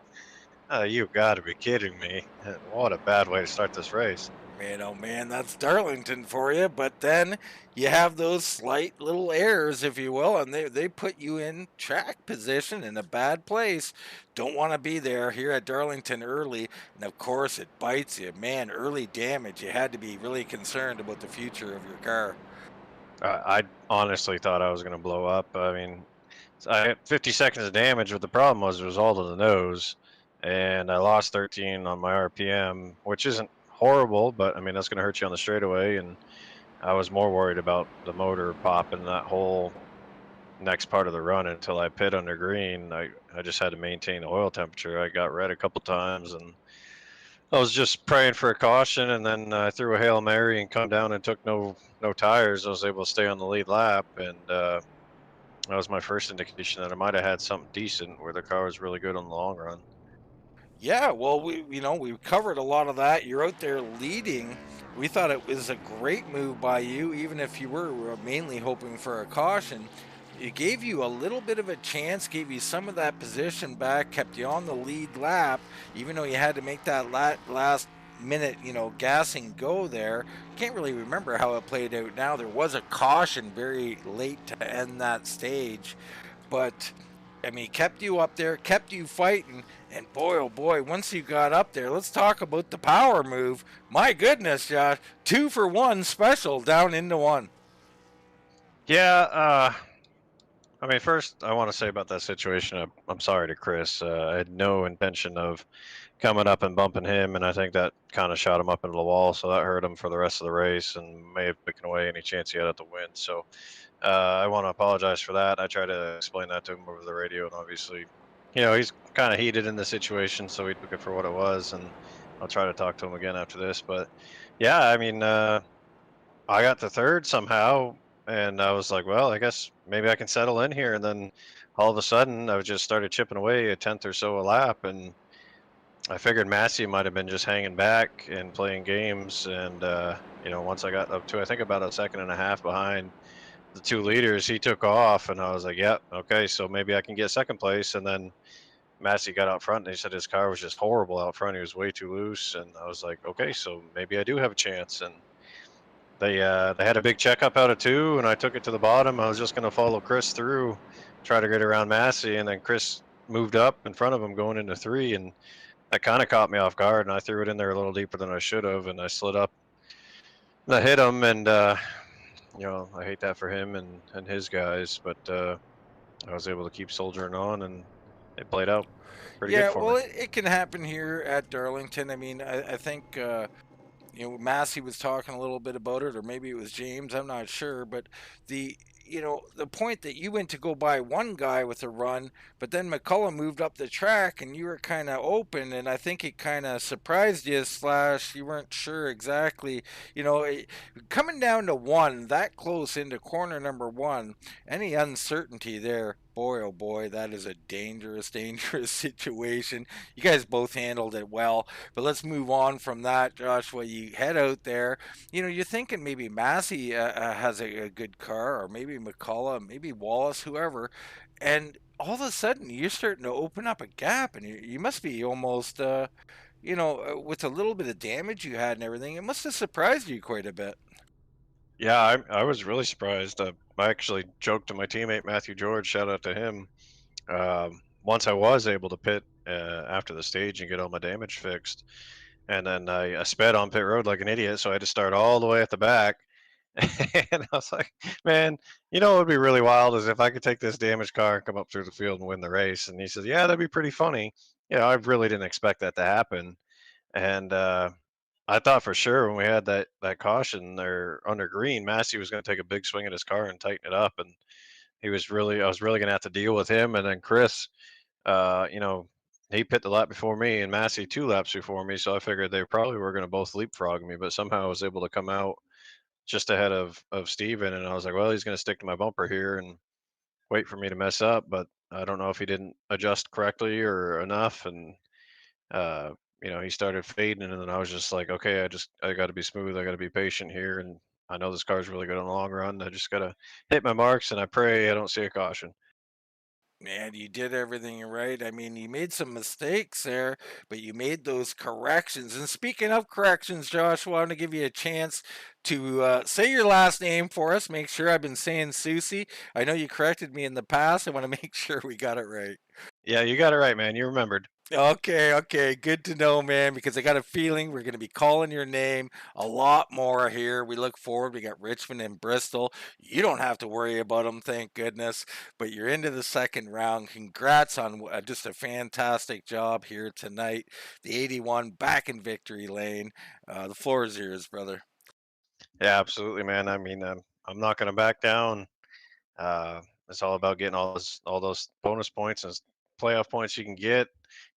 You've got to be kidding me. What a bad way to start this race. Man, oh man, that's Darlington for you. But then you have those slight little errors, if you will, and they put you in track position in a bad place. Don't want to be there here at Darlington early. And of course, it bites you. Man, early damage. You had to be really concerned about the future of your car. I honestly thought I was going to blow up. I mean, I had 50 seconds of damage, but the problem was it was all to the nose. And I lost 13 on my RPM, which isn't horrible, but I mean, that's going to hurt you on the straightaway. And I was more worried about the motor popping that whole next part of the run until I pit under green. I just had to maintain the oil temperature. I got red a couple times, and I was just praying for a caution, and then I threw a Hail Mary and come down and took no tires. I was able to stay on the lead lap, and that was my first indication that I might have had something decent where the car was really good on the long run. Yeah, well, we covered a lot of that. You're out there leading. We thought it was a great move by you, even if you were mainly hoping for a caution. It gave you a little bit of a chance, gave you some of that position back, kept you on the lead lap, even though you had to make that last minute, gassing go there. Can't really remember how it played out now. There was a caution very late to end that stage, but I mean, kept you up there, kept you fighting, and boy, oh boy, once you got up there, let's talk about the power move. My goodness, Josh, 2 for 1 special down into 1. Yeah, I mean, first, I want to say about that situation, I'm sorry to Chris. I had no intention of coming up and bumping him, and I think that kind of shot him up into the wall, so that hurt him for the rest of the race and may have taken away any chance he had at the win. So I want to apologize for that. I tried to explain that to him over the radio, and obviously, he's kind of heated in the situation, so he took it for what it was, and I'll try to talk to him again after this. But yeah, I mean, I got to 3rd somehow, and I was like, well, I guess maybe I can settle in here. And then all of a sudden, I just started chipping away a 10th or so a lap, and I figured Massey might have been just hanging back and playing games. And once I got up to, I think, about a second and a half behind the 2 leaders, he took off, and I was like, yeah, okay, so maybe I can get 2nd place. And then Massey got out front, and he said his car was just horrible out front. He was way too loose, and I was like, okay, so maybe I do have a chance. And they had a big checkup out of 2, and I took it to the bottom. I was just going to follow Chris through, try to get around Massey, and then Chris moved up in front of him going into 3, and that kind of caught me off guard, and I threw it in there a little deeper than I should have, and I slid up and I hit him, and I hate that for him and his guys, but I was able to keep soldiering on, and it played out pretty good Yeah, for me. well, it can happen here at Darlington. I mean, I think Massey was talking a little bit about it, or maybe it was James. I'm not sure, but the the point that you went to go by one guy with a run, but then McCullough moved up the track and you were kind of open, and I think it kind of surprised you. Slash, you weren't sure exactly. Coming down to one that close into corner number 1, any uncertainty there. Boy, oh boy, that is a dangerous, dangerous situation. You guys both handled it well. But let's move on from that, Joshua. You head out there. You're thinking maybe Massey has a good car, or maybe McCullough, maybe Wallace, whoever. And all of a sudden, you're starting to open up a gap, and you must be almost, with a little bit of damage you had and everything, it must have surprised you quite a bit. Yeah, I was really surprised. I actually joked to my teammate Matthew George, shout out to him. Once I was able to pit after the stage and get all my damage fixed, and then I sped on pit road like an idiot, so I had to start all the way at the back. And I was like, man, what would be really wild is if I could take this damaged car and come up through the field and win the race. And he says, yeah, that'd be pretty funny. I really didn't expect that to happen. And I thought for sure when we had that caution there under green, Massey was going to take a big swing at his car and tighten it up. And I was really going to have to deal with him. And then Chris, he pit the lap before me and Massey 2 laps before me. So I figured they probably were going to both leapfrog me, but somehow I was able to come out just ahead of Steven, and I was like, well, he's going to stick to my bumper here and wait for me to mess up, but I don't know if he didn't adjust correctly or enough, and uh, he started fading, and then I was just like, okay, I got to be smooth, I got to be patient here, and I know this car's really good in the long run. I just got to hit my marks, and I pray I don't see a caution. Man, you did everything right. I mean, you made some mistakes there, but you made those corrections. And speaking of corrections, Joshua, I want to give you a chance to say your last name for us. Make sure I've been saying Soucy. I know you corrected me in the past. I want to make sure we got it right. Yeah, you got it right, man. You remembered. Okay. Good to know, man, because I got a feeling we're going to be calling your name a lot more here. We look forward. We got Richmond and Bristol. You don't have to worry about them, thank goodness. But you're into the second round. Congrats on just a fantastic job here tonight. The 81 back in victory lane. The floor is yours, brother. Yeah, absolutely, man. I mean, I'm not going to back down. It's all about getting all those bonus points and playoff points you can get.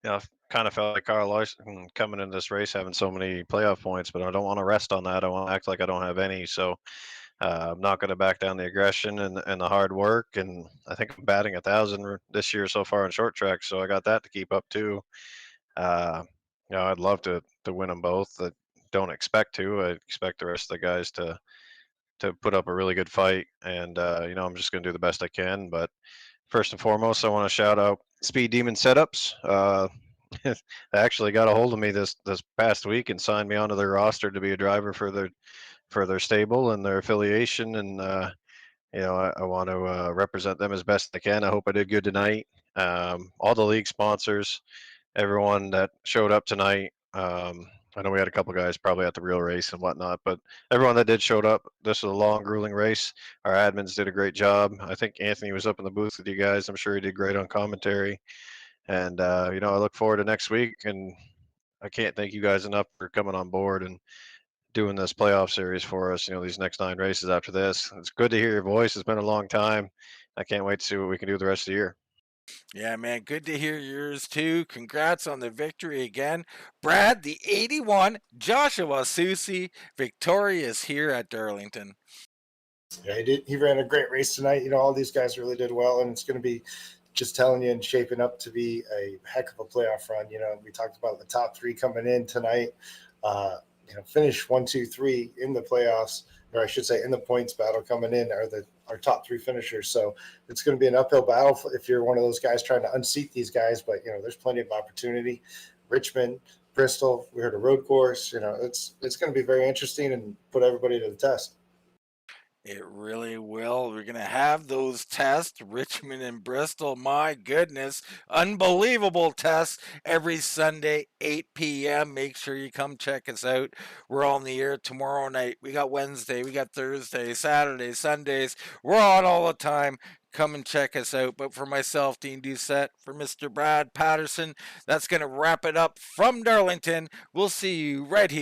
I kind of felt like Carl Larson coming into this race having so many playoff points, but I don't want to rest on that. I want to act like I don't have any. So I'm not going to back down the aggression and the hard work. And I think I'm batting 1,000 this year so far in short track, so I got that to keep up too. Uh, I'd love to win them both. I don't expect to. I expect the rest of the guys to put up a really good fight, and I'm just going to do the best I can. But first and foremost, I want to shout out Speed Demon Setups. They actually got a hold of me this past week and signed me onto their roster to be a driver for their stable and their affiliation. And I want to represent them as best I can. I hope I did good tonight. All the league sponsors, everyone that showed up tonight. I know we had a couple guys probably at the real race and whatnot, but everyone that did showed up. This was a long, grueling race. Our admins did a great job. I think Anthony was up in the booth with you guys. I'm sure he did great on commentary. And I look forward to next week. And I can't thank you guys enough for coming on board and doing this playoff series for us. These next 9 races after this. It's good to hear your voice. It's been a long time. I can't wait to see what we can do the rest of the year. Yeah, man, good to hear yours too. Congrats on the victory again. Brad, the 81, Joshua Soucy, victorious here at Darlington. Yeah, he ran a great race tonight. All these guys really did well, and it's going to be just telling you and shaping up to be a heck of a playoff run. We talked about the top 3 coming in tonight. Finish 1, 2, 3 in the playoffs, or I should say in the points battle coming in are our top 3 finishers. So it's going to be an uphill battle if you're one of those guys trying to unseat these guys, but there's plenty of opportunity. Richmond, Bristol. We heard a road course. You know, it's going to be very interesting and put everybody to the test. It really will. We're going to have those tests, Richmond and Bristol. My goodness, unbelievable tests every Sunday, 8 p.m. Make sure you come check us out. We're on the air tomorrow night. We got Wednesday, we got Thursday, Saturday, Sundays. We're on all the time. Come and check us out. But for myself, Dean Doucette, for Mr. Brad Patterson, that's going to wrap it up from Darlington. We'll see you right here.